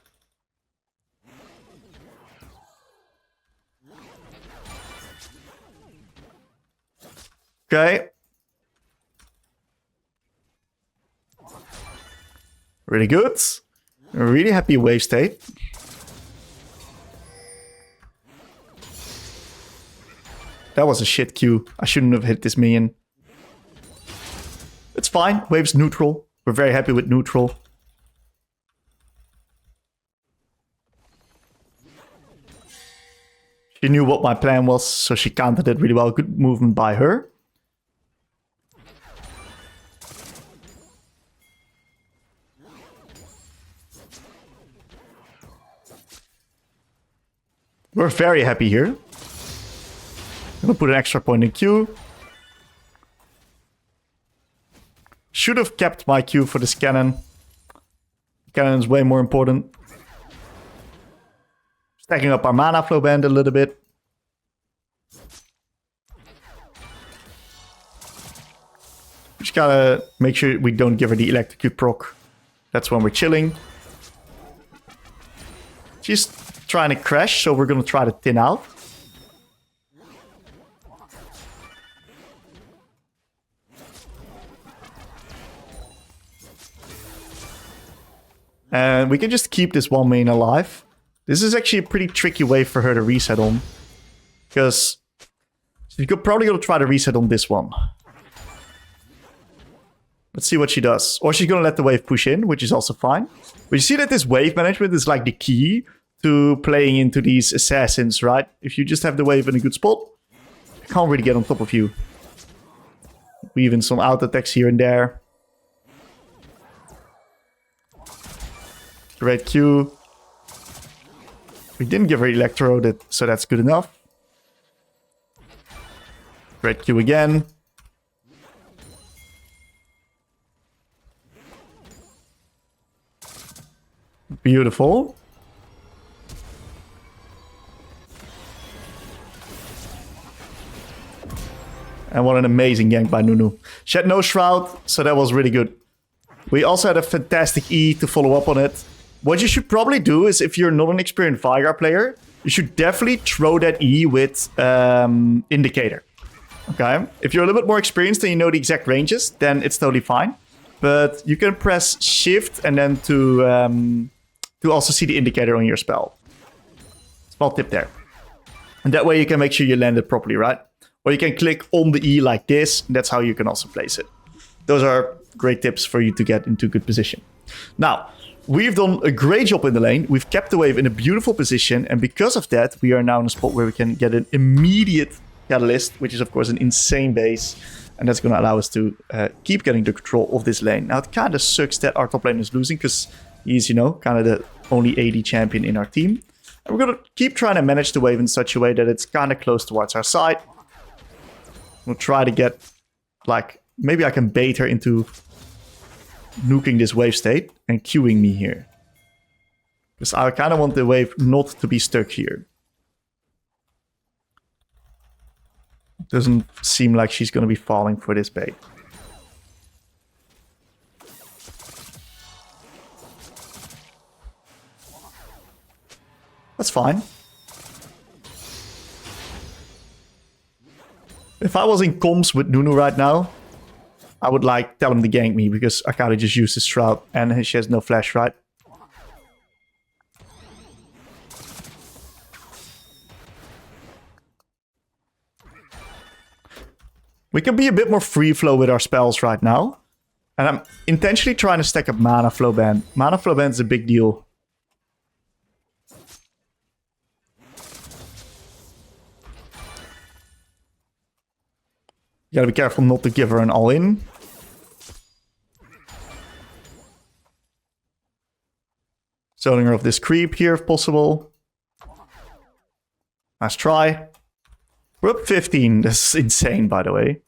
Okay. Really good. Really happy wave state. That was a shit Q. I shouldn't have hit this minion. It's fine. Wave's neutral. We're very happy with neutral. She knew what my plan was, so she countered it really well. Good movement by her. We're very happy here. I'm gonna put an extra point in Q. Should have kept my Q for this cannon. Cannon is way more important. Stacking up our mana flow band a little bit. Just gotta make sure we don't give her the electrocute proc. That's when we're chilling. She's trying to crash, so we're gonna try to thin out. And we can just keep this one main alive. This is actually a pretty tricky way for her to reset on. Because she's probably going to try to reset on this one. Let's see what she does. Or she's going to let the wave push in, which is also fine. But you see that this wave management is like the key to playing into these assassins, right? If you just have the wave in a good spot, I can't really get on top of you. Weave in some out attacks here and there. Red Q. We didn't give her Electro, so that's good enough. Red Q again. Beautiful. And what an amazing gank by Nunu. She had no shroud, so that was really good. We also had a fantastic E to follow up on it. What you should probably do is, if you're not an experienced Veigar player, you should definitely throw that E with Indicator. Okay? If you're a little bit more experienced and you know the exact ranges, then it's totally fine. But you can press Shift and then to also see the indicator on your spell. Small tip there. And that way you can make sure you land it properly, right? Or you can click on the E like this. And that's how you can also place it. Those are great tips for you to get into good position. Now, we've done a great job in the lane. We've kept the wave in a beautiful position. And because of that, we are now in a spot where we can get an immediate catalyst, which is, of course, an insane base. And that's going to allow us to keep getting the control of this lane. Now, it kind of sucks that our top lane is losing because he's, you know, kind of the only AD champion in our team. And we're going to keep trying to manage the wave in such a way that it's kind of close towards our side. We'll try to get, like, maybe I can bait her into nuking this wave state and queuing me here. Because I kind of want the wave not to be stuck here. Doesn't seem like she's going to be falling for this bait. That's fine. If I was in comms with Nunu right now, I would like tell him to gank me because Akali just used his shroud and she has no flash, right? We can be a bit more free flow with our spells right now. And I'm intentionally trying to stack up mana flow band. Mana flow band is a big deal. You gotta be careful not to give her an all-in. Zoning her off this creep here if possible. Nice try. We're up 15. This is insane, by the way.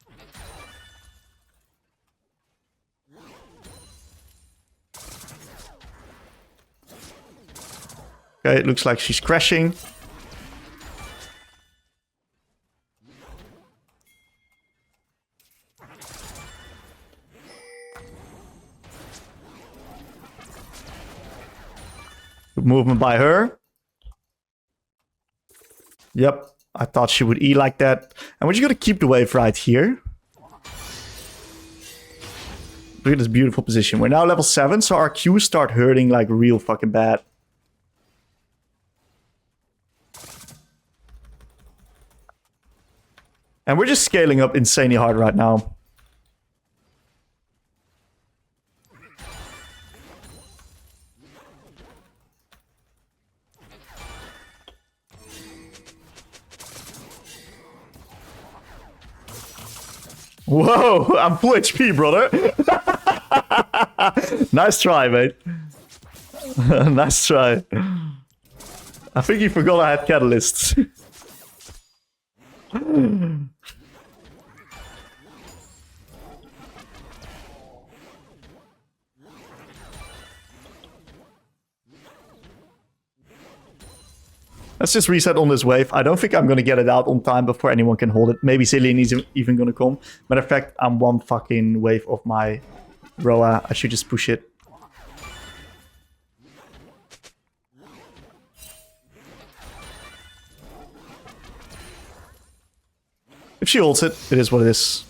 Okay, it looks like she's crashing. Good movement by her. Yep. I thought she would E like that. And we're just going to keep the wave right here. Look at this beautiful position. We're now level 7, so our Qs start hurting like real fucking bad. And we're just scaling up insanely hard right now. Whoa, I'm full HP, brother. Nice try, mate. Nice try. I think you forgot I had catalysts. Let's just reset on this wave. I don't think I'm going to get it out on time before anyone can hold it. Maybe Zillion is even going to come. Matter of fact, I'm one fucking wave of my Roa. I should just push it. If she holds it, it is what it is.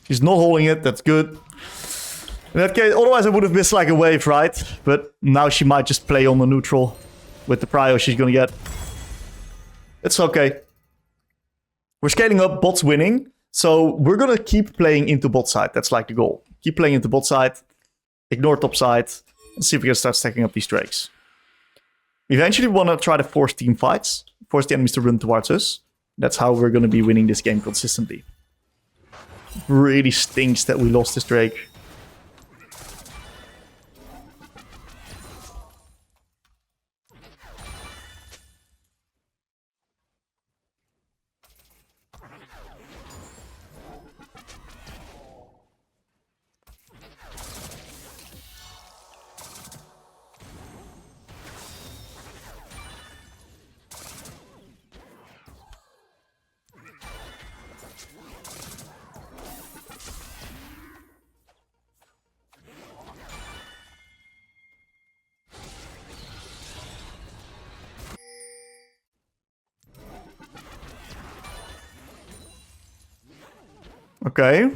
She's not holding it. That's good. In that case, otherwise I would have missed like a wave, right? But now she might just play on the neutral with the prio she's gonna get. It's okay. We're scaling up, bot's winning. So we're gonna keep playing into bot side. That's like the goal. Keep playing into bot side, ignore top side, and see if we can start stacking up these drakes. Eventually we wanna try to force team fights, force the enemies to run towards us. That's how we're gonna be winning this game consistently. Really stinks that we lost this drake. Okay.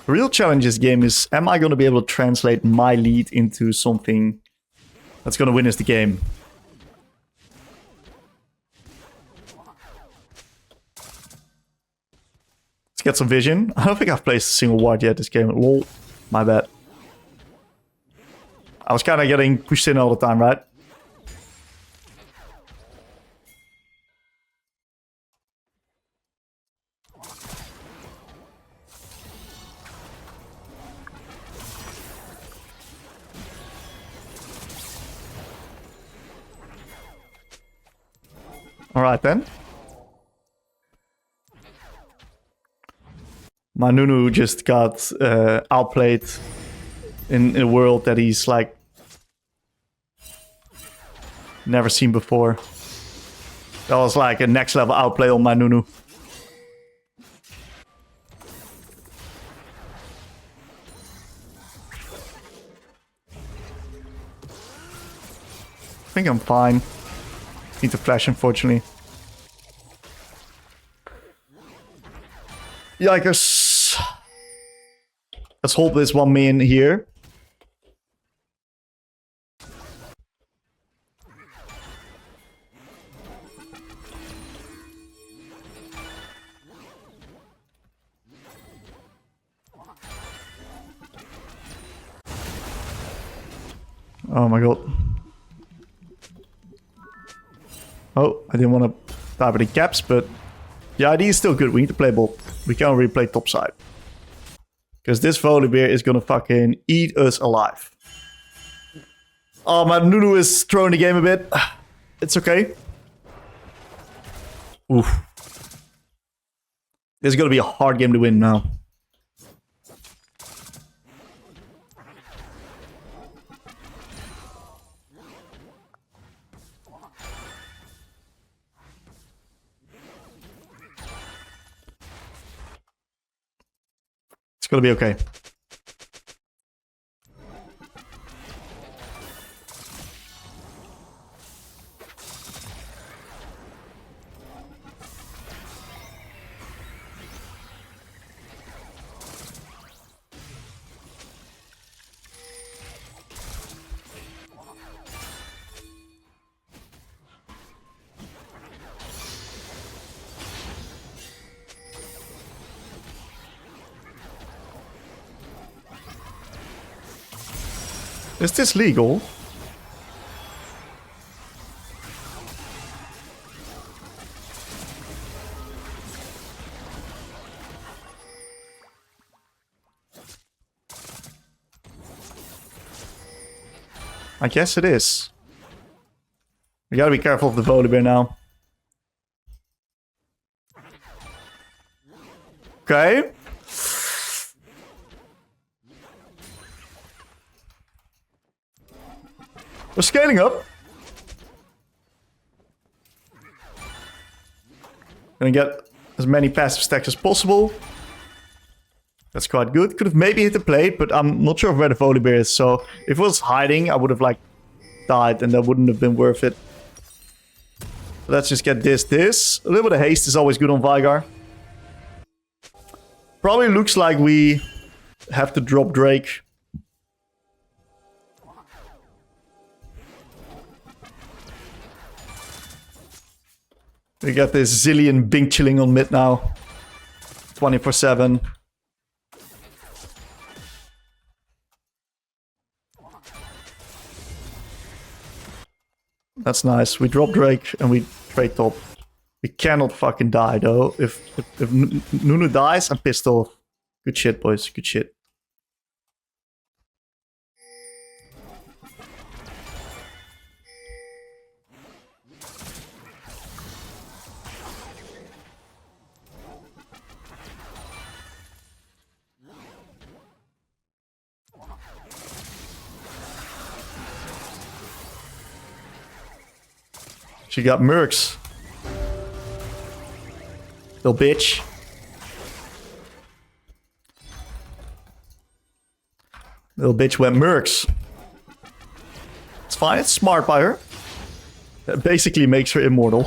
The real challenge this game is, am I going to be able to translate my lead into something that's going to win us the game? Let's get some vision. I don't think I've placed a single ward yet this game. Lol. My bad. I was kind of getting pushed in all the time, right? Alright then. My Nunu just got outplayed in a world that he's like never seen before. That was like a next level outplay on my Nunu. I think I'm fine. Need to flash, unfortunately. Yikers. Let's hold this 1 min here. Oh my god. Oh, I didn't want to dive with the caps, but the idea is still good. We need to play ball. We can't really play top side. Because this Volibear is gonna fucking eat us alive. Oh, my Nunu is throwing the game a bit. It's okay. Oof. This is gonna be a hard game to win now. It's gonna be okay. Is this legal? I guess it is. We gotta be careful of the Volibear now. Okay. We're scaling up. Gonna get as many passive stacks as possible. That's quite good. Could have maybe hit the plate, but I'm not sure where the Volibear is. So if it was hiding, I would have like died and that wouldn't have been worth it. Let's just get this. A little bit of haste is always good on Veigar. Probably looks like we have to drop Drake. We got this zillion Bing chilling on mid now. 24/7. That's nice. We drop Drake and we trade top. We cannot fucking die though. If Nunu dies, I'm pissed off. Good shit, boys. Good shit. She got mercs. Little bitch. Little bitch went mercs. It's fine, it's smart by her. That basically makes her immortal.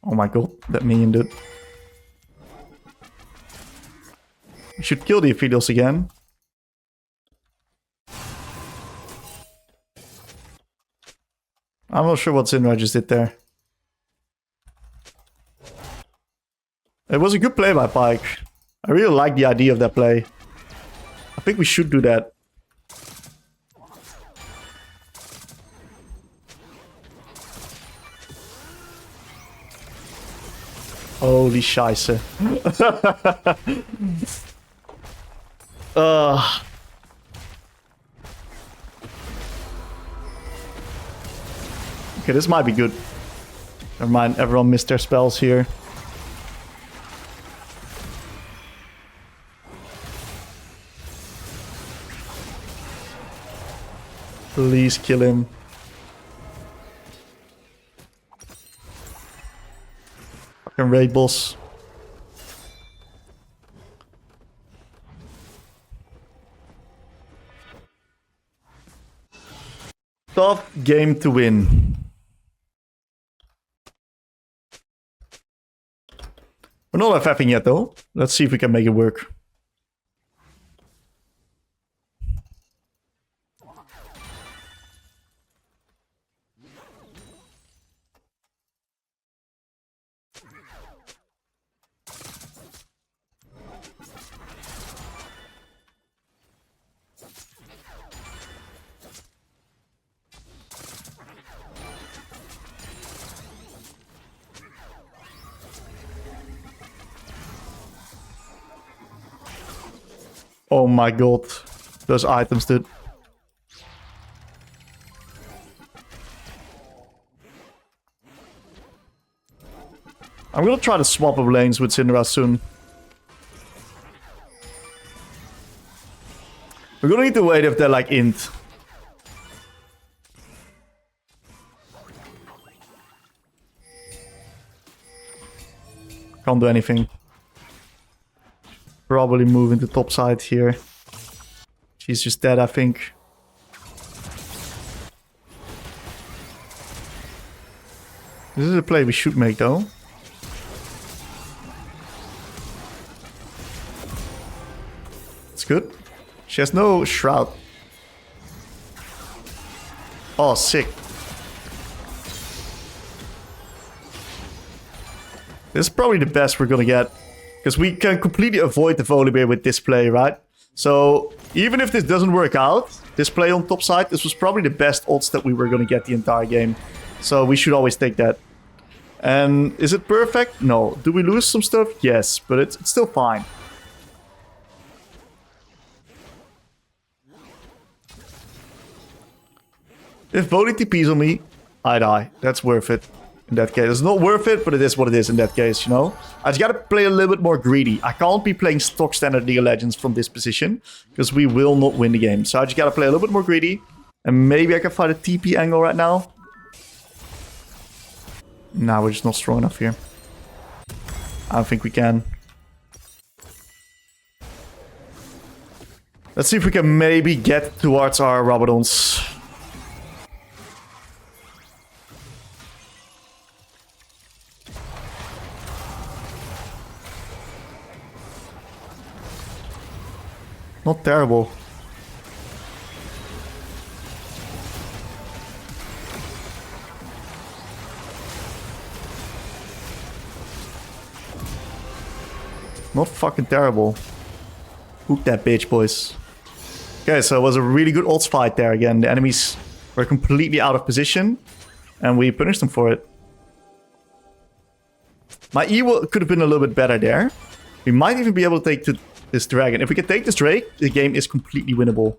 Oh my god, that minion dude. We should kill the Aphelios again. I'm not sure what Syndra just did there. It was a good play by Pyke. I really like the idea of that play. I think we should do that. Holy scheisse. Okay, this might be good. Never mind, everyone missed their spells here. Please kill him. Fucking raid boss. Tough game to win. We're not FFing yet though. Let's see if we can make it work. Oh my god. Those items, dude. I'm gonna try to swap up lanes with Syndra soon. We're gonna need to wait if they're like int. Can't do anything. Probably move into top side here. She's just dead, I think. This is a play we should make, though. It's good. She has no shroud. Oh, sick. This is probably the best we're gonna get. Because we can completely avoid the Volibear with this play, right? So, even if this doesn't work out, this play on top side, this was probably the best odds that we were going to get the entire game. So, we should always take that. And is it perfect? No. Do we lose some stuff? Yes, but it's still fine. If Voli TPs on me, I die. That's worth it. In that case, it's not worth it, but it is what it is in that case, you know? I just gotta play a little bit more greedy. I can't be playing stock standard League of Legends from this position, because we will not win the game. So I just gotta play a little bit more greedy, and maybe I can find a TP angle right now. Nah, we're just not strong enough here. I don't think we can. Let's see if we can maybe get towards our Rabadons. Not terrible. Not fucking terrible. Hook that bitch, boys. Okay, so it was a really good odds fight there again. The enemies were completely out of position. And we punished them for it. My E could have been a little bit better there. We might even be able to take this dragon. If we can take this Drake, the game is completely winnable.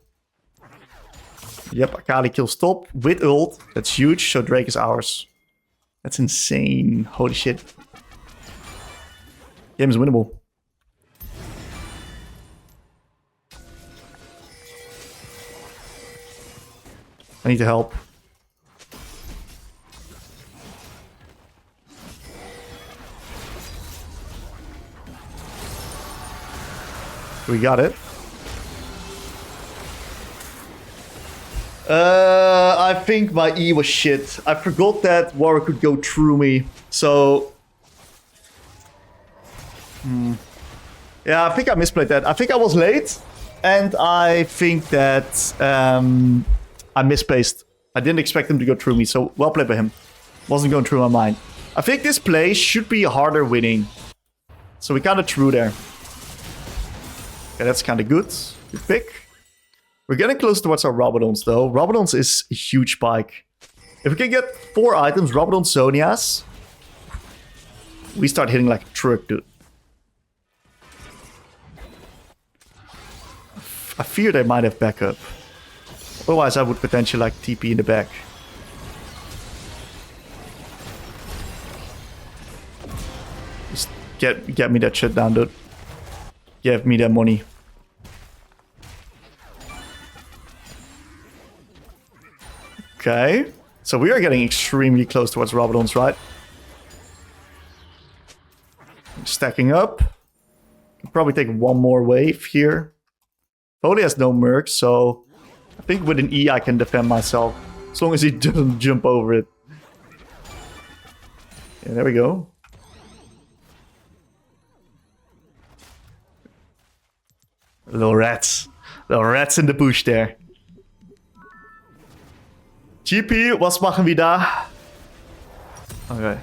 Yep, Akali kills top with ult. That's huge, so Drake is ours. That's insane. Holy shit. Game is winnable. I need to help. We got it. I think my E was shit. I forgot that Warwick could go through me. So Yeah, I think I misplayed that. I think I was late. And I think that I misspaced. I didn't expect him to go through me. So well played by him. Wasn't going through my mind. I think this play should be harder winning. So we kind of threw there. Okay, that's kind of good. Good pick. We're getting close towards our Rabadons though. Rabadons is a huge spike. If we can get 4 items, Rabadon, Zonias, we start hitting like a truck, dude. I fear they might have backup. Otherwise, I would potentially like TP in the back. Just get me that shit down, dude. Give me that money. Okay. So we are getting extremely close towards Rabadons, right? Stacking up. Can probably take one more wave here. Foley has no merc, so I think with an E I can defend myself. As long as he doesn't jump over it. Yeah, there we go. Little rats. Little rats in the bush there. GP, was machen wir da? Okay.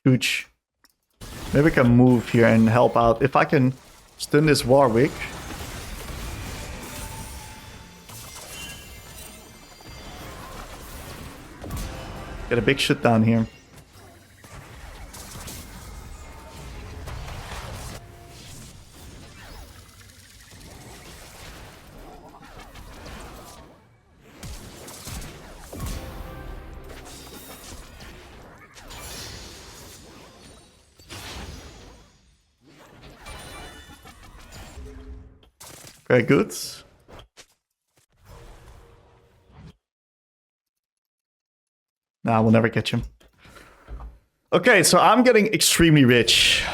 Huge. Maybe I can move here and help out. If I can stun this Warwick. Get a big shit down here. Very good. Nah, we'll never catch him. Okay, so I'm getting extremely rich.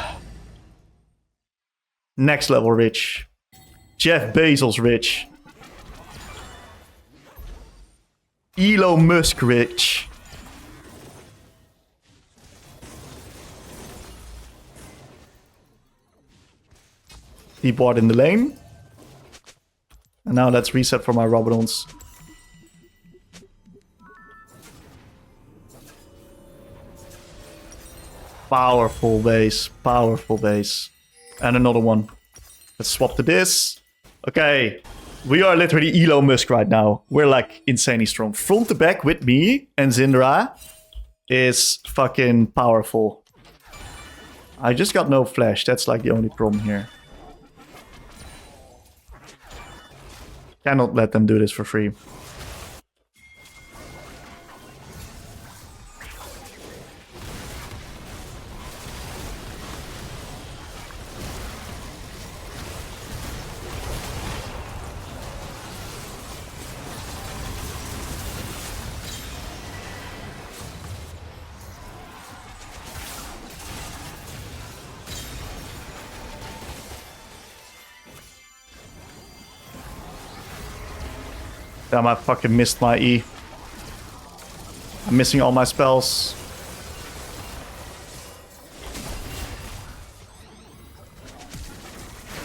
Next level rich. Jeff Bezos rich. Elon Musk rich. Deep ward in the lane. And now let's reset for my Rabadons. Powerful base. Powerful base. And another one. Let's swap to this. Okay. We are literally Elon Musk right now. We're like insanely strong. Front to back with me and Syndra is fucking powerful. I just got no flash. That's like the only problem here. Cannot let them do this for free. Damn, I fucking missed my E. I'm missing all my spells.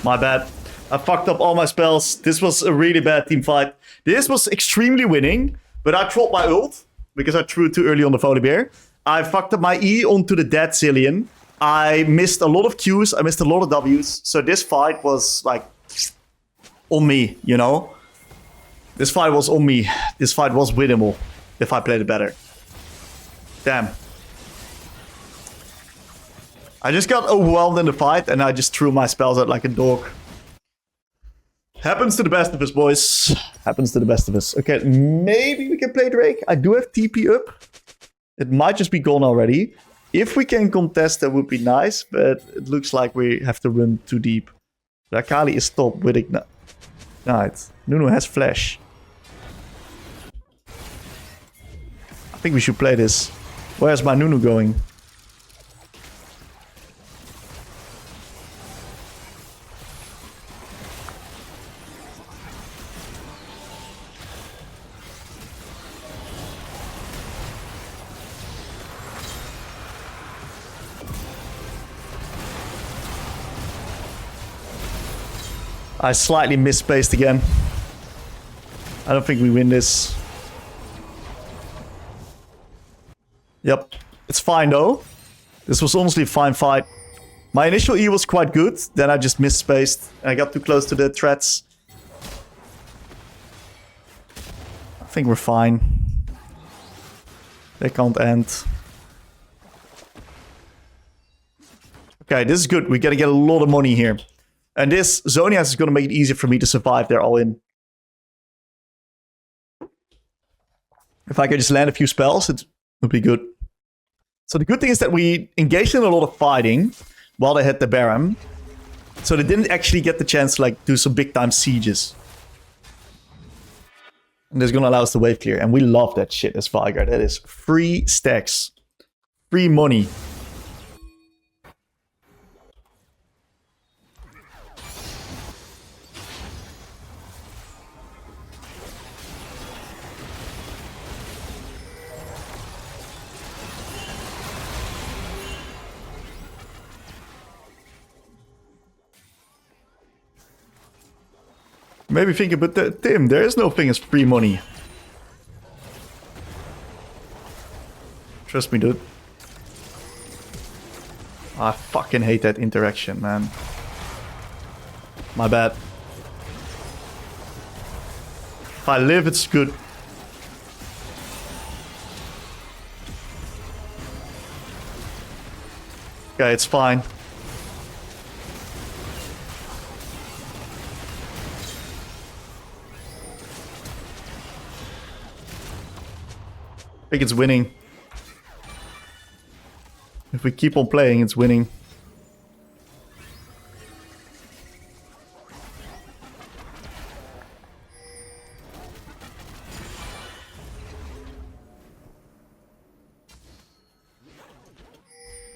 My bad. I fucked up all my spells. This was a really bad team fight. This was extremely winning, but I trolled my ult because I threw it too early on the Volibear. I fucked up my E onto the dead Cillian. I missed a lot of Qs. I missed a lot of Ws. So this fight was like on me, you know? This fight was on me. This fight was winnable if I played it better. Damn. I just got overwhelmed in the fight and I just threw my spells out like a dog. Happens to the best of us, boys. Happens to the best of us. Okay, maybe we can play Drake. I do have TP up. It might just be gone already. If we can contest, that would be nice, but it looks like we have to run too deep. The Akali is top with Ignite. Right. Nunu has flash. I think we should play this. Where's my Nunu going? I slightly misspaced again. I don't think we win this. Yep. It's fine though. This was honestly a fine fight. My initial E was quite good. Then I just misspaced. I got too close to the threats. I think we're fine. They can't end. Okay, this is good. We're gonna get a lot of money here. And this Zonias is going to make it easier for me to survive there all in. If I could just land a few spells, it would be good. So the good thing is that we engaged in a lot of fighting while they had the Baron. So they didn't actually get the chance to like do some big time sieges. And this is going to allow us to wave clear. And we love that shit as Veigar. That is free stacks. Free money. Maybe thinking, but Tim, there is no thing as free money. Trust me, dude. I fucking hate that interaction, man. My bad. If I live, it's good. Okay, it's fine. I think it's winning. If we keep on playing, it's winning.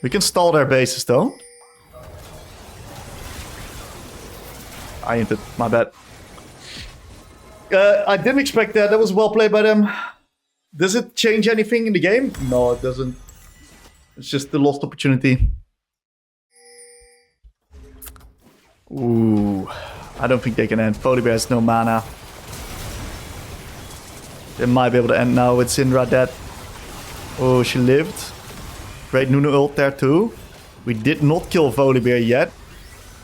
We can stall their bases though. I entered, my bad. I didn't expect that. That was well played by them. Does it change anything in the game? No, it doesn't. It's just the lost opportunity. Ooh. I don't think they can end. Volibear has no mana. They might be able to end now with Syndra dead. Oh, she lived. Great Nunu ult there too. We did not kill Volibear yet.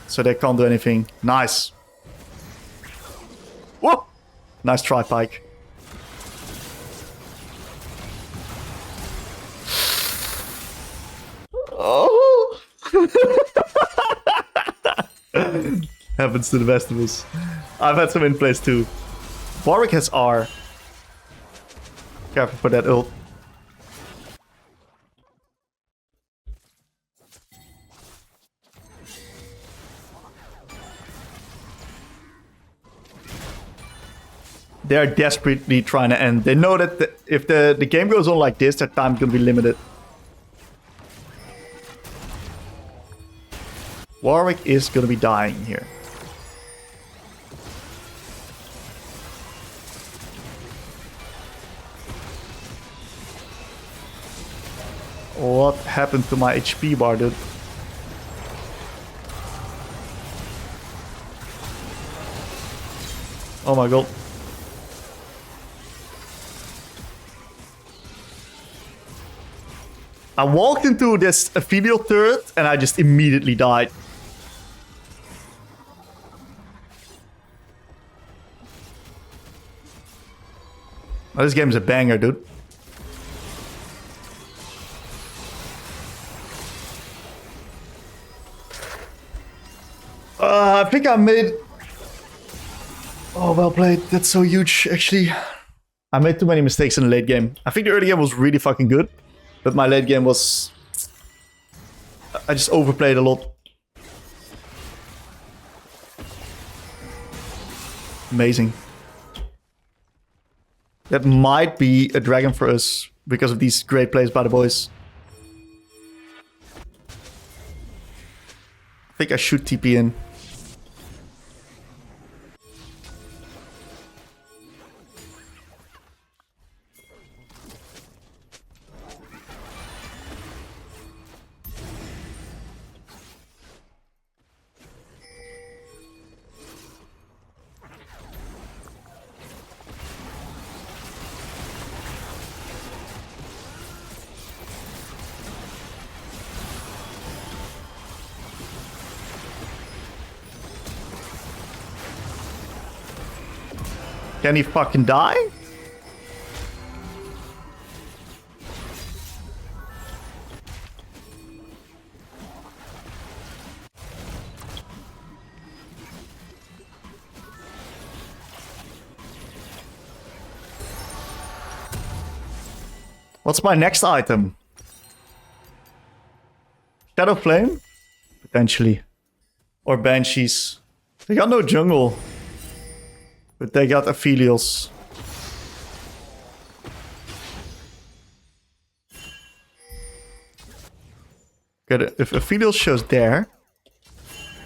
So they can't do anything. Nice. Whoa! Nice try, Pike. Oh! Happens to the best of us. I've had some in place too. Warwick has R. Careful for that ult. They're desperately trying to end. They know that if the game goes on like this, their time's gonna be limited. Warwick is gonna be dying here. What happened to my HP bar, dude? Oh my god. I walked into this ethereal turret and I just immediately died. Oh, this game's a banger, dude. I think I made... Oh, well played. That's so huge, actually. I made too many mistakes in the late game. I think the early game was really fucking good. But my late game was... I just overplayed a lot. Amazing. That might be a dragon for us because of these great plays by the boys. I think I should TP in. Can he fucking die? What's my next item? Shadow Flame? Potentially. Or Banshees. They got no jungle. But they got Aphelios. Okay, if Aphelios shows there,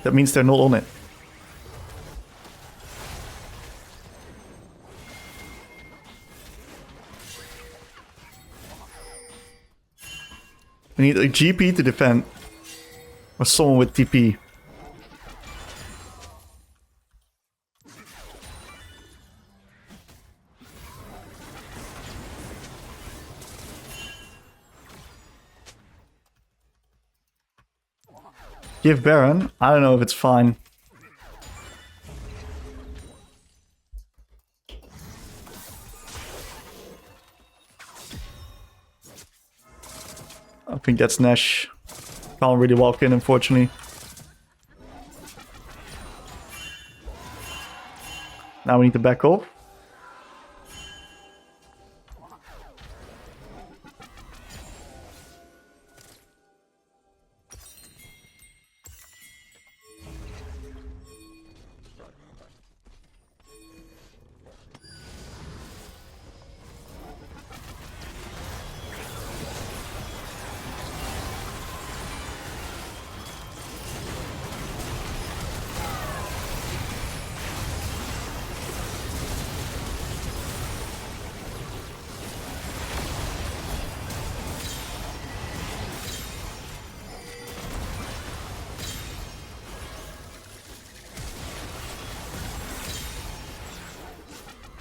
that means they're not on it. We need a GP to defend. Or someone with TP. Give Baron? I don't know if it's fine. I think that's Nash. Can't really walk in, unfortunately. Now we need to back off.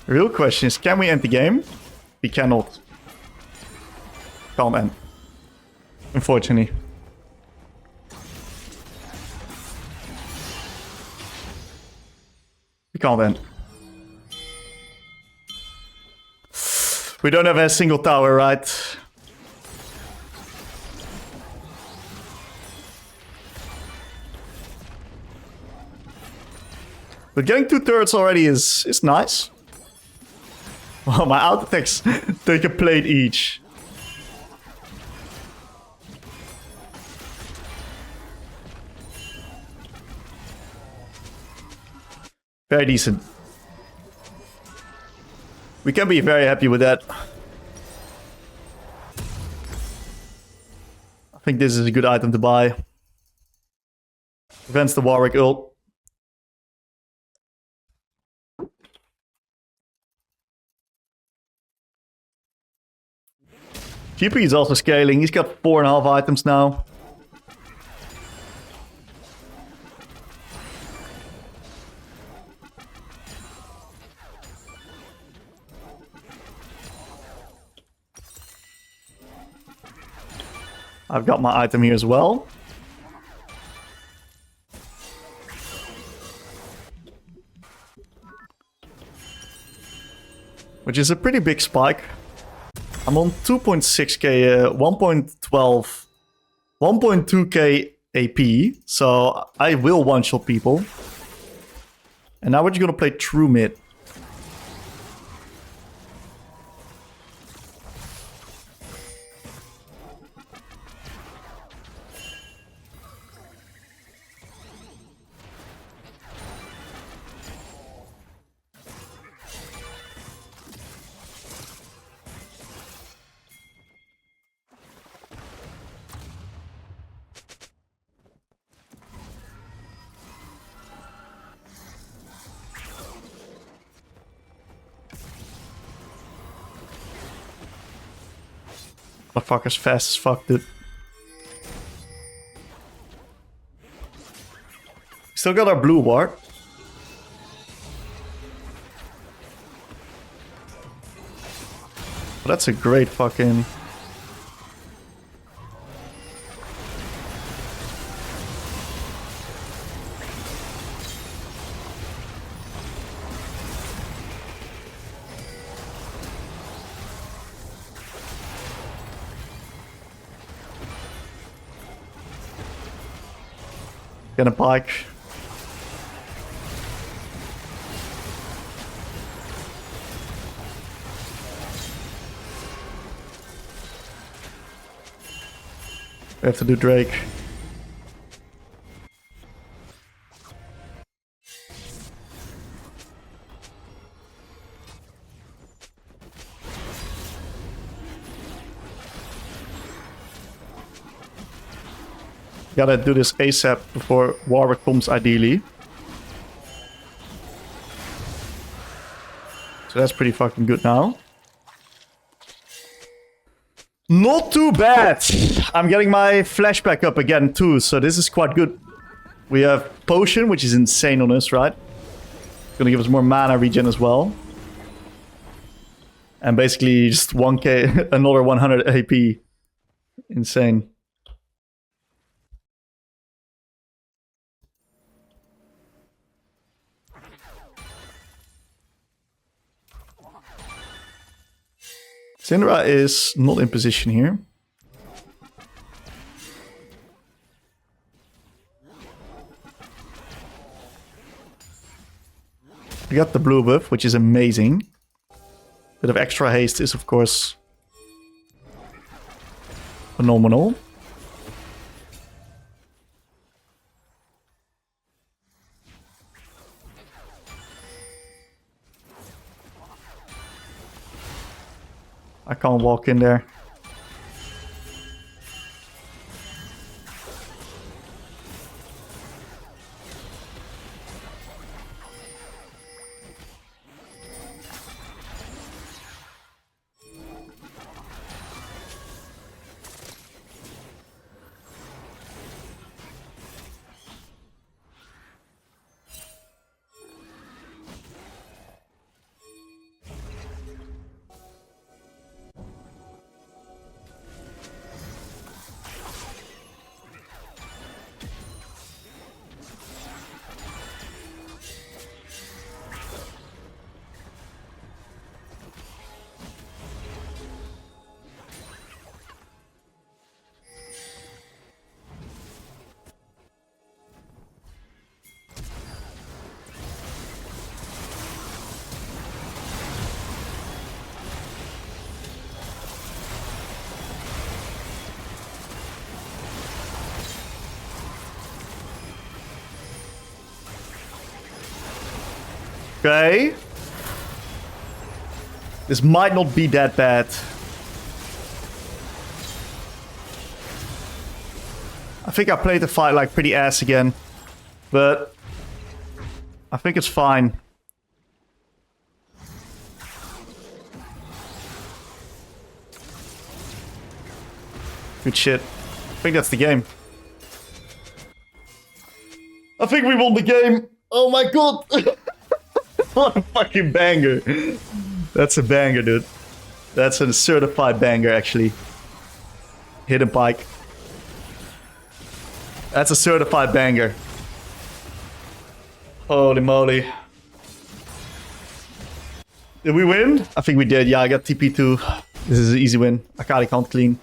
The real question is, can we end the game? We cannot. Can't end. Unfortunately. We can't end. We don't have a single tower, right? But getting 2 turrets already is nice. Well, my auto attacks take a plate each. Very decent. We can be very happy with that. I think this is a good item to buy. Prevents the Warwick ult. GP is also scaling. He's got 4.5 items now. I've got my item here as well. Which is a pretty big spike. I'm on 2.6k, 1.12, 1.2k AP, so I will one-shot people. And now we're just gonna play true mid. Motherfucker's fast as fuck, dude. Still got our blue ward. But that's a great fucking... Get a pike. We have to do Drake. Gotta do this ASAP before Warwick comes, ideally. So that's pretty fucking good now. Not too bad. I'm getting my flashback up again too, so this is quite good. We have Potion, which is insane on us, right? It's gonna give us more mana regen as well. And basically just 1k, another 100 AP. Insane. Syndra is not in position here. We got the blue buff, which is amazing. Bit of extra haste is, of course, phenomenal. I can't walk in there. Okay. This might not be that bad. I think I played the fight like pretty ass again. But I think it's fine. Good shit. I think that's the game. I think we won the game. Oh my god. What a fucking banger. That's a banger, dude. That's a certified banger, actually. Hidden pike. That's a certified banger. Holy moly. Did we win? I think we did. Yeah, I got TP2. This is an easy win. Akali can't clean.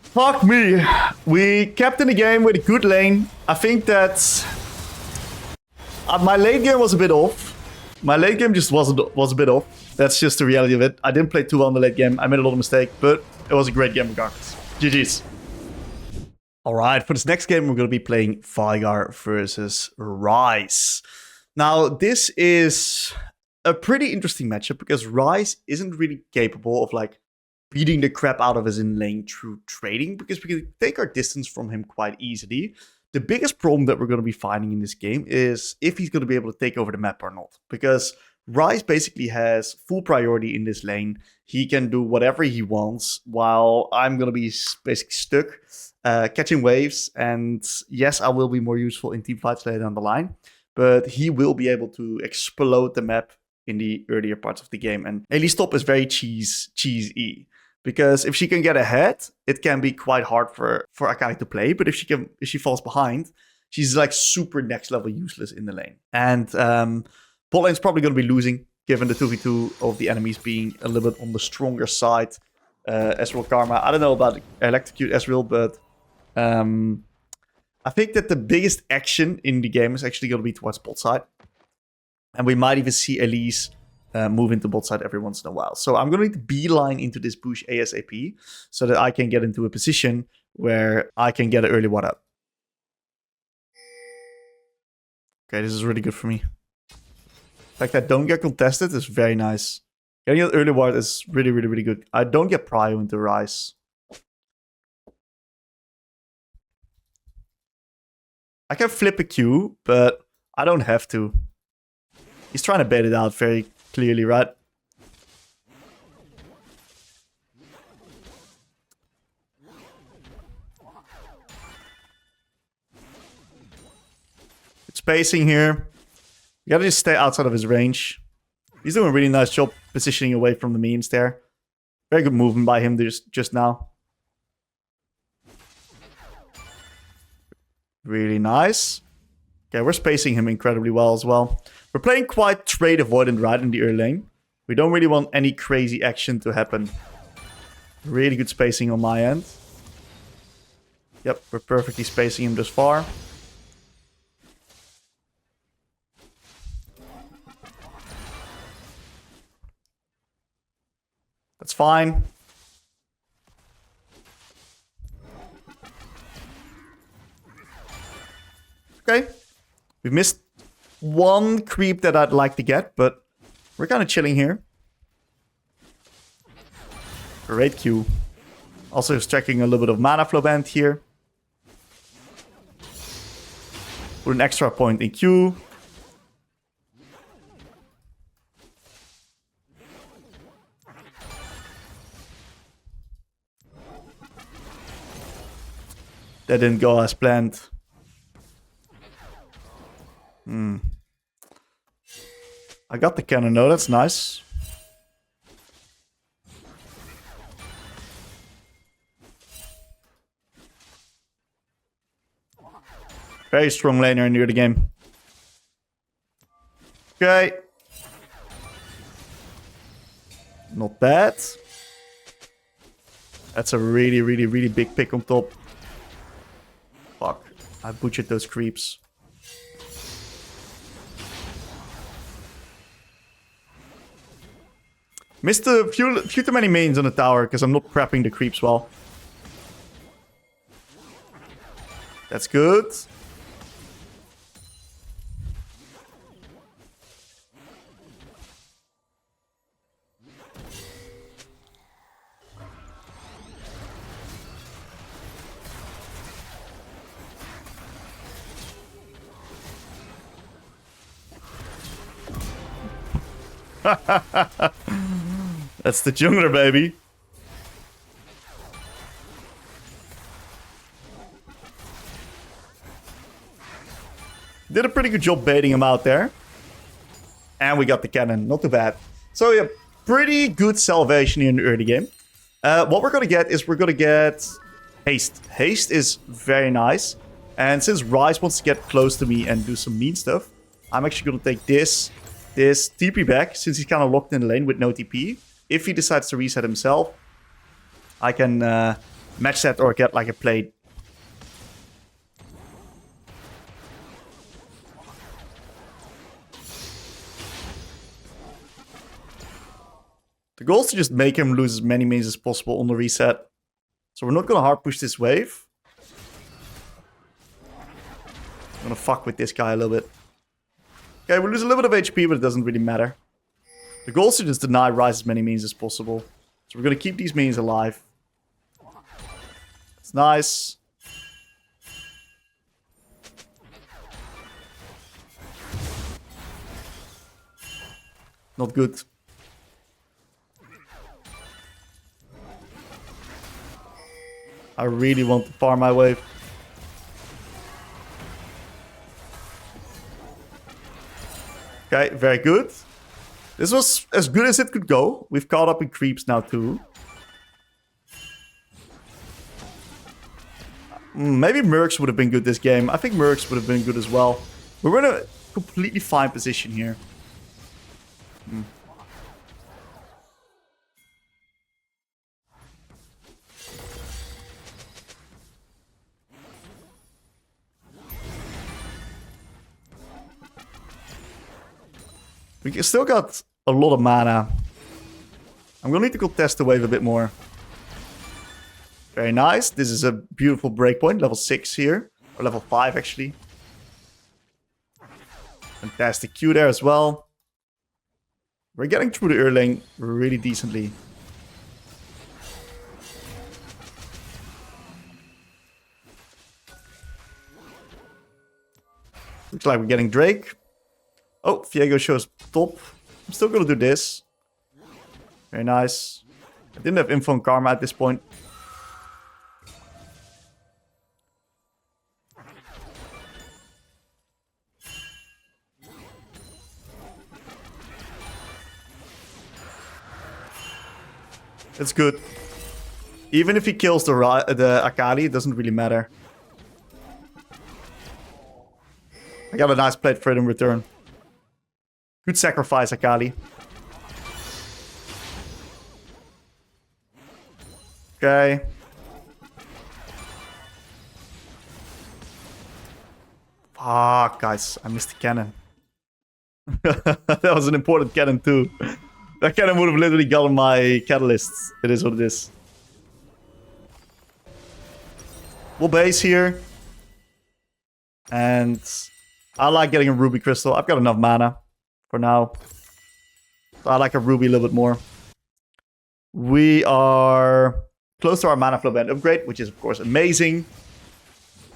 Fuck me. We kept in the game with a good lane. I think that... my late game was a bit off. My late game just was a bit off. That's just the reality of it. I didn't play too well in the late game. I made a lot of mistakes, but it was a great game regardless. GG's. Alright, for this next game, we're going to be playing Veigar versus Ryze. Now, this is a pretty interesting matchup because Ryze isn't really capable of like beating the crap out of us in lane through trading because we can take our distance from him quite easily. The biggest problem that we're going to be finding in this game is if he's going to be able to take over the map or not. Because Ryze basically has full priority in this lane. He can do whatever he wants, while I'm going to be basically stuck catching waves. And yes, I will be more useful in team fights later down the line, but he will be able to explode the map in the earlier parts of the game. And Ailey's top is very cheesy, because if she can get ahead, it can be quite hard for Akali to play. But if she falls behind, she's like super next level useless in the lane. And bot lane's probably going to be losing, given the 2v2 of the enemies being a little bit on the stronger side. Ezreal Karma, I don't know about Electrocute Ezreal, but I think that the biggest action in the game is actually going to be towards bot side. And we might even see Elise move into bot side every once in a while. So I'm going to need to beeline into this bush ASAP, so that I can get into a position where I can get an early one up. Okay, this is really good for me. The fact that I don't get contested is very nice. Getting an early ward is really, really, really good. I don't get prio into Ryze. I can flip a Q, but I don't have to. He's trying to bait it out very clearly, right? Good spacing here. You gotta just stay outside of his range. He's doing a really nice job positioning away from the minions there. Very good movement by him just now. Really nice. Okay, we're spacing him incredibly well as well. We're playing quite trade avoidant right in the early lane. We don't really want any crazy action to happen. Really good spacing on my end. Yep, we're perfectly spacing him thus far. That's fine. Okay. We've missed one creep that I'd like to get, but we're kind of chilling here. Great Q. Also stacking a little bit of mana flow band here. Put an extra point in Q. That didn't go as planned. I got the cannon though, that's nice. Very strong laner near the game. Okay. Not bad. That's a really, really, really big pick on top. Fuck. I butchered those creeps. Missed a few too many minions on the tower because I'm not prepping the creeps well. That's good. That's the jungler, baby. Did a pretty good job baiting him out there. And we got the cannon. Not too bad. So yeah, pretty good salvation in the early game. What we're going to get is we're going to get haste. Haste is very nice. And since Ryze wants to get close to me and do some mean stuff, I'm actually going to take this TP back, since he's kind of locked in the lane with no TP. If he decides to reset himself, I can match that or get like a plate. The goal is to just make him lose as many minions as possible on the reset. So we're not going to hard push this wave. I'm going to fuck with this guy a little bit. Okay, we lose a little bit of HP, but it doesn't really matter. The goal is to just deny Ryze as many minions as possible. So we're going to keep these minions alive. It's nice. Not good. I really want to farm my wave. Okay, very good. This was as good as it could go. We've caught up in creeps now too. Maybe Mercs would have been good this game. I think Mercs would have been good as well. We're in a completely fine position here. We still got a lot of mana. I'm gonna need to contest the wave a bit more. Very nice. This is a beautiful breakpoint. Level 6 here. Or level 5 actually. Fantastic Q there as well. We're getting through the early lane really decently. Looks like we're getting Drake. Oh, Veigar shows top. I'm still gonna do this. Very nice. I didn't have info on Karma at this point. It's good. Even if he kills the Akali, it doesn't really matter. I got a nice plate for it in return. Good sacrifice, Akali. Okay. Fuck, guys. I missed the cannon. That was an important cannon too. That cannon would have literally gotten my catalysts. It is what it is. We'll base here. And I like getting a ruby crystal. I've got enough mana for now. So I like a ruby a little bit more. We are close to our mana flow band upgrade, which is of course amazing.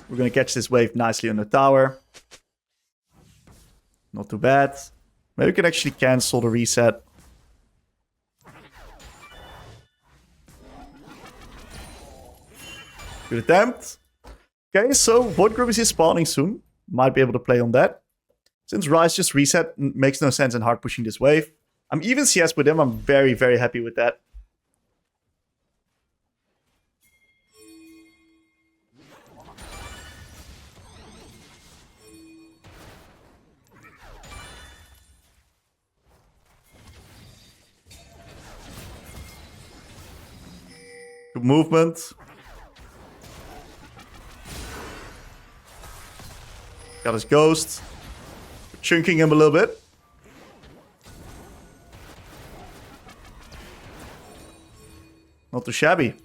We're going to catch this wave nicely on the tower. Not too bad. Maybe we can actually cancel the reset. Good attempt. Okay, so Void Grub is spawning soon. Might be able to play on that. Since Ryze just reset, makes no sense in hard pushing this wave. I'm even CS with him. I'm very, very happy with that. Good movement. Got his ghost. Chunking him a little bit. Not too shabby.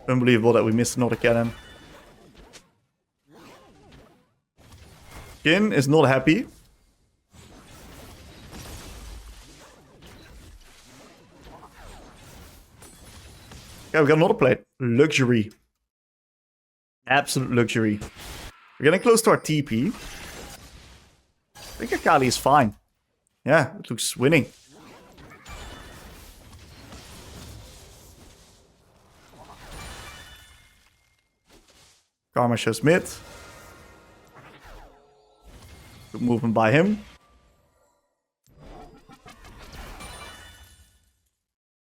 Unbelievable that we missed another cannon. Kin is not happy. Okay, we got another plate. Luxury. Absolute luxury. We're getting close to our TP. I think Akali is fine. Yeah, it looks winning. Karma shows mid. Good movement by him.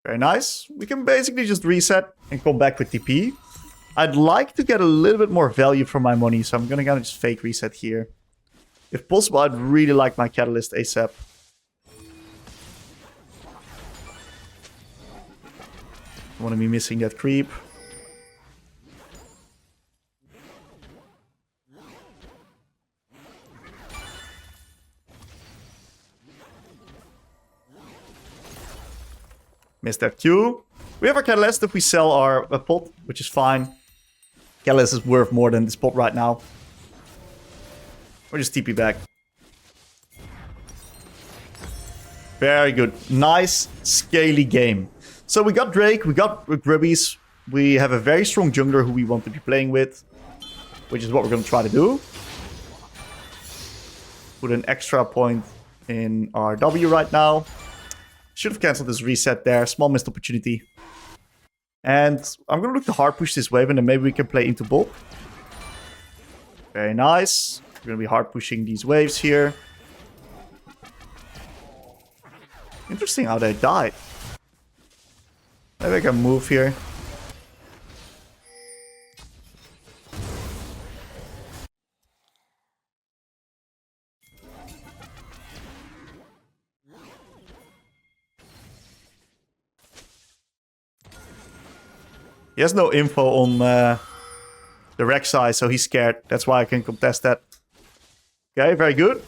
Very nice. We can basically just reset and come back with TP. I'd like to get a little bit more value for my money, so I'm gonna kind of just fake reset here. If possible, I'd really like my catalyst ASAP. I want to be missing that creep. Missed that Q. We have our catalyst if we sell our pot, which is fine. Catalyst is worth more than this pot right now. Or just TP back. Very good. Nice, scaly game. So we got Drake, we got Grubbies. We have a very strong jungler who we want to be playing with. Which is what we're going to try to do. put an extra point in our W right now. Should have cancelled this reset there. Small missed opportunity. And I'm going to look to hard push this wave and then maybe we can play into bulk. Very nice. We're going to be hard pushing these waves here. Interesting how they died. Maybe I can move here. He has no info on the Ryze, so he's scared. That's why I can contest that. Okay, very good.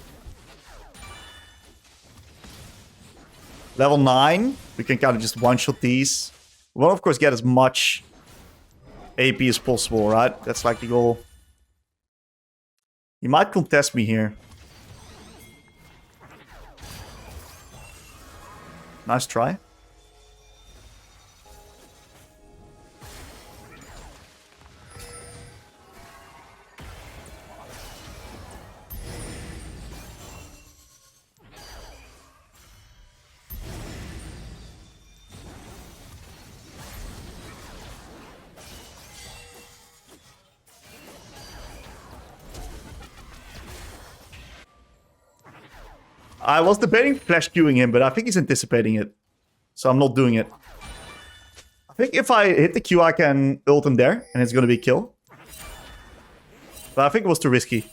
Level 9. We can kind of just one-shot these. We want to, of course, get as much AP as possible, right? That's like the goal. He might contest me here. Nice try. I was debating flash queuing him, but I think he's anticipating it. So I'm not doing it. I think if I hit the Q, I can ult him there, and it's going to be a kill. But I think it was too risky.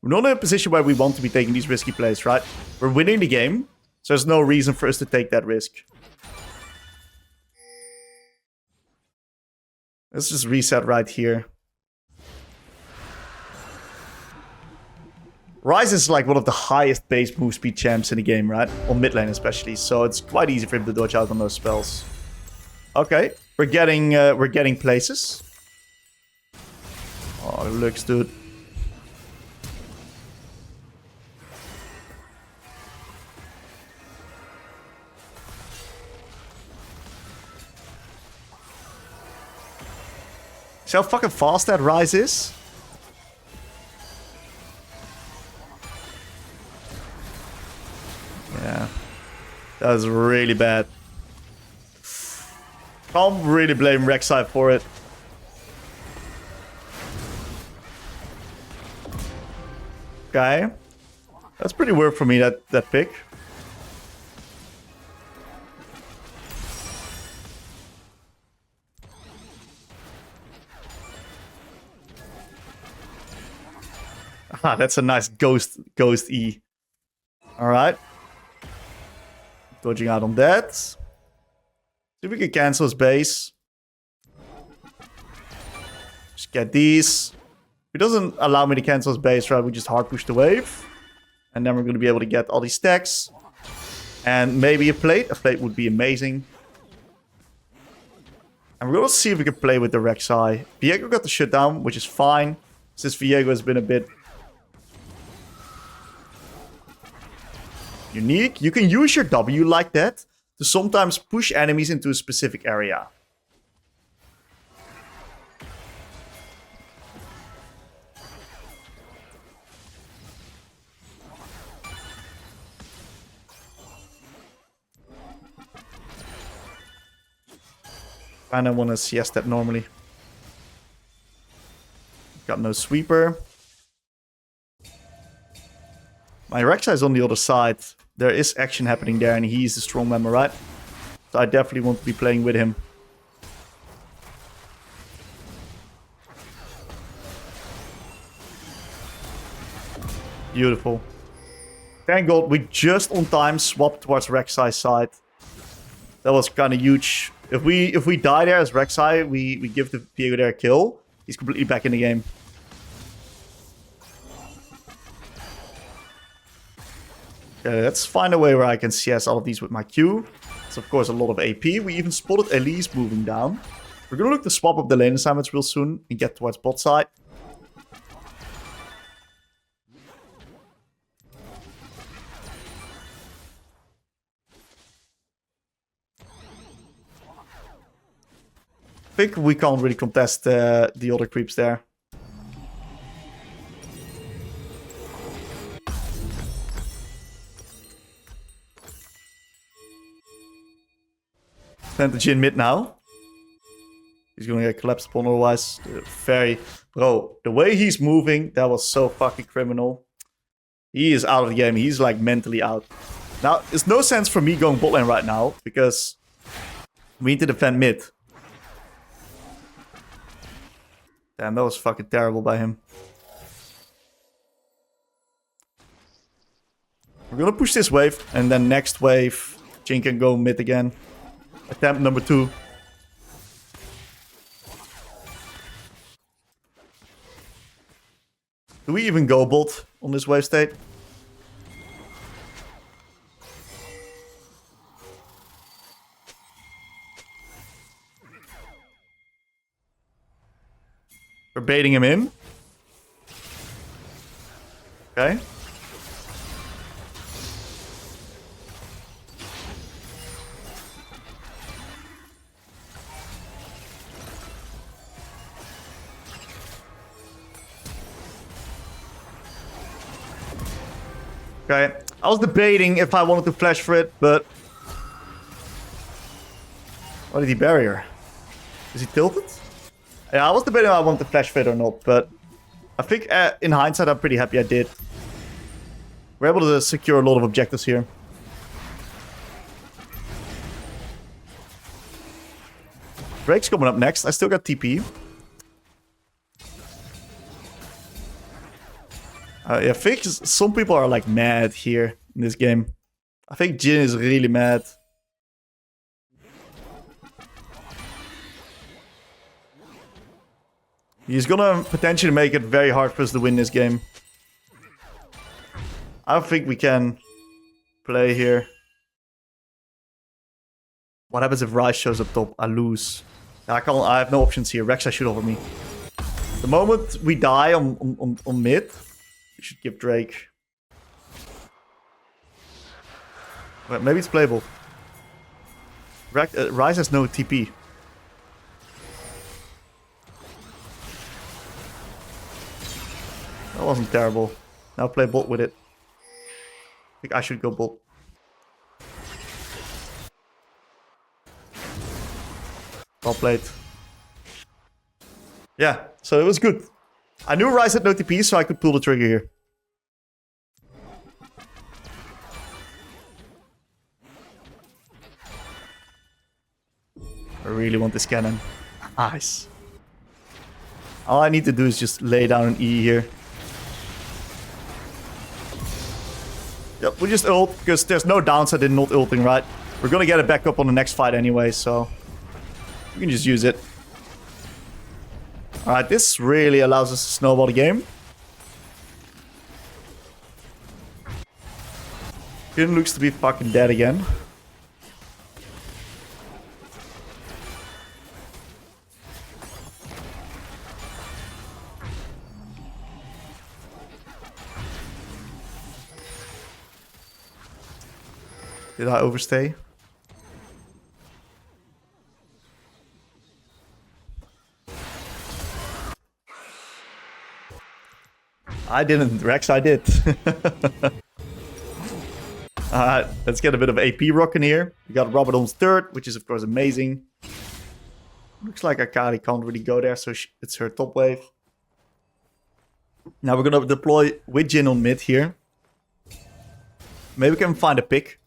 We're not in a position where we want to be taking these risky plays, right? We're winning the game, so there's no reason for us to take that risk. Let's just reset right here. Ryze is like one of the highest base move speed champs in the game, right? On mid lane especially, so it's quite easy for him to dodge out on those spells. Okay, we're getting places. Oh, it looks good. See how fucking fast that Ryze is? Yeah, that was really bad. Can't really blame Rek'Sai for it. Okay, that's pretty weird for me, that pick. Ah, that's a nice ghost E. All right. Dodging out on that. See if we can cancel his base. Just get these. If he doesn't allow me to cancel his base, right, we just hard push the wave. And then we're going to be able to get all these stacks. And maybe a plate. A plate would be amazing. And we're going to see if we can play with the Rek'Sai. Veigar got the shutdown, which is fine. Since Veigar has been a bit unique. You can use your W like that to sometimes push enemies into a specific area. Kinda wanna CS that normally. Got no sweeper. My Rek'Sai is on the other side. There is action happening there, and he's a strong member, right? So I definitely want to be playing with him. Beautiful. Thank God we just on time swapped towards Rek'Sai's side. That was kind of huge. If we die there as Rek'Sai, we give the Veigar there a kill. He's completely back in the game. Okay, let's find a way where I can CS all of these with my Q. It's of course a lot of AP. We even spotted Elise moving down. We're gonna look to swap up the lane assignments real soon and get towards bot side. I think we can't really contest the other creeps there. defend the Jhin mid now. He's gonna get collapsed upon otherwise. Bro, the way he's moving, that was so fucking criminal. He is out of the game. He's like mentally out. Now, there's no sense for me going bot lane right now because we need to defend mid. Damn, that was fucking terrible by him. We're gonna push this wave, and then next wave, Jhin can go mid again. Attempt number 2. Do we even go bot on this wave state? We're baiting him in. Okay. Okay. I was debating if I wanted to flash for it, but... What did he bury her? Is he tilted? Yeah, I was debating if I wanted to flash for it or not, but... I think in hindsight I'm pretty happy I did. We're able to secure a lot of objectives here. Drake's coming up next. I still got TP. I think some people are like mad here in this game. I think Jhin is really mad. He's gonna potentially make it very hard for us to win this game. I don't think we can play here. What happens if Ryze shows up top? I lose. I have no options here. Rek'Sai should over me. The moment we die on mid, we should give Drake. Wait, maybe it's playable. Ryze has no TP. That wasn't terrible. Now play bot with it. I think I should go bot. Well played. Yeah, so it was good. I knew Ryze had no TP, so I could pull the trigger here. I really want this cannon. Nice. All I need to do is just lay down an E here. Yep, we just ult, because there's no downside in not ulting, right? We're gonna get it back up on the next fight anyway, so... we can just use it. Alright, this really allows us to snowball the game. Jhin looks to be fucking dead again. Did I overstay? I didn't, Rex, I did. Alright, let's get a bit of AP rock in here. We got Rabadon's third, which is of course amazing. Looks like Akali can't really go there, so it's her top wave. Now we're gonna deploy with Jhin on mid here. Maybe we can find a pick.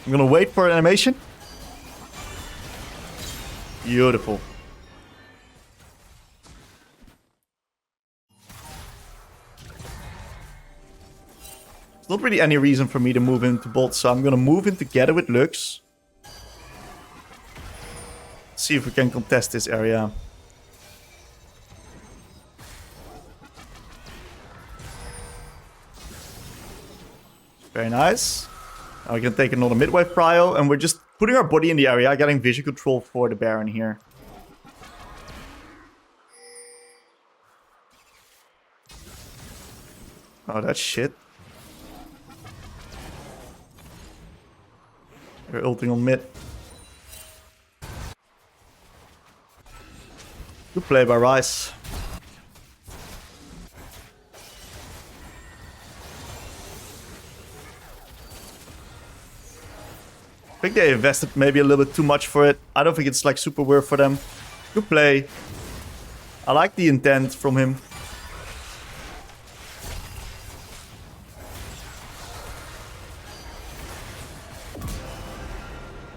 I'm gonna wait for an animation. Beautiful. There's not really any reason for me to move into bot, so I'm gonna move in together with Lux. See if we can contest this area. Very nice. Now we can take another midwave prio, and we're just putting our body in the area, getting vision control for the Baron here. Oh, that's shit. We're ulting on mid. Good play by Ryze. think they invested maybe a little bit too much for it. I don't think it's like super worth for them. Good play. I like the intent from him.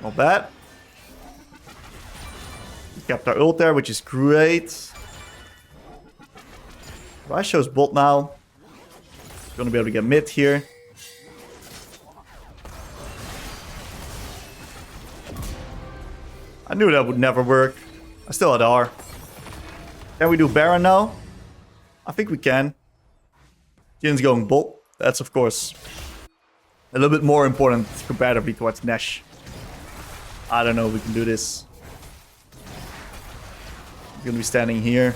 Not bad. We kept our ult there, which is great. Ryze shows bot now. Gonna be able to get mid here. I knew that would never work. I still had R. Can we do Baron now? I think we can. Jin's going bot. That's of course a little bit more important comparatively towards Nash. I don't know if we can do this. He's gonna be standing here.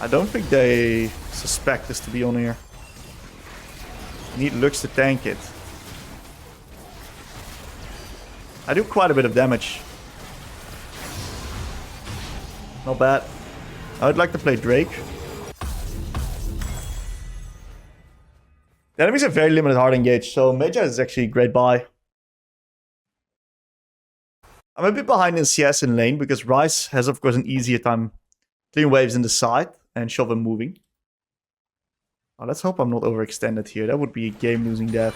I don't think they suspect us to be on here. Need Lux to tank it. I do quite a bit of damage. Not bad. I would like to play Drake. The enemies have very limited hard engage, so Magi is actually a great buy. I'm a bit behind in CS in lane because Ryze has of course an easier time clearing waves in the side and shove him moving. Oh, let's hope I'm not overextended here. That would be a game losing death.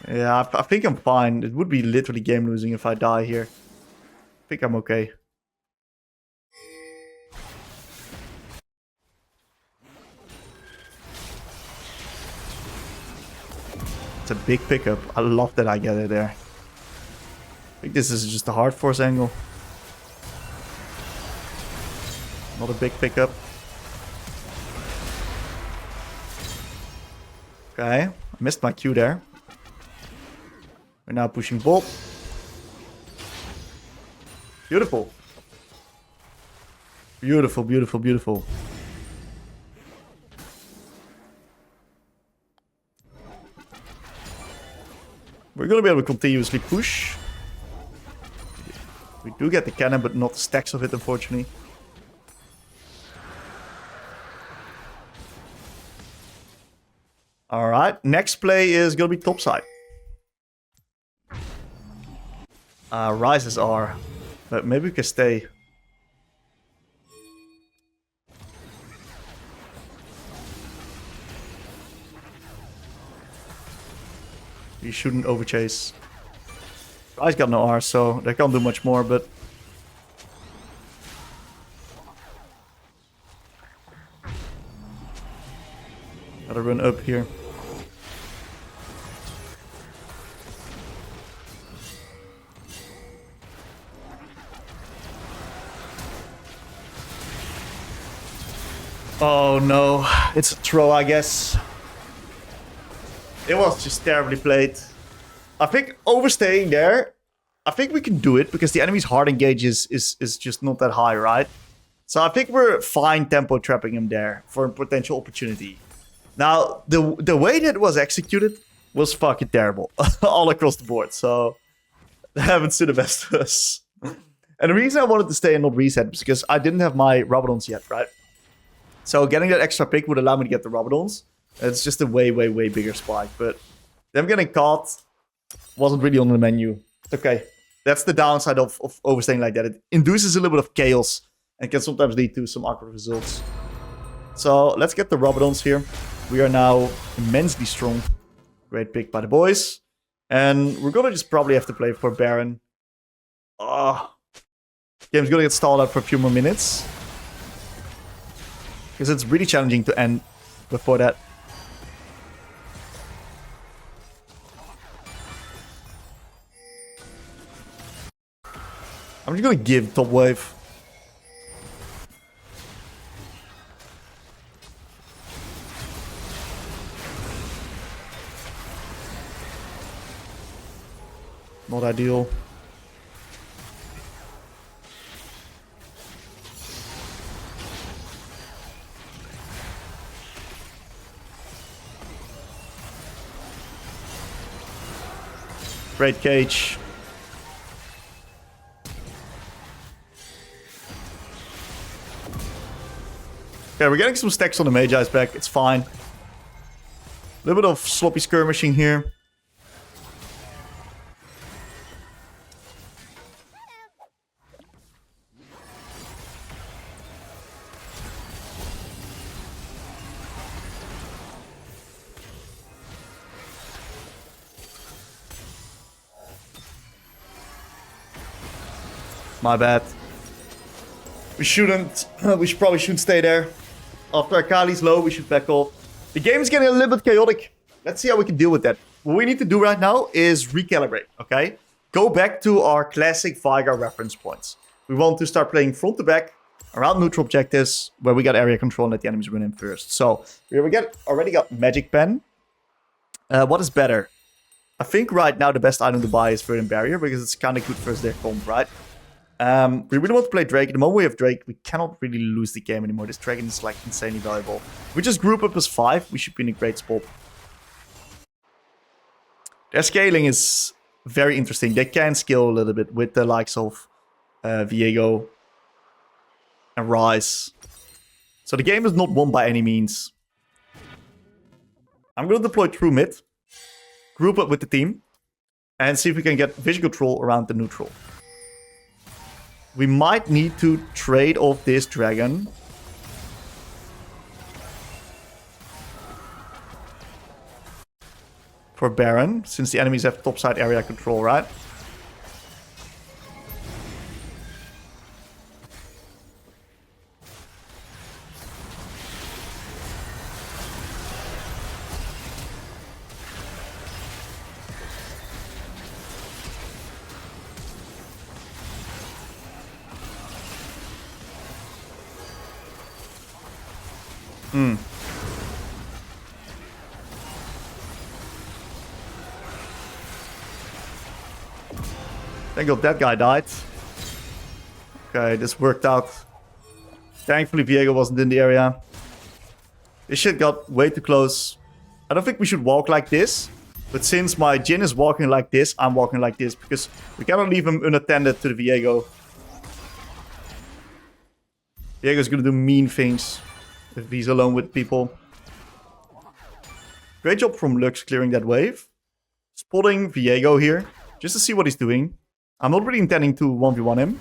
Yeah, I think I'm fine. It would be literally game losing if I die here. I think I'm okay. It's a big pickup. I love that I get it there. I think this is just a hard force angle. Not a big pickup. Okay, I missed my Q there. We're now pushing bot. Beautiful. Beautiful, beautiful, beautiful. We're gonna be able to continuously push. We do get the cannon, but not the stacks of it, unfortunately. Alright, next play is gonna be topside. Ryze's R. But maybe we can stay. We shouldn't overchase. Ryze got no R, so they can't do much more, but... Gotta run up here. Oh no, it's a throw, I guess. It was just terribly played. I think overstaying there, I think we can do it because the enemy's hard engage is just not that high, right? So I think we're fine tempo trapping him there for a potential opportunity. Now, the way that was executed was fucking terrible all across the board. So they haven't stood the best of us. And the reason I wanted to stay and not reset is because I didn't have my Rabadons yet, right? So getting that extra pick would allow me to get the Rabadons. It's just a way, way, way bigger spike. But them getting caught wasn't really on the menu. Okay, that's the downside of overstaying like that. It induces a little bit of chaos and can sometimes lead to some awkward results. So let's get the Rabadons here. We are now immensely strong. Great pick by the boys. And we're gonna just probably have to play for Baron. Game's gonna get stalled out for a few more minutes. Because it's really challenging to end before that. I'm just gonna give top wave. Not ideal. Great cage. Okay, we're getting some stacks on the Magi's back. It's fine. A little bit of sloppy skirmishing here. My bad. We shouldn't. We probably shouldn't stay there. After Akali's low, we should back off. The game is getting a little bit chaotic. Let's see how we can deal with that. What we need to do right now is recalibrate, okay? Go back to our classic Veigar reference points. We want to start playing front to back around neutral objectives where we got area control and let the enemies run in first. So, we already got Magic Pen. What is better? I think right now the best item to buy is Verdant Barrier because it's kind of good versus their comp, right? We really want to play Drake. The moment we have Drake, we cannot really lose the game anymore. This dragon is like insanely valuable. If we just group up as 5, we should be in a great spot. Their scaling is very interesting. They can scale a little bit with the likes of Veigar and Ryze. So the game is not won by any means. I'm going to deploy through mid. Group up with the team. And see if we can get vision control around the neutral. We might need to trade off this dragon. For Baron, since the enemies have topside area control, right? Thank God that guy died. Okay, this worked out. Thankfully, Veigar wasn't in the area. This shit got way too close. I don't think we should walk like this. But since my Jhin is walking like this, I'm walking like this. Because we cannot leave him unattended to the Veigar. Veigar's gonna do mean things if he's alone with people. Great job from Lux clearing that wave. Spotting Veigar here, just to see what he's doing. I'm not really intending to 1v1 him.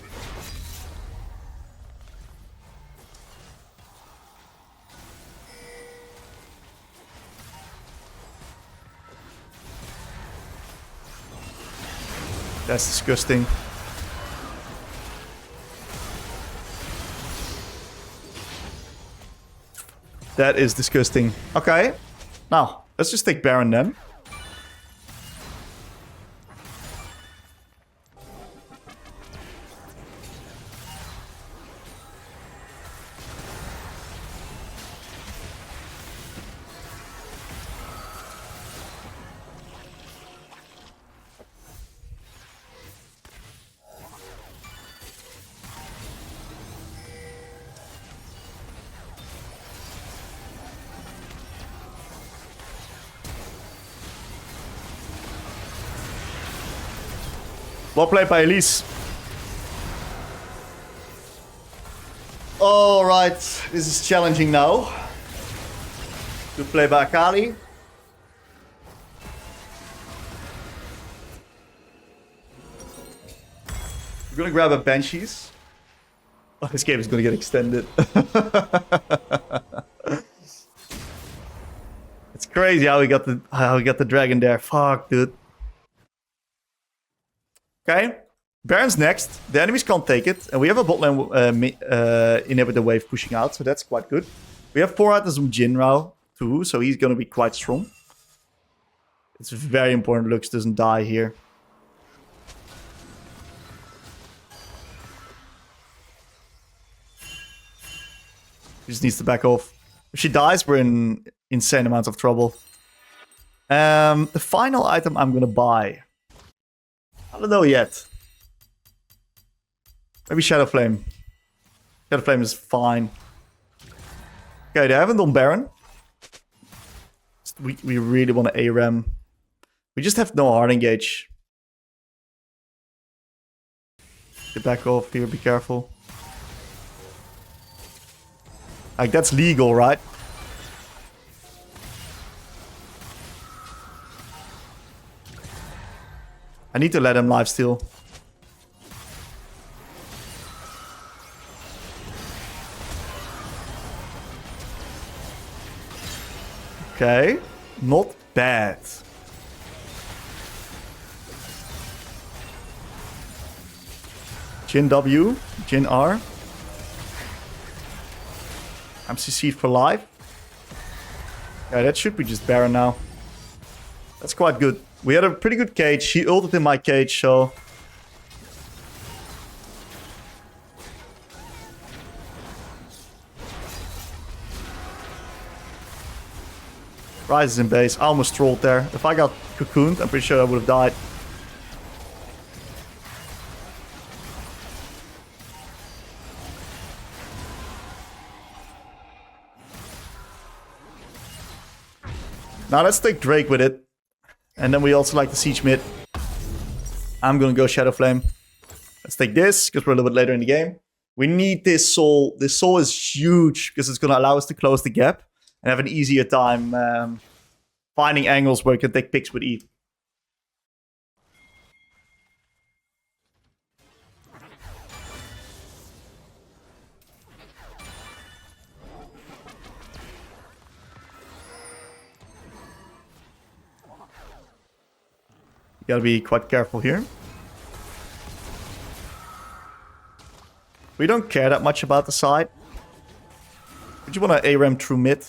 That's disgusting. That is disgusting. Okay. Now, let's just take Baron then. Well played by Elise. Alright, this is challenging now. Good play by Akali. We're gonna grab a Banshees. Oh, this game is gonna get extended. It's crazy how we got the dragon there. Fuck, dude. Okay, Baron's next. The enemies can't take it. And we have a bot lane inhibitor wave pushing out, so that's quite good. We have 4 items from Jinrao too, so he's going to be quite strong. It's very important Lux doesn't die here. He just needs to back off. If she dies, we're in insane amounts of trouble. The final item I'm going to buy. I don't know yet. Maybe Shadow Flame. Shadow Flame is fine. Okay, they haven't done Baron. We really want to ARAM. We just have no hard engage. Get back off here, be careful. Like, that's legal, right? I need to let him lifesteal. Okay, not bad. Jhin W, Jhin R. I'm CC'd for life. Yeah, that should be just Baron now. That's quite good. We had a pretty good cage. He ulted in my cage, so... Ryze is in base. I almost trolled there. If I got cocooned, I'm pretty sure I would have died. Now let's take Drake with it. And then we also like the siege mid. I'm gonna go Shadow Flame. Let's take this, because we're a little bit later in the game. We need this soul. This soul is huge, because it's gonna allow us to close the gap. And have an easier time finding angles where we can take picks with E. You gotta be quite careful here. We don't care that much about the side. But you want to ARAM through mid.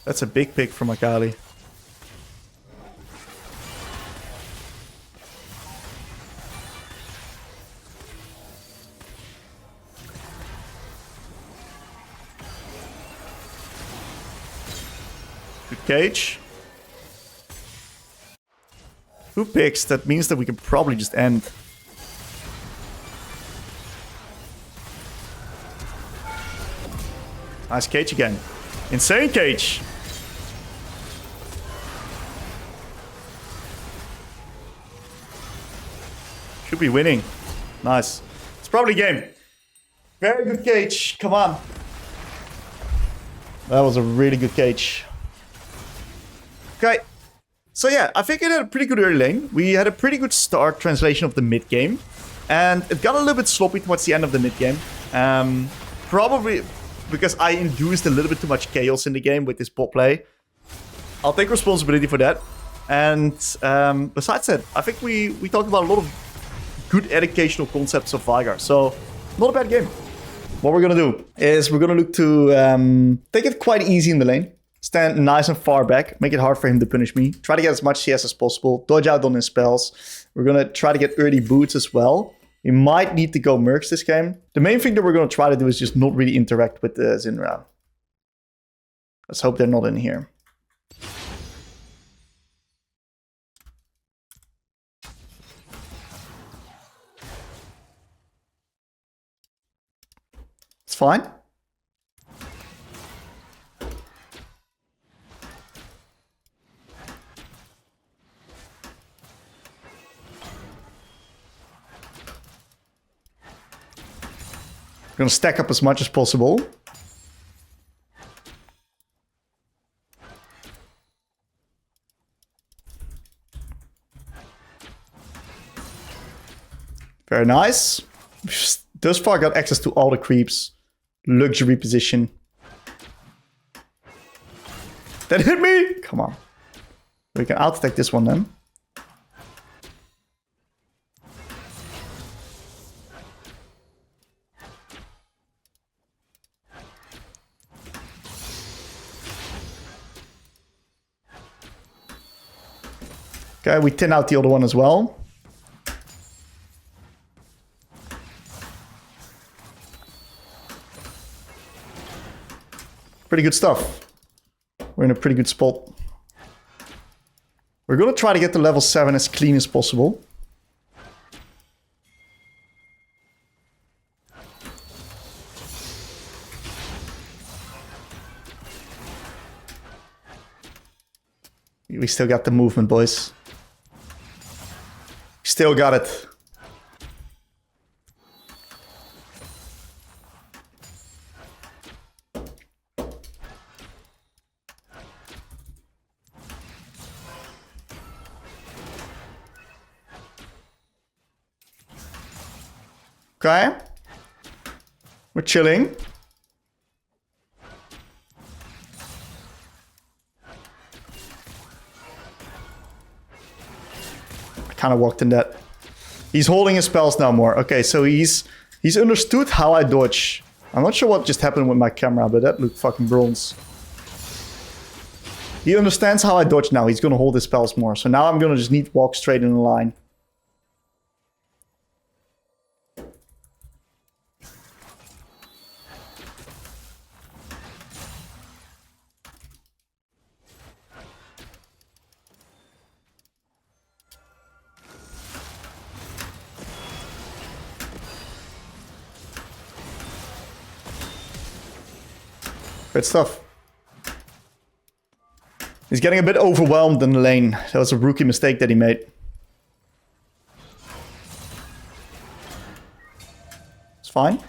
That's a big pick from Akali. Good cage. 2 picks, that means that we can probably just end. Nice cage again. Insane cage. Should be winning. Nice. It's probably game. Very good cage. Come on. That was a really good cage. Okay. So yeah, I think it had a pretty good early lane. We had a pretty good start translation of the mid game. And it got a little bit sloppy towards the end of the mid game. Probably because I induced a little bit too much chaos in the game with this bot play. I'll take responsibility for that. And besides that, I think we talked about a lot of good educational concepts of Veigar. So, not a bad game. What we're going to do is we're going to look to take it quite easy in the lane. Stand nice and far back. Make it hard for him to punish me. Try to get as much CS as possible. Dodge out on his spells. We're going to try to get early boots as well. We might need to go mercs this game. The main thing that we're going to try to do is just not really interact with the Syndra. Let's hope they're not in here. It's fine. We're going to stack up as much as possible. Very nice. Thus far got access to all the creeps. Luxury position. That hit me! Come on. We can out-attack this one then. Okay, we tin out the other one as well. Pretty good stuff. We're in a pretty good spot. We're going to try to get to level 7 as clean as possible. We still got the movement, boys. Still got it. Okay. We're chilling. I kind of walked in that. He's holding his spells now more. Okay, so he's understood how I dodge. I'm not sure what just happened with my camera, but that looked fucking bronze. He understands how I dodge now. He's gonna hold his spells more. So now I'm gonna just need to walk straight in a line. Good stuff. He's getting a bit overwhelmed in the lane. That was a rookie mistake that he made. It's fine.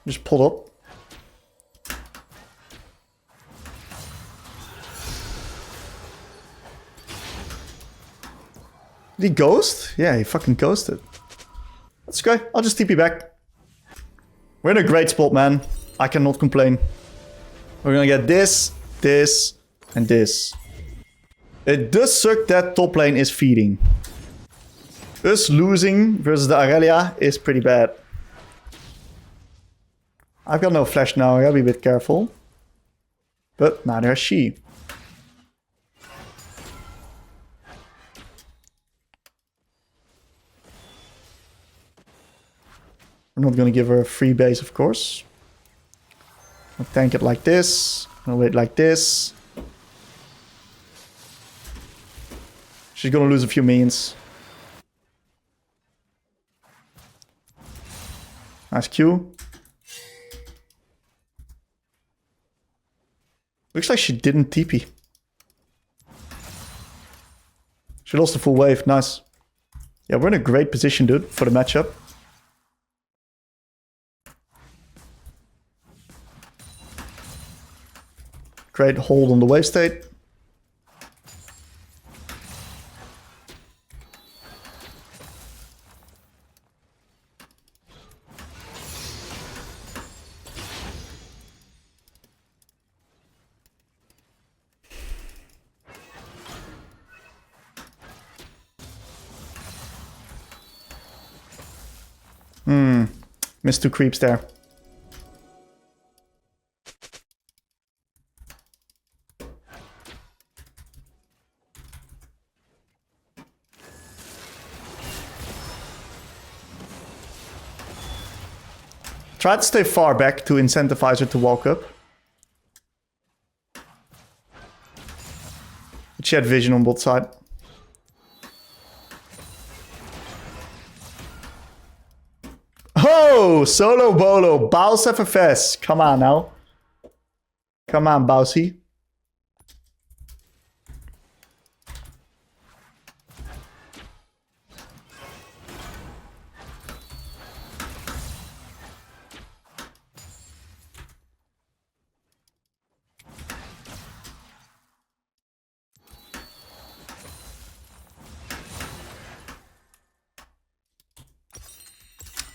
Just pull up. Did he ghost? Yeah, he fucking ghosted. That's okay. I'll just TP back. We're in a great spot, man. I cannot complain. We're gonna get this, this, and this. It does suck that top lane is feeding. Us losing versus the Aurelia is pretty bad. I've got no flash now, I gotta be a bit careful. But neither has she. We're not gonna give her a free base, of course. I'll tank it like this. I'll wait like this. She's gonna lose a few minions. Nice Q. Looks like she didn't TP. She lost the full wave. Nice. Yeah, we're in a great position, dude, for the matchup. Great hold on the wave state. Missed 2 creeps there. Try to stay far back to incentivize her to walk up. But she had vision on both sides. Oh, solo bolo, Baus FFS. Come on now. Come on, Bausy.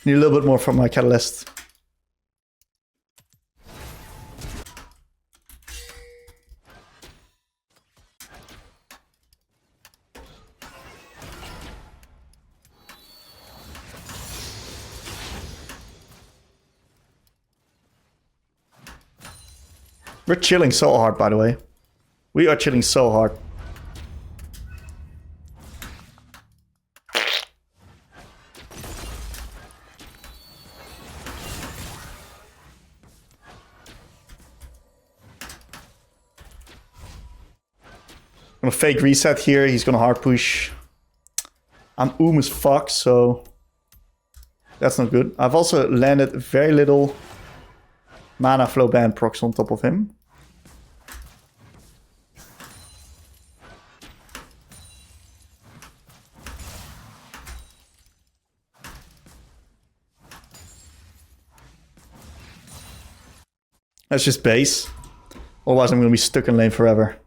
Need a little bit more from my catalyst. We're chilling so hard, by the way. We are chilling so hard. I'm gonna fake reset here. He's gonna hard push. I'm as fuck, so that's not good. I've also landed very little mana flow band procs on top of him. That's just base. Otherwise I'm gonna be stuck in lane forever.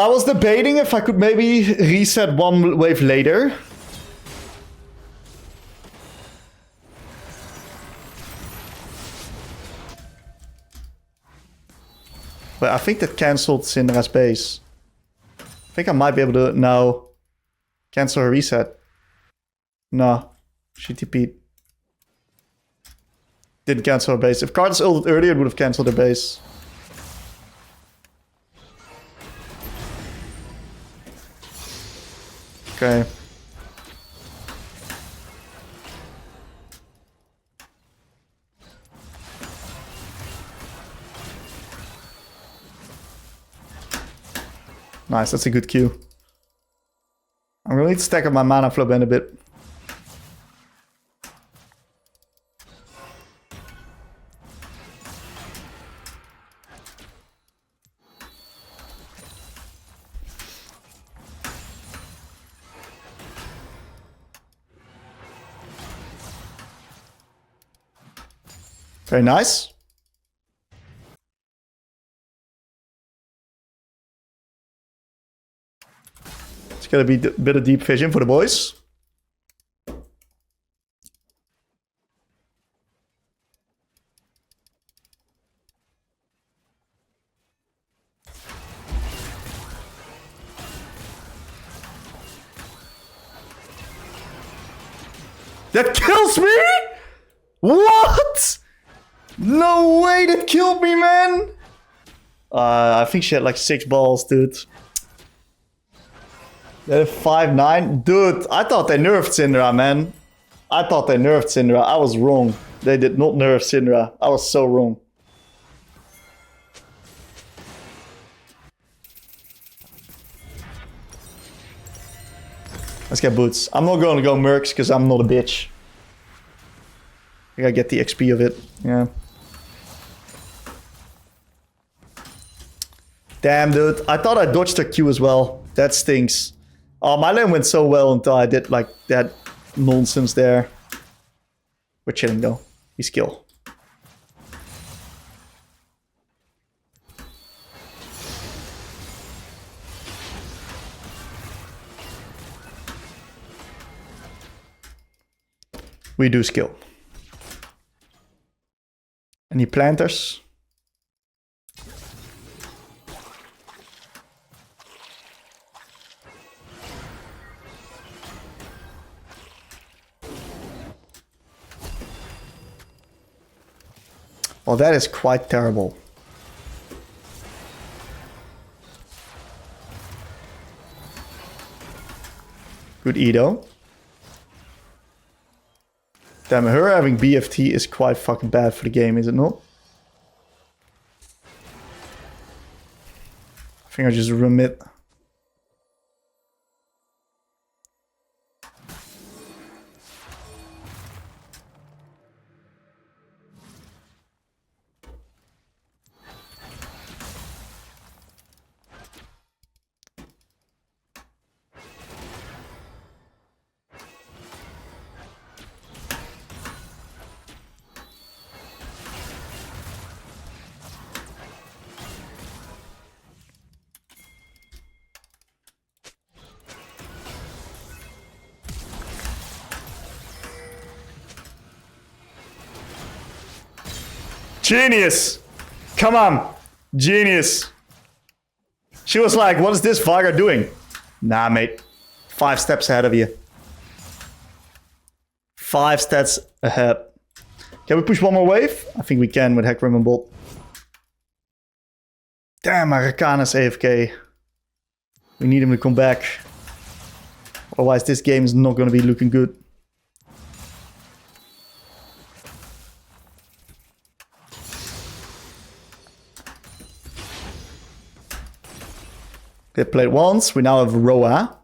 I was debating if I could maybe reset one wave later. But I think that cancelled Syndra's base. I think I might be able to now cancel her reset. No, she TP'd. Didn't cancel her base. If Cardus ulted earlier, it would have cancelled her base. Okay. Nice, that's a good Q. I'm gonna need to stack up my mana flow band a bit. Very nice. It's gonna be a bit of deep vision for the boys. That kills me? What? No way, that killed me, man. I think she had like 6 balls, dude. They're 5-9. Dude, I thought they nerfed Syndra, man. I thought they nerfed Syndra. I was wrong. They did not nerf Syndra. I was so wrong. Let's get boots. I'm not going to go Mercs because I'm not a bitch. I gotta get the XP of it. Yeah. Damn, dude. I thought I dodged her Q as well. That stinks. Oh, my lane went so well until I did like that nonsense there. We're chilling though. We skill. We do skill. Any planters? Well, that is quite terrible. Good Edo. Damn, her having BFT is quite fucking bad for the game, is it not? I think I just remit. Genius! Come on! Genius! She was like, what is this Veigar doing? Nah, mate. 5 steps ahead of you. 5 steps ahead. Can we push one more wave? I think we can with Hecarim and Bolt. Damn, my Rakana's AFK. We need him to come back. Otherwise, this game is not going to be looking good. They played once. We now have Roa.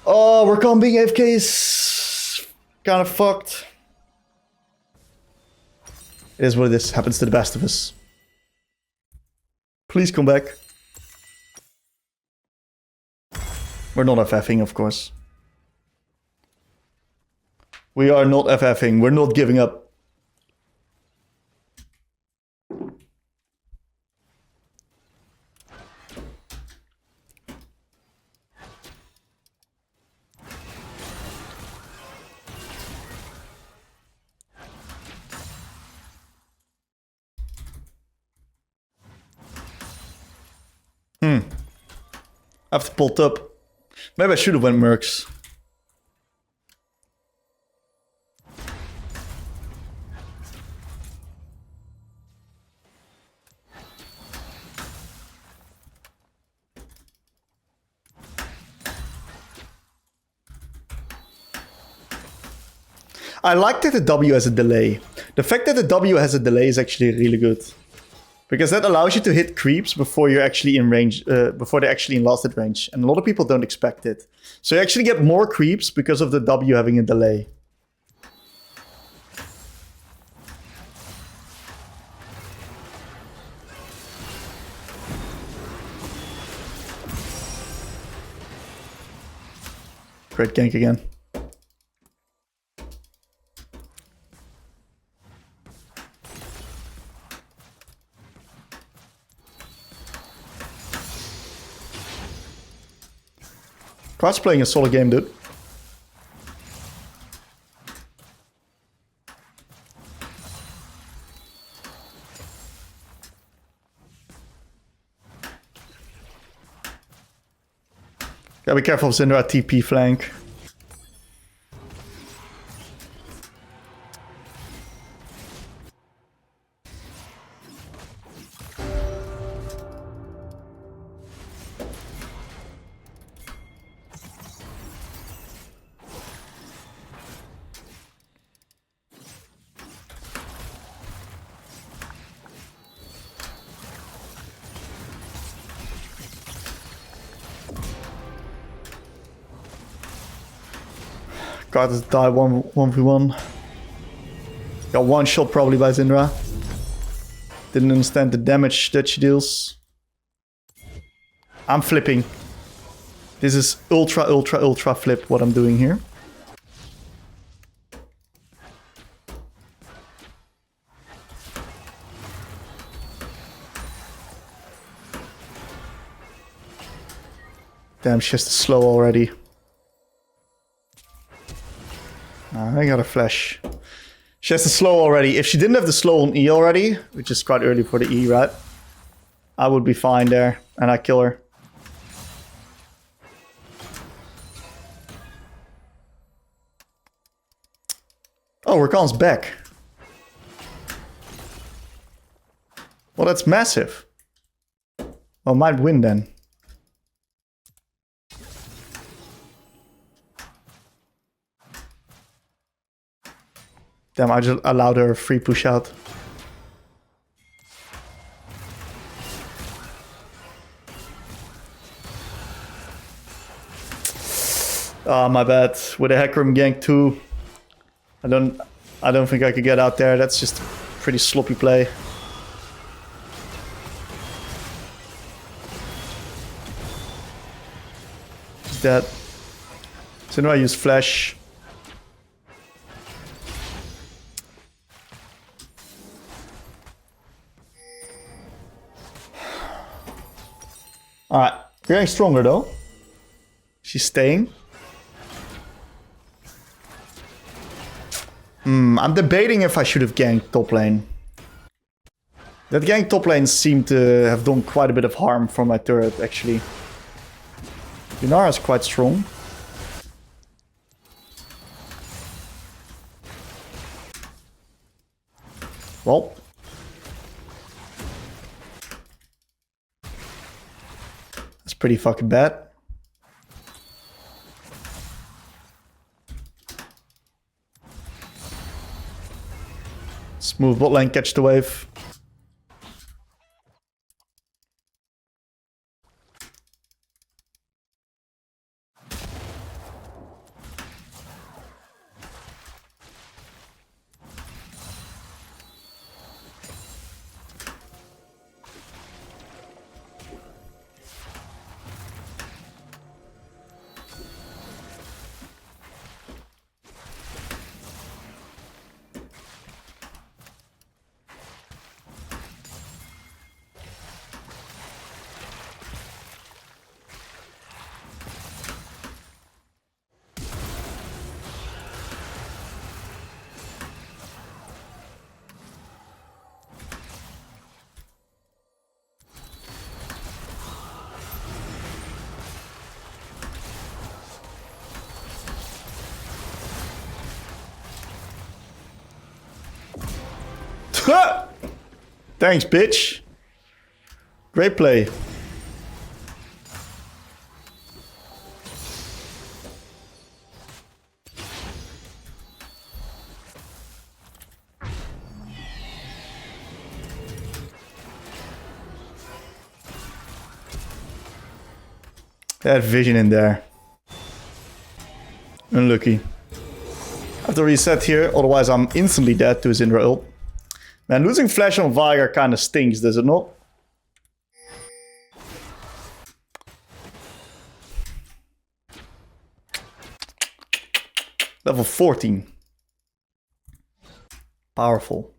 Oh, Rakan being AFK is kind of fucked. It is what it is. Happens to the best of us. Please come back. We're not FFing, of course. We are not FFing. We're not giving up. I have to pull top. Maybe I should have went Mercs. I like that the W has a delay. The fact that the W has a delay is actually really good. Because that allows you to hit creeps before you're actually in range, before they're actually in lasted range. And a lot of people don't expect it. So you actually get more creeps because of the W having a delay. Great gank again. Quad's playing a solid game, dude. Gotta be careful of Syndra TP flank. God, this die 1v1. Got one shot probably by Syndra. Didn't understand the damage that she deals. I'm flipping. This is ultra flip what I'm doing here. Damn, she has to slow already. I got a flash. She has the slow already. If she didn't have the slow on E already, which is quite early for the E, right? I would be fine there, and I kill her. Oh, Rakan's back. Well, that's massive. Well, might win then. Damn, I just allowed her a free push out. Oh, my bad. With a Hecarim gank too. I don't think I could get out there. That's just a pretty sloppy play. He's dead. So now I use flash. Alright, we're getting stronger though. She's staying. I'm debating if I should have ganked top lane. That gank top lane seemed to have done quite a bit of harm for my turret, actually. Lunara's quite strong. Well. That's pretty fucking bad. Smooth bot lane, catch the wave. Ah! Thanks, bitch. Great play. That vision in there. Unlucky. I have to reset here, otherwise I'm instantly dead to his Syndra ult. Man, losing flash on Veigar kind of stinks, does it not? Level 14. Powerful.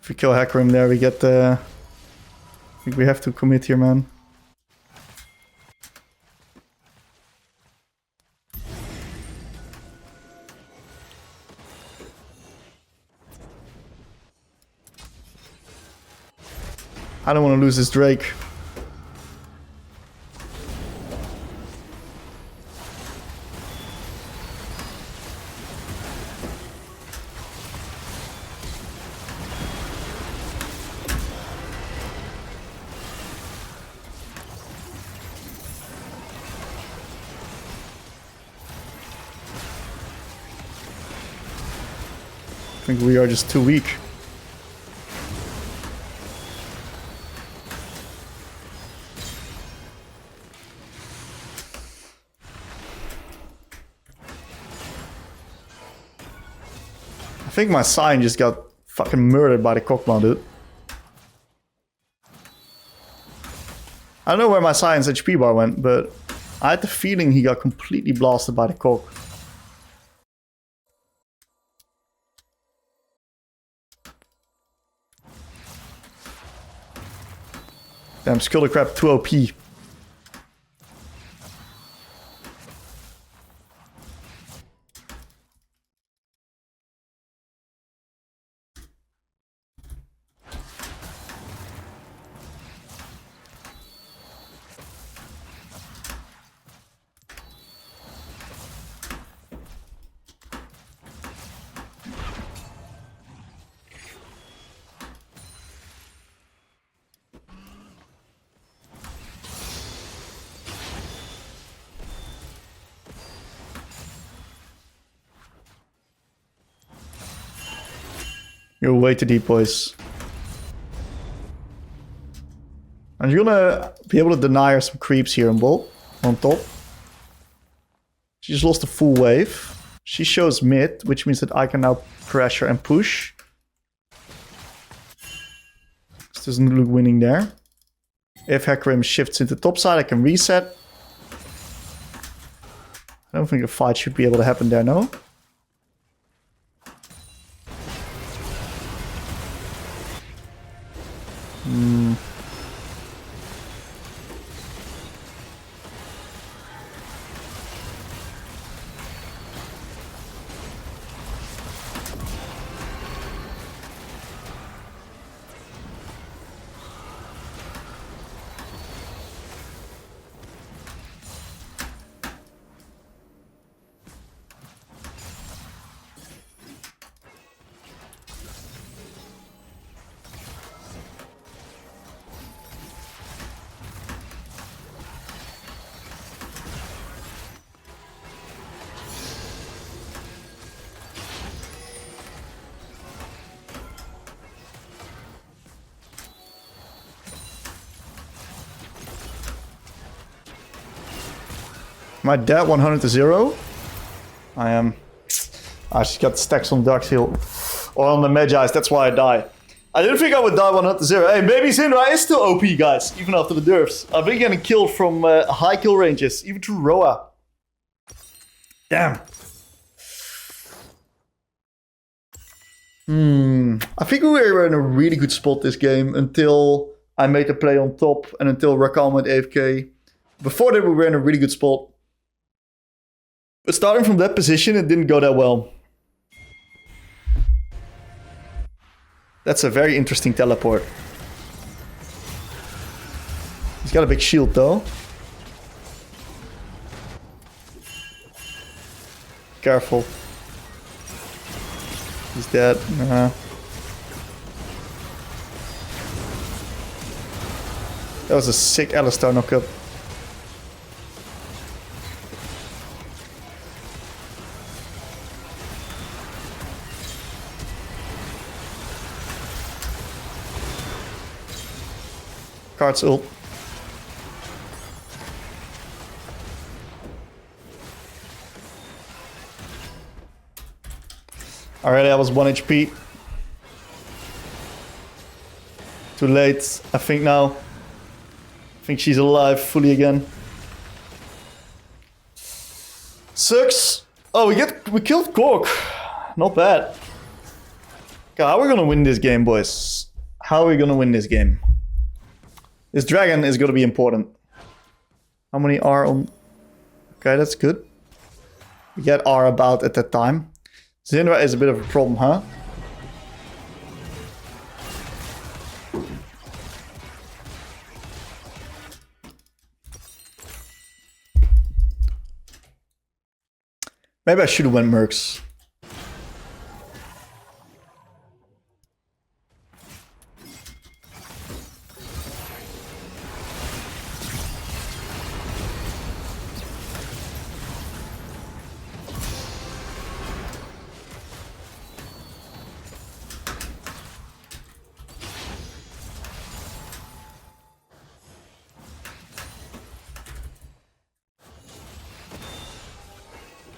If we kill Hecarim there, we get the... I think we have to commit here, man. I don't want to lose this Drake. I think we are just too weak. I think my sign just got fucking murdered by the Cockmaw, dude. I don't know where my Science HP bar went, but I had the feeling he got completely blasted by the cock. Damn, Skuldercrab 2 OP. You're way too deep, boys. And you're gonna be able to deny her some creeps here in Bolt on top. She just lost a full wave. She shows mid, which means that I can now pressure and push. This doesn't look winning there. If Hecarim shifts into top side, I can reset. I don't think a fight should be able to happen there, no? Am I dead 100-0? I am. I just got stacks on Dark Seal. Or on the Magi's, that's why I die. I didn't think I would die 100-0. Hey, maybe Syndra is still OP, guys, even after the nerfs. I've been getting killed from high kill ranges, even through Roa. Damn. I think we were in a really good spot this game until I made a play on top and until Rakam went AFK. Before that, we were in a really good spot. But starting from that position, it didn't go that well. That's a very interesting teleport. He's got a big shield though. Careful. He's dead. That was a sick Alistar knockup. Cards ult. Alright, I was 1 HP. Too late. I think now. I think she's alive fully again. Sucks. Oh, we killed Cork. Not bad. Okay, how are we gonna win this game, boys? How are we gonna win this game? This dragon is gonna be important. How many are on? Okay, that's good. We get R about at that time. Syndra is a bit of a problem, huh? Maybe I should have went Mercs.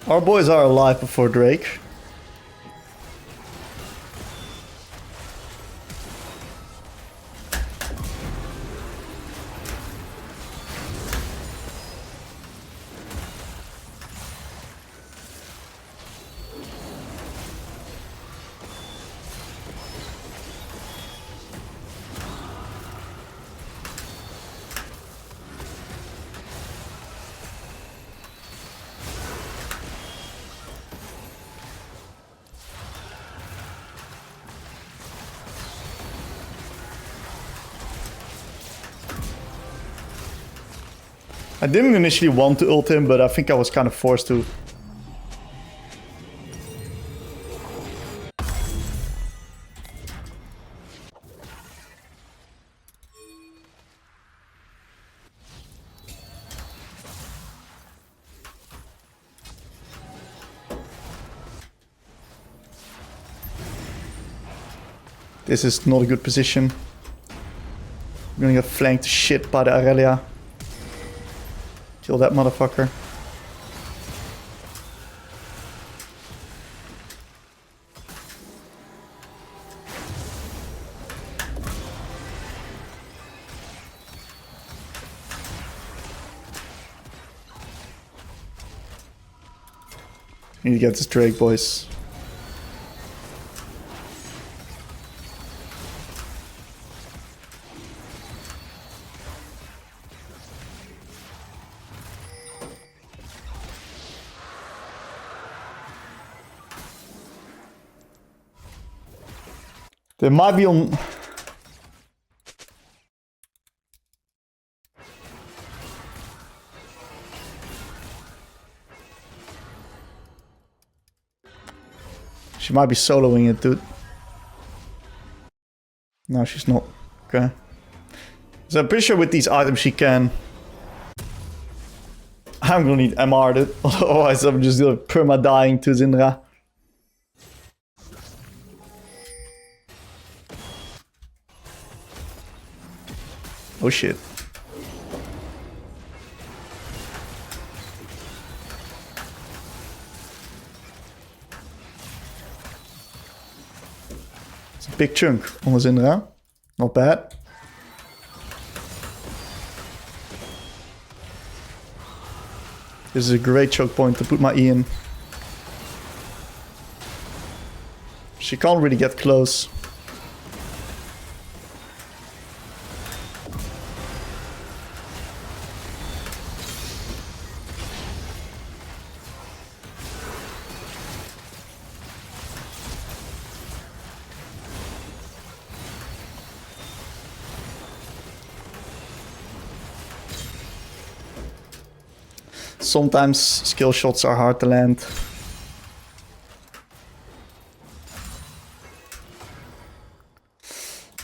Our boys are alive before Drake. I didn't initially want to ult him, but I think I was kind of forced to. This is not a good position. I'm gonna get flanked to shit by the Aurelia. Kill that motherfucker. Need to get this Drake, boys. They might be on... She might be soloing it, dude. No, she's not. Okay. So I'm pretty sure with these items she can. I'm gonna need MR, dude. Otherwise I'm just gonna perma-dying to Syndra. Oh shit. It's a big chunk on the Syndra. Not bad. This is a great choke point to put my E in. She can't really get close. Sometimes skill shots are hard to land.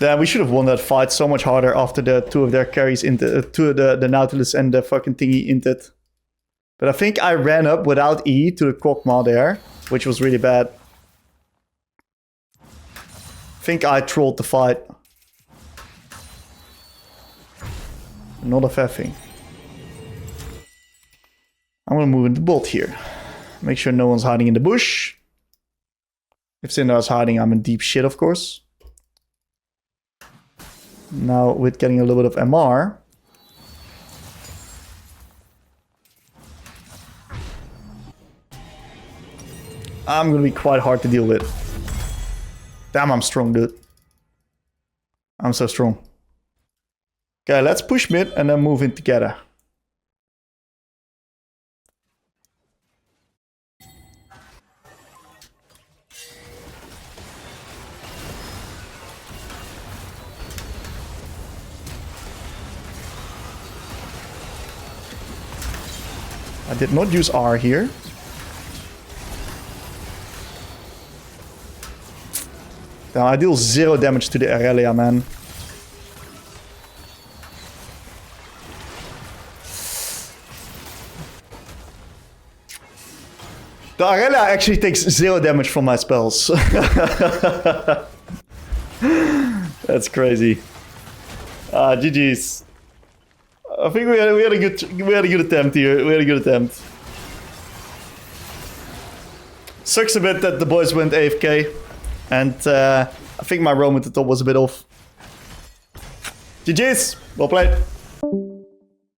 Damn, we should have won that fight so much harder after the two of their carries into the Nautilus and the fucking thingy inted. But I think I ran up without E to the Kokma there, which was really bad. I think I trolled the fight. Not a fair thing. I'm gonna move into bot here. Make sure no one's hiding in the bush. If Syndra is hiding, I'm in deep shit, of course. Now, with getting a little bit of MR. I'm gonna be quite hard to deal with. Damn, I'm strong, dude. I'm so strong. Okay, let's push mid and then move in together. I did not use R here. Now I deal 0 damage to the Aurelia, man. The Aurelia actually takes 0 damage from my spells. That's crazy. GG's. I think we had a good attempt here. We had a good attempt. Sucks a bit that the boys went AFK, and I think my roam at the top was a bit off. GG's. Well played.